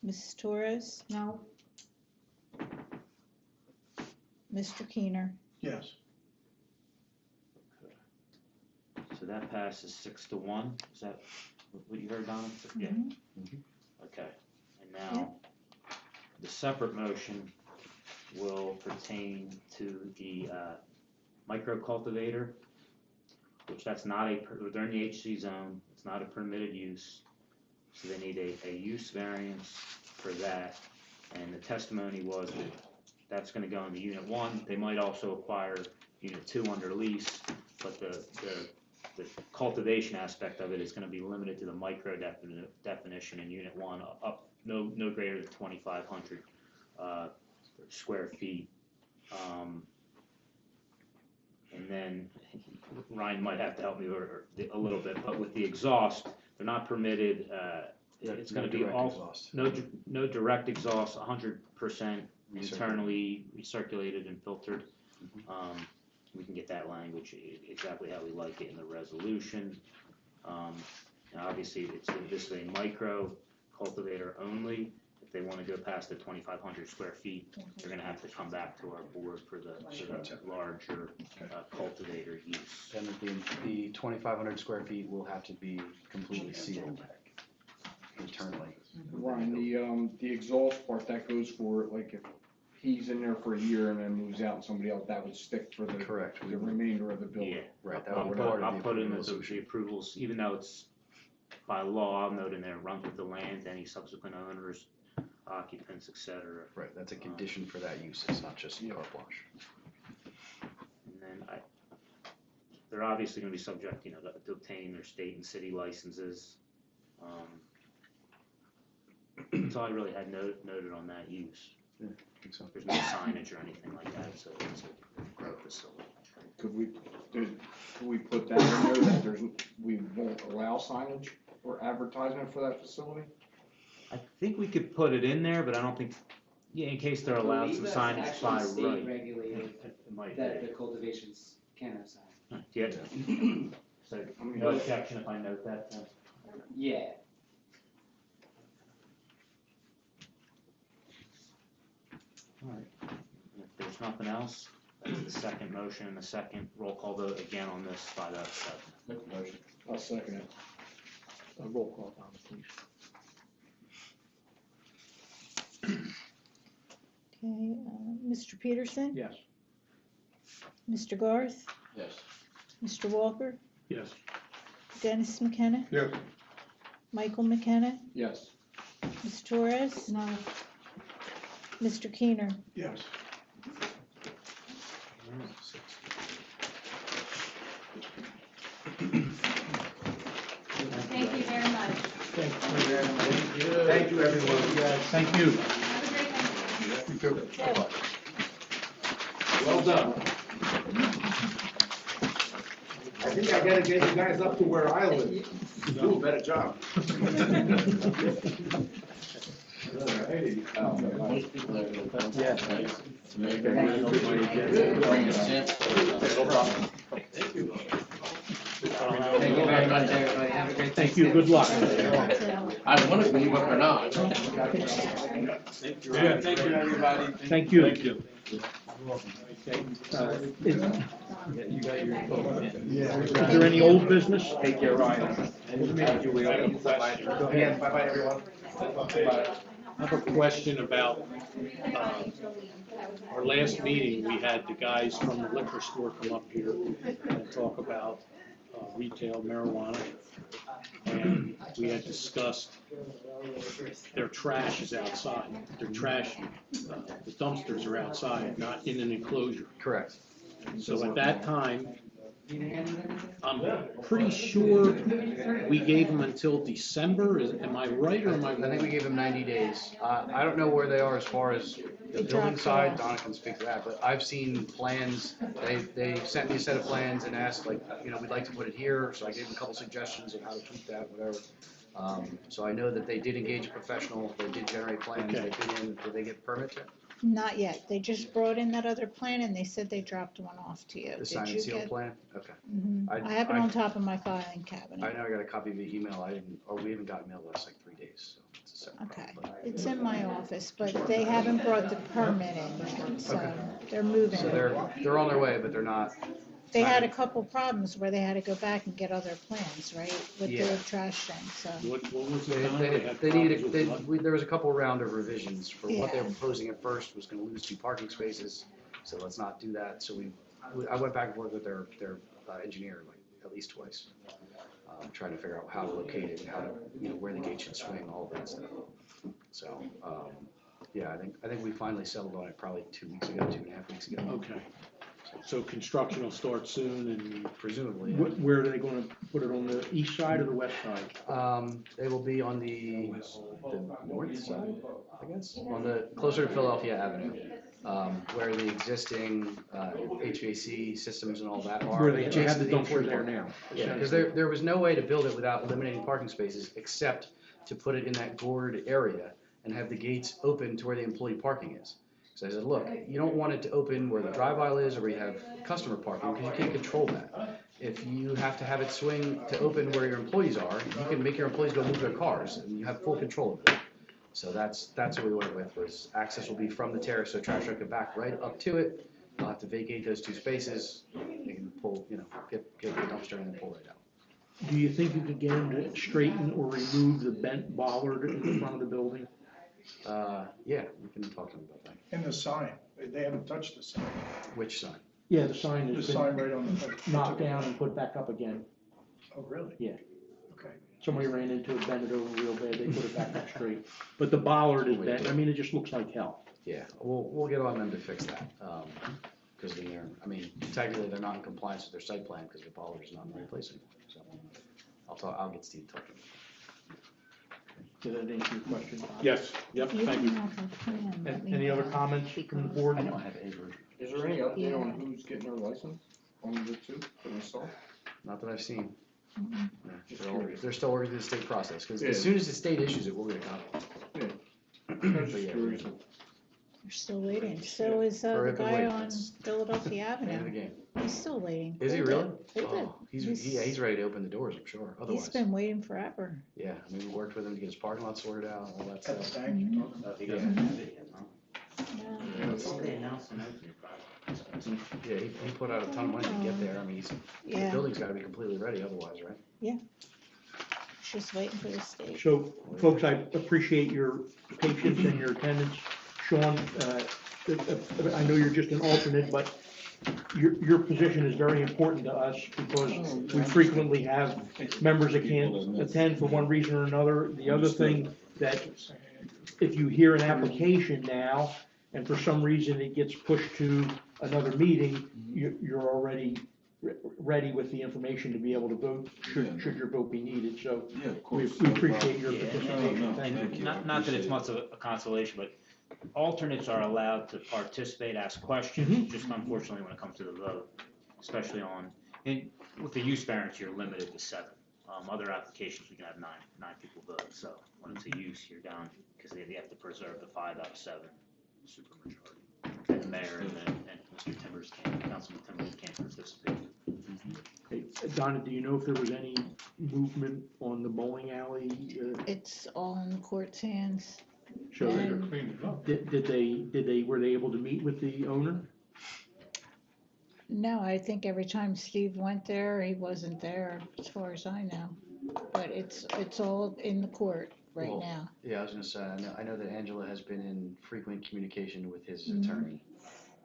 Mrs. Torres? No, Mr. Keener? Yes. So that passes 6-1. Is that what you heard, Donna? Yeah. Mhm. Okay. And now, the separate motion will pertain to the micro cultivator, which that's not they're in the HC zone. It's not a permitted use. So they need a use variance for that. And the testimony was that that's gonna go into Unit 1. They might also acquire Unit 2 under lease, but the cultivation aspect of it is gonna be limited to the micro definition in Unit 1, up no greater than 2,500 square feet. And then Ryan might have to help me a little bit, but with the exhaust, they're not permitted, it's gonna be direct all, exhaust. no direct exhaust, 100% internally recirculated and filtered. We can get that language exactly how we like it in the resolution. And obviously, this is a micro cultivator only. If they wanna go past the 2,500 square feet, they're gonna have to come back to our board for the larger cultivator use. And the 2,500 square feet will have to be completely sealed internally. Ryan, the exhaust part, that goes for, like, if he's in there for a year and then moves out and somebody else, that would stick for the Correct. the remainder of the building. Yeah. Right, that I'll would put, be part I'll of put the in approval. the approvals, even though it's by law, I'll note in there, run with the land, any subsequent owners, occupants, et cetera. Right, that's a condition for that use, it's not just carte blanche. And then they're obviously gonna be subject, to obtain their state and city licenses. That's all I really had noted on that use. Yeah, I think so. There's no signage or anything like that, so it's a grow facility. Could we put that in there that we won't allow signage or advertisement for that facility? I think we could put it in there, but I don't think, in case they're allowed some signage by Actually, state right. regulated It might that be. the cultivations can have sign. Yeah. So, no objection if I note that, then? Yeah. All right. And if there's nothing else, that's the second motion and the second roll call vote again on this 5 out of 7. Make the motion. I'll second it. Roll call, Donna, please. Okay, Mr. Peterson? Yes. Mr. Garth? Yes. Mr. Walker? Yes. Dennis McKenna? Yes. Michael McKenna? Yes. Ms. Torres? no, Mr. Keener? Yes. Thank you very much. Thank Thank you, everyone. Thank you. Well done. I think I gotta get you guys up to where I live. Do a better job. Most people are gonna come. Yeah. To make their money, bring a sample. Thank you very much, everybody. Have a great Thank you, good luck. I wanna believe it or not. Thank you, everybody. Thank you. Thank you. Is there any old business? Take care, Ryan. Yeah, bye-bye, everyone. I have a question about, our last meeting, we had the guys from the liquor store come up here and talk about retail marijuana. And we had discussed their trash is outside. Their trash, the dumpsters are outside, not in an enclosure. Correct. So at that time, I'm pretty sure we gave them until December. Am I right or am I wrong? I think we gave them 90 days. I don't know where they are as far as the building side, Donna can speak to that, but I've seen plans, they sent me a set of plans and asked, like, we'd like to put it here, so I gave them a couple suggestions of how to tweak that, whatever. So I know that they did engage a professional, they did generate plans, Okay. did they get permits yet? Not yet. They just brought in that other plan and they said they dropped one off to you. The Did sign you and seal get? plan? Okay. Mhm. I have it on top of my filing cabinet. I know I got a copy via email, we haven't gotten mail the last like 3 days, so it's a separate Okay, problem. it's in my office, but they haven't brought the permit in yet, so Okay. they're moving. So they're on their way, but they're not. They had a couple problems where they had to go back and get other plans, right, with Yeah. the trash thing, so. What was the They, time they, had they problems needed, with they, what? there was a couple round of revisions for what they were Yeah. proposing at first was gonna lose 2 parking spaces, so let's not do that, so I went back and forth with their engineer like at least twice. Trying to figure out how to locate it, and how to, where the gate should swing, all of that stuff. So, yeah, I think we finally settled on it probably 2 weeks ago, 2.5 weeks ago. Okay. So construction will start soon and Presumably. where are they gonna put it, on the east side or the west side? They will be on the north side, I guess, closer to Philadelphia Avenue, where the existing HVAC systems and all that are. Where they have adjacent the to dumpster employee there parking. now. Yeah, because there was no way to build it without eliminating parking spaces, except to put it in that gored area and have the gates open to where the employee parking is. So I said, look, you don't want it to open where the drive aisle is or where you have customer parking, because you can't control that. If you have to have it swing to open where your employees are, you can make your employees go move their cars, and you have full control of it. So that's what we went with, was access will be from the terrace, so trash truck can back right up to it. You'll have to vacate those 2 spaces, you can pull, get the dumpster and then pull right out. Do you think you could get them to straighten or remove the bent bollard in front of the building? Yeah, we can talk to them about that. And the sign, they haven't touched the sign. Which sign? Yeah, the sign The has sign been right on the. knocked down and put back up again. Oh, really? Yeah. Okay. Somebody ran into it, bent it over real bad, they put it back up straight. But the bollard is bent, I mean, it just looks like hell. Yeah, we'll get on them to fix that, because technically they're not in compliance with their site plan, because the bollard is not in the right place anymore, so. I'll get Steve talking. Did that answer your question? Yes, yep, If you thank don't you. have a plan, let me Any other know, comments from the board? I know I have a version. Is there any update Yeah. on who's getting their license on the 2 that we saw? Not that I've seen. Mhm. Yeah, they're still working through the state process, because Yeah. as soon as the state issues it, we'll get a copy. Yeah. I was But just yeah, curious. We're still waiting. So is the Forever guy wait. on That's Philadelphia End of the Avenue. game. He's still waiting. Is he Hold really? it. Hold it. Oh, he's ready to open the doors, I'm sure, He's otherwise. been waiting forever. Yeah, we worked with him to get his parking lot sorted out, all that At the stuff. bank you're talking He doesn't have it yet, huh? Yeah. That's what they announced in opening Friday. Yeah, he put out a ton of money to get there, the Yeah, building's gotta be completely ready otherwise, right? just waiting for the state. So, folks, I appreciate your patience and your attendance. Sean, I know you're just an alternate, but your position is very important to us because we frequently have members that can't attend for one reason or another. The other thing that if you hear an application now and for some reason it gets pushed to another meeting, you're already ready with the information to be able to vote, should your vote be needed, so Yeah, of we course. we appreciate your Yeah, participation. no, Thank you. thank you. Not that it's much of a consolation, but alternates are allowed to participate, ask questions, Mhm. just unfortunately when it comes to the vote, especially with the use variance, you're limited to 7. Other applications, we can have nine people vote, so when it's a use, you're down, because they have to preserve the 5 out of 7 supermajority. And the mayor and Mr. Timbers Councilman Timbers can't participate. Hey, Donna, do you know if there was any movement on the bowling alley? It's all in the court's hands. So And- were they able to meet with the owner? No, I think every time Steve went there, he wasn't there, as far as I know. But it's all in the court right Well, now. Yeah, I was gonna say, I know that Angela has been in frequent communication with his Mhm. attorney.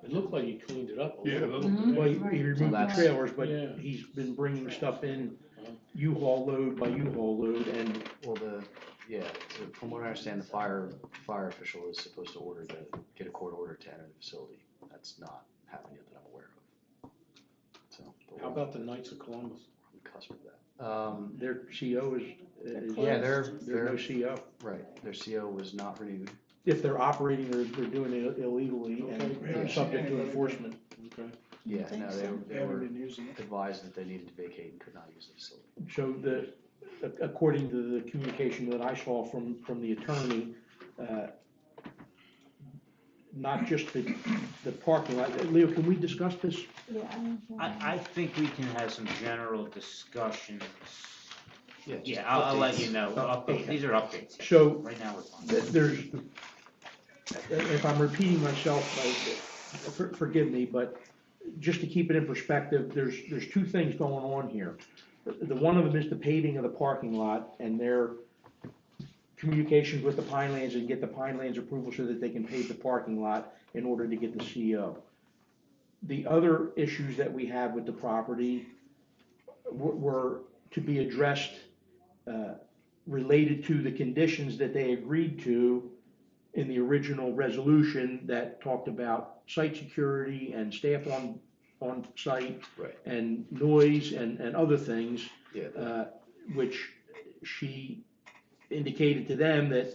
It looked like he cleaned it up a Yeah, little a bit. little Well, he Right. removed the That's- trailers, but Yeah. he's been bringing stuff in U-Haul load by U-Haul load, and Well, so from what I understand, the fire official is supposed to get a court order to enter the facility. That's not happening yet that I'm aware of. So, but How we're about the Knights of Columbus? on the cusp of that. their CO is Yeah, there's no CO. right, their CO was not renewed. If they're operating, they're doing it illegally and Okay. they're subject to enforcement. Okay. Yeah, think no, so. they were been using it. advised that they needed to vacate and could not use the facility. So according to the communication that I saw from the attorney, not just the parking lot. Leo, can we discuss this? I think we can have some general discussions. Just Yeah, I'll let updates. you know, Okay. these are updates. yeah. So Right now, we're fine. there's, if I'm repeating myself, forgive me, but just to keep it in perspective, there's 2 things going on here. The one of them is the paving of the parking lot and their communications with the Pinelands and get the Pinelands approval so that they can pave the parking lot in order to get the CO. The other issues that we have with the property were to be addressed related to the conditions that they agreed to in the original resolution that talked about site security and staff on site. Right. And noise and other things, Yeah, which she indicated to them that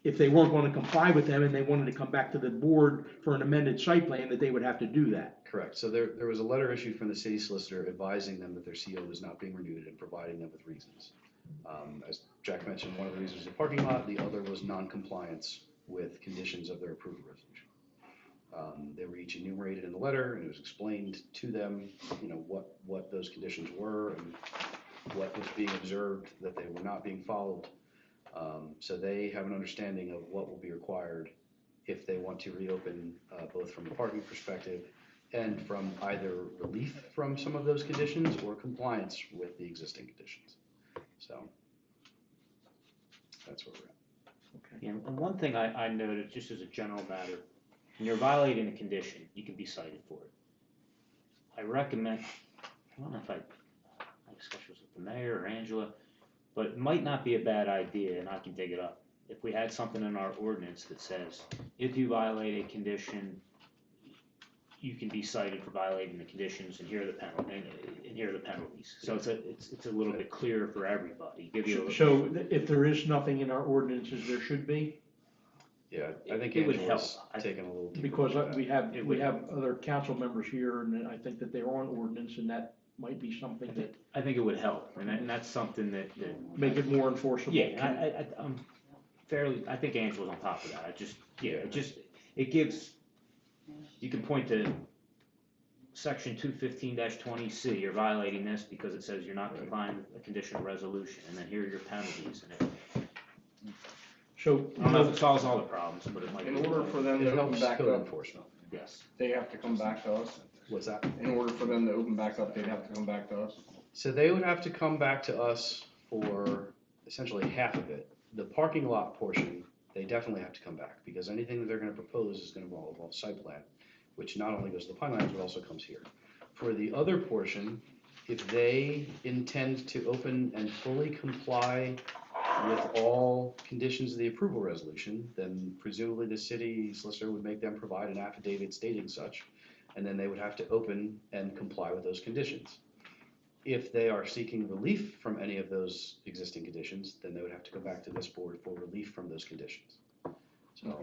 if they weren't going to comply with them and they wanted to come back to the board for an amended site plan, that they would have to do that. correct. So there was a letter issued from the city solicitor advising them that their CO was not being renewed and providing them with reasons. As Jack mentioned, one of the reasons was the parking lot, the other was non-compliance with conditions of their approval resolution. They were each enumerated in the letter, and it was explained to them, what those conditions were and what was being observed, that they were not being followed. So they have an understanding of what will be required if they want to reopen, both from a parking perspective and from either relief from some of those conditions or compliance with the existing conditions. So that's where we're at. Yeah, and one thing I noted, just as a general matter, when you're violating a condition, you can be cited for it. I recommend, I don't know if I discussed this with the mayor or Angela, but it might not be a bad idea, and I can dig it up. If we had something in our ordinance that says, if you violate a condition, you can be cited for violating the conditions, and here are the penalties. So it's a little bit clearer for everybody. Give you a So if there is nothing in our ordinances, there should be? Yeah, I think It would Angela's help. taken a little deeper Because look at we that. have other council members here, and I think that they're on ordinance, and that might be something that I think it would help, and that's something that make it more enforceable. Yeah, I'm I think Angela's on top of that. It gives, you can point to section 215-20C, you're violating this because it says you're not complying with a conditional resolution, and then here are your penalties, and So, I don't know if it solves all the problems, but it might. In order for them to It open helps back code up, enforcement. Yes. they have to come back to us. What's that? In order for them to open back up, they'd have to come back to us. So they would have to come back to us for essentially half of it. The parking lot portion, they definitely have to come back, because anything that they're gonna propose is gonna involve site plan, which not only goes to the Pinelands, but also comes here. For the other portion, if they intend to open and fully comply with all conditions of the approval resolution, then presumably the city solicitor would make them provide an affidavit stating such. and then they would have to open and comply with those conditions. If they are seeking relief from any of those existing conditions, then they would have to go back to this board for relief from those conditions. So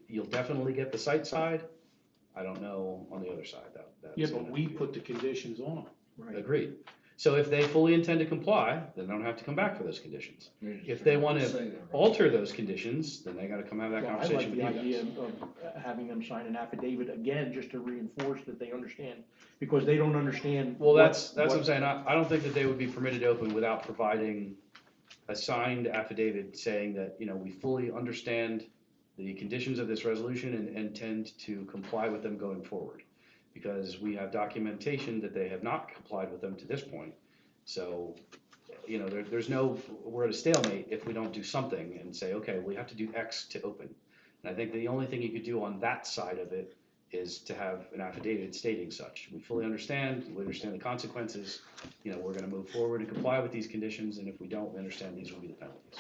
you'll definitely get the site side. I don't know on the other side, that's. Yeah, but we put the conditions on. Agreed. So if they fully intend to comply, then they don't have to come back for those conditions. If they want to alter those conditions, then they gotta come have that Well, I conversation like with the you idea guys. of having them sign an affidavit again, just to reinforce that they understand, because they don't understand. Well, that's what I'm saying. I don't think that they would be permitted to open without providing a signed affidavit saying that, we fully understand the conditions of this resolution and intend to comply with them going forward. Because we have documentation that they have not complied with them to this point. So, we're at a stalemate if we don't do something and say, okay, we have to do X to open. And I think the only thing you could do on that side of it is to have an affidavit stating such. We fully understand, we understand the consequences, we're gonna move forward and comply with these conditions, and if we don't, we understand these will be the penalties.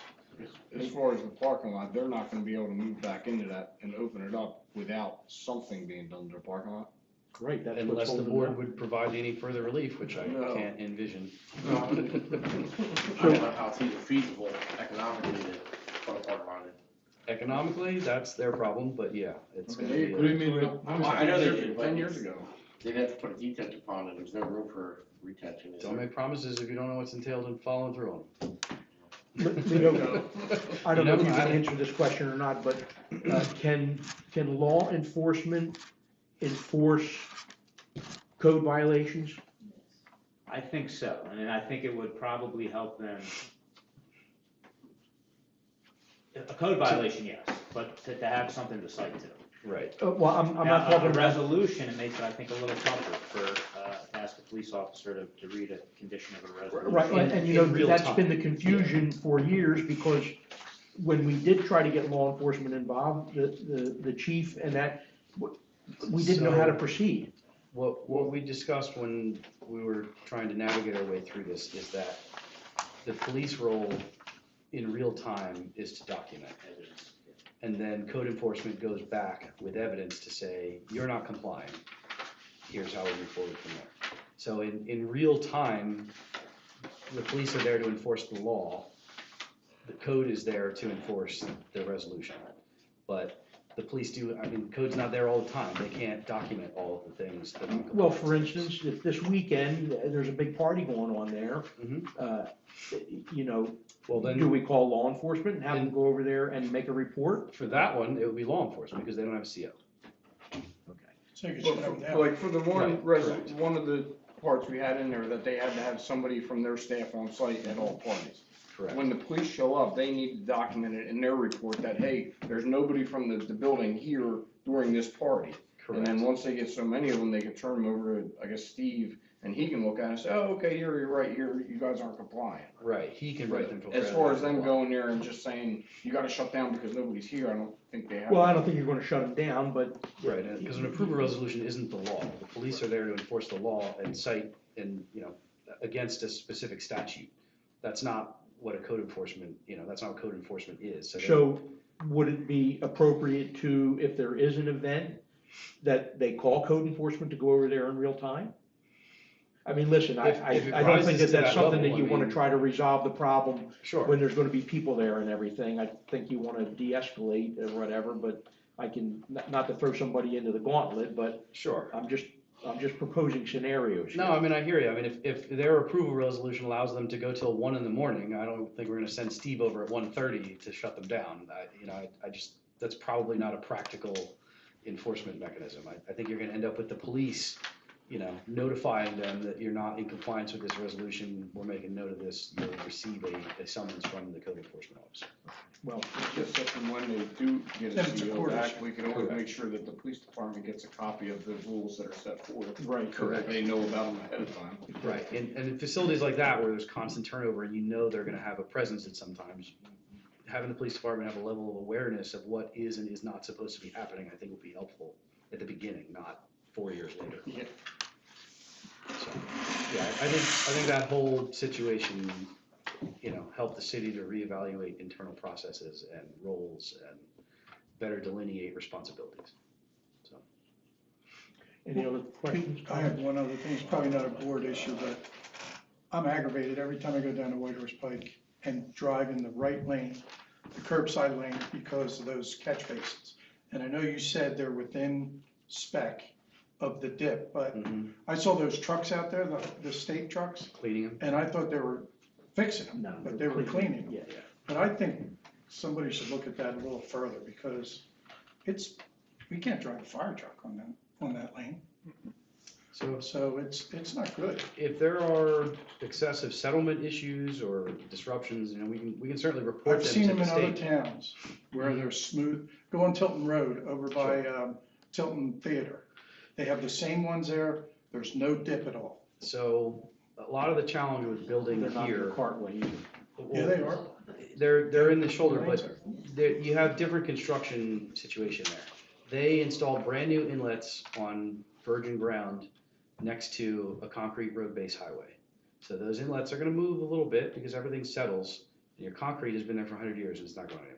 As far as the parking lot, they're not gonna be able to move back into that and open it up without something being done to the parking lot? Great, that's what's Unless the holding board them up. would provide any further relief, which I No. can't envision. I don't know how it's even feasible economically to put a parking lot in. Economically, that's their problem, but yeah, it's gonna They be. agreed to it Well, I know they did, but 10 years ago. They'd have to put a detention pond in, there's no room for retention, is Don't there? make promises if you don't know what's entailed in following through on them. Leo, I don't know if you can I- answer this question or not, but can law enforcement enforce code violations? I think so, and I think it would probably help them. A code violation, yes, but to have something to cite to. Right. Well, I'm Now, not on talking a about, resolution, it makes it, I think, a little tougher to ask a police officer to read a condition of a resolution. right, and in real that's time. been the confusion for years, because when we did try to get law enforcement involved, the chief and that, we didn't know how to So- proceed. What we discussed when we were trying to navigate our way through this is that the police role in real time is to document evidence. And then code enforcement goes back with evidence to say, you're not complying. Here's how we move forward from there. So in real time, the police are there to enforce the law. The code is there to enforce the resolution. But the police code's not there all the time. They can't document all of the things that are. Well, for instance, if this weekend, there's a big party going on there, Mhm. Well, then. do we call law enforcement and have them go over there and make a report? For that one, it would be law enforcement because they don't have a CO. So you can But shut them for- down. Like for the one Right, correct. one of the parts we had in there, that they had to have somebody from their staff on site at all parties. Correct. When the police show up, they need to document it in their report that, hey, there's nobody from the building here during this party. And then Correct. once they get so many of them, they can turn them over to, I guess, Steve, and he can look at it and say, oh, okay, here, you're right, here, you guys aren't compliant. Right, he can write them. As far as them going there and just saying, you gotta shut down because nobody's here, I don't think they have. Well, I don't think you're gonna shut them down, but. Right, because an approval resolution isn't the law. The police are there to enforce the law and cite against a specific statute. That's not what a code enforcement, that's not what code enforcement is. So would it be appropriate to, if there is an event, that they call code enforcement to go over there in real time? I mean, listen, If it I don't think rises that to that's that something level, that you I wanna mean- try to resolve the problem Sure. when there's gonna be people there and everything. I think you wanna de-escalate or whatever, but I can, not to throw somebody into the gauntlet, but Sure. I'm just proposing scenarios. No, I hear you. If their approval resolution allows them to go till 1 a.m, I don't think we're gonna send Steve over at 1:30 to shut them down. That's probably not a practical enforcement mechanism. I think you're gonna end up with the police, notifying them that you're not in compliance with this resolution. We're making note of this. You'll receive a summons from the code enforcement officer. Well, Just if and when they do get Then a it's a CO court back, issue. we can always Correct. make sure that the police department gets a copy of the rules that are set forth. right, So that they know about them ahead of time. Right, and in facilities like that where there's constant turnover and they're gonna have a presence at sometimes, having the police department have a level of awareness of what is and is not supposed to be happening, I think would be helpful at the beginning, not 4 years later. Yeah. So, yeah, I think that whole situation, helped the city to reevaluate internal processes and roles and better delineate responsibilities. So, Any other questions? I have one other thing, it's probably not a board issue, but I'm aggravated every time I go down to White Horse Pike and drive in the right lane, the curbside lane, because of those catch basins. And I know you said they're within spec of the dip, but I saw those trucks out there, the state trucks, Cleaning them? and I thought they were fixing them, No, but they were cleaning them. Yeah, yeah. But I think somebody should look at that a little further, because we can't drive a fire truck on that lane. So it's not good. If there are excessive settlement issues or disruptions, we can certainly report I've them seen to them the in other state. towns where they're smooth. Go on Tilton Road over by Tilton Theater. They have the same ones there. There's no dip at all. So a lot of the challenge with building They're not in the here. cartway either. Yeah, they are. They're in the shoulder, Lanes but you have different construction situation there. They installed brand new inlets on virgin ground next to a concrete road base highway. So those inlets are gonna move a little bit because everything settles, and your concrete has been there for 100 years and it's not going anywhere.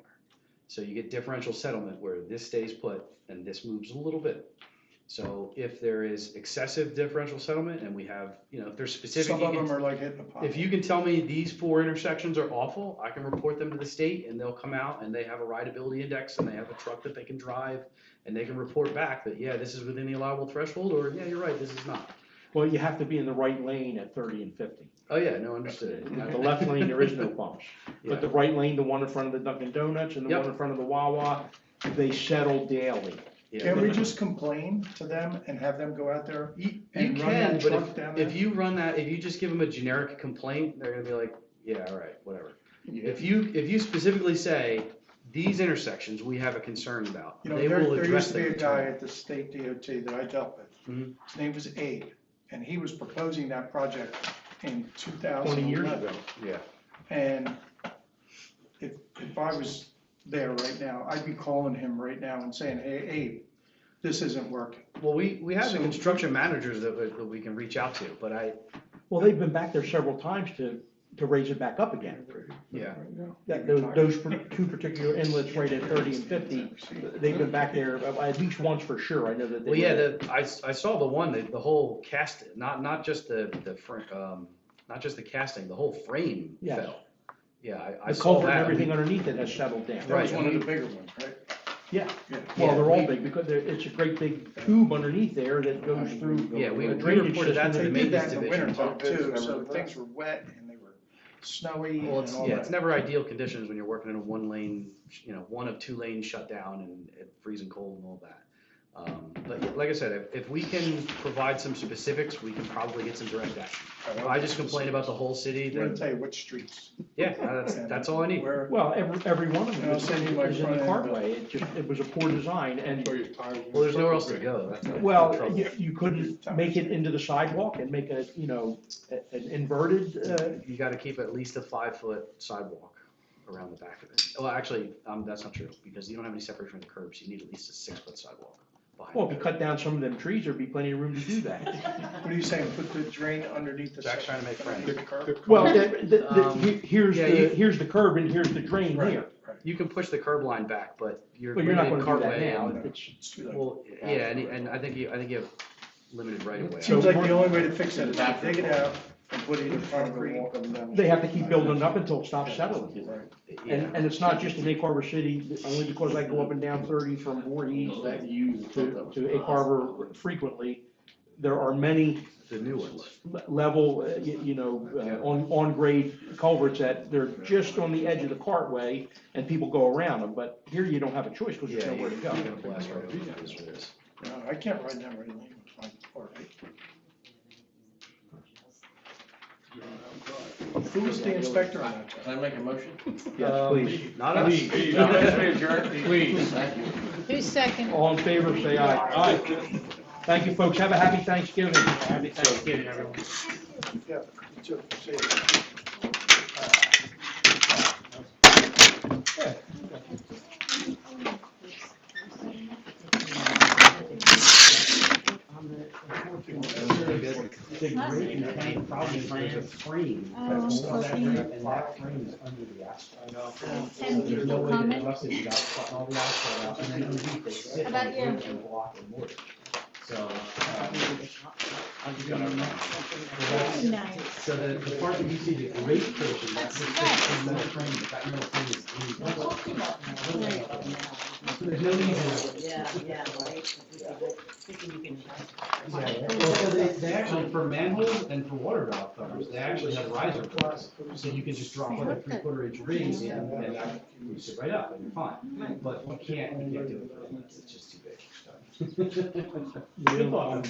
So you get differential settlement where this stays put and this moves a little bit. So if there is excessive differential settlement and we have, if there's specific. Some of them are like hitting a pothole. If you can tell me these 4 intersections are awful, I can report them to the state and they'll come out and they have a rideability index and they have a truck that they can drive and they can report back that, yeah, this is within the allowable threshold, or yeah, you're right, this is not. Well, you have to be in the right lane at 30 and 50. Oh, yeah, no, understood. At the left lane, there is no bumps. But the right lane, the one in front of the Dunkin' Donuts and the one in front of the Wawa, they settle daily. Can we just complain to them and have them go out there You and run can, that but truck down there? if you run that, if you just give them a generic complaint, they're gonna be like, yeah, all right, whatever. If you specifically say, these intersections we have a concern about, they will There address used to be them. a guy at the state DOT that I dealt with. Mhm. His name was Abe, and he was proposing that project in 2011. 20 years ago. Yeah. And if I was there right now, I'd be calling him right now and saying, hey, Abe, this isn't working. Well, we have the So- construction managers that we can reach out to, but Well, they've been back there several times to raise it back up again. yeah. Those 2 particular inlets right at 30 and 50, they've been back there at least once for sure. I know that they. Well, yeah, I saw the one, the whole cast, not just the not just the casting, the whole frame Yes. fell. Yeah, I The saw culvert and that. everything underneath it has settled down. That was Right, one of we- the bigger ones, right? Yeah, Yeah. well, Yeah, they're all we- big because it's a great big tube underneath there that goes through. Yeah, we a drainage reported that to system. the They did maintenance that in the division. winter time too, so things were wet and they were snowy Well, and it's, all yeah, it's that. never ideal conditions when you're working in a 1 lane, 1 of 2 lanes shut down and it freezing cold and all that. But yeah, like I said, if we can provide some specifics, we can probably get some direct action. If I just complain about the whole city, I'm gonna then, tell you which streets. yeah, that's all I need. Where, Well, every one of And them I'll is send you my is in front the end bill. cartway. It was a poor design and, Well, there's nowhere else to go. That's the well, trouble. you couldn't make it into the sidewalk and make an inverted, You gotta keep at least a 5-foot sidewalk around the back of it. Well, actually, that's not true, because you don't have any separation from the curbs, you need at least a 6-foot sidewalk behind well, if it. you cut down some of them trees, there'd be plenty of room to do that. what are you saying, put the drain underneath the. Jack's trying to make friends. The curb? Well, here's yeah, here's the curb and here's the drain Right, here. right. You can push the curb line back, but you're But you're not limited gonna do that cartway now. and- It's, It's too late. Well, yeah, and I think you have limited right of way. Seems like the only way to fix that is to dig it out and put either concrete. they have to keep building it up until it stops settling. Yeah. And it's not just in Egg Harbor City, only because I go up and down 30 from Voorhees to Egg Harbor frequently. There are many The new ones. level, on grade culverts that they're just on the edge of the cartway and people go around them. But here you don't have a choice because there's Yeah, nowhere to go. you're gonna blast right over it, is what it is. No, I can't ride down Ready Lane with my car. Who's the inspector on that? Can I make a motion? Yes, please. Not us. Please. Thank you. Who's second? All in favor, say aye. Aye. Thank you, folks. Have a happy Thanksgiving. Happy Thanksgiving, everyone. Yeah, so, say, Probably finds a frame. Oh, okay. And that frame is under the asphalt. Tim, did you comment? Rusted without cutting all the asphalt out, and then underneath they sit How about on you? wood and block and mortar. So, Nice. so the part that you see, the great portion, that's the fixed metal frame, but that metal frame is so there's no need to. Yeah, right. Well, so they actually, for manholes and for water valve covers, they actually have riser ports. So you can just drop like a 3/4 inch ring and that, you sit right up and you're fine. But you can't do it, it's just too big. Good thought.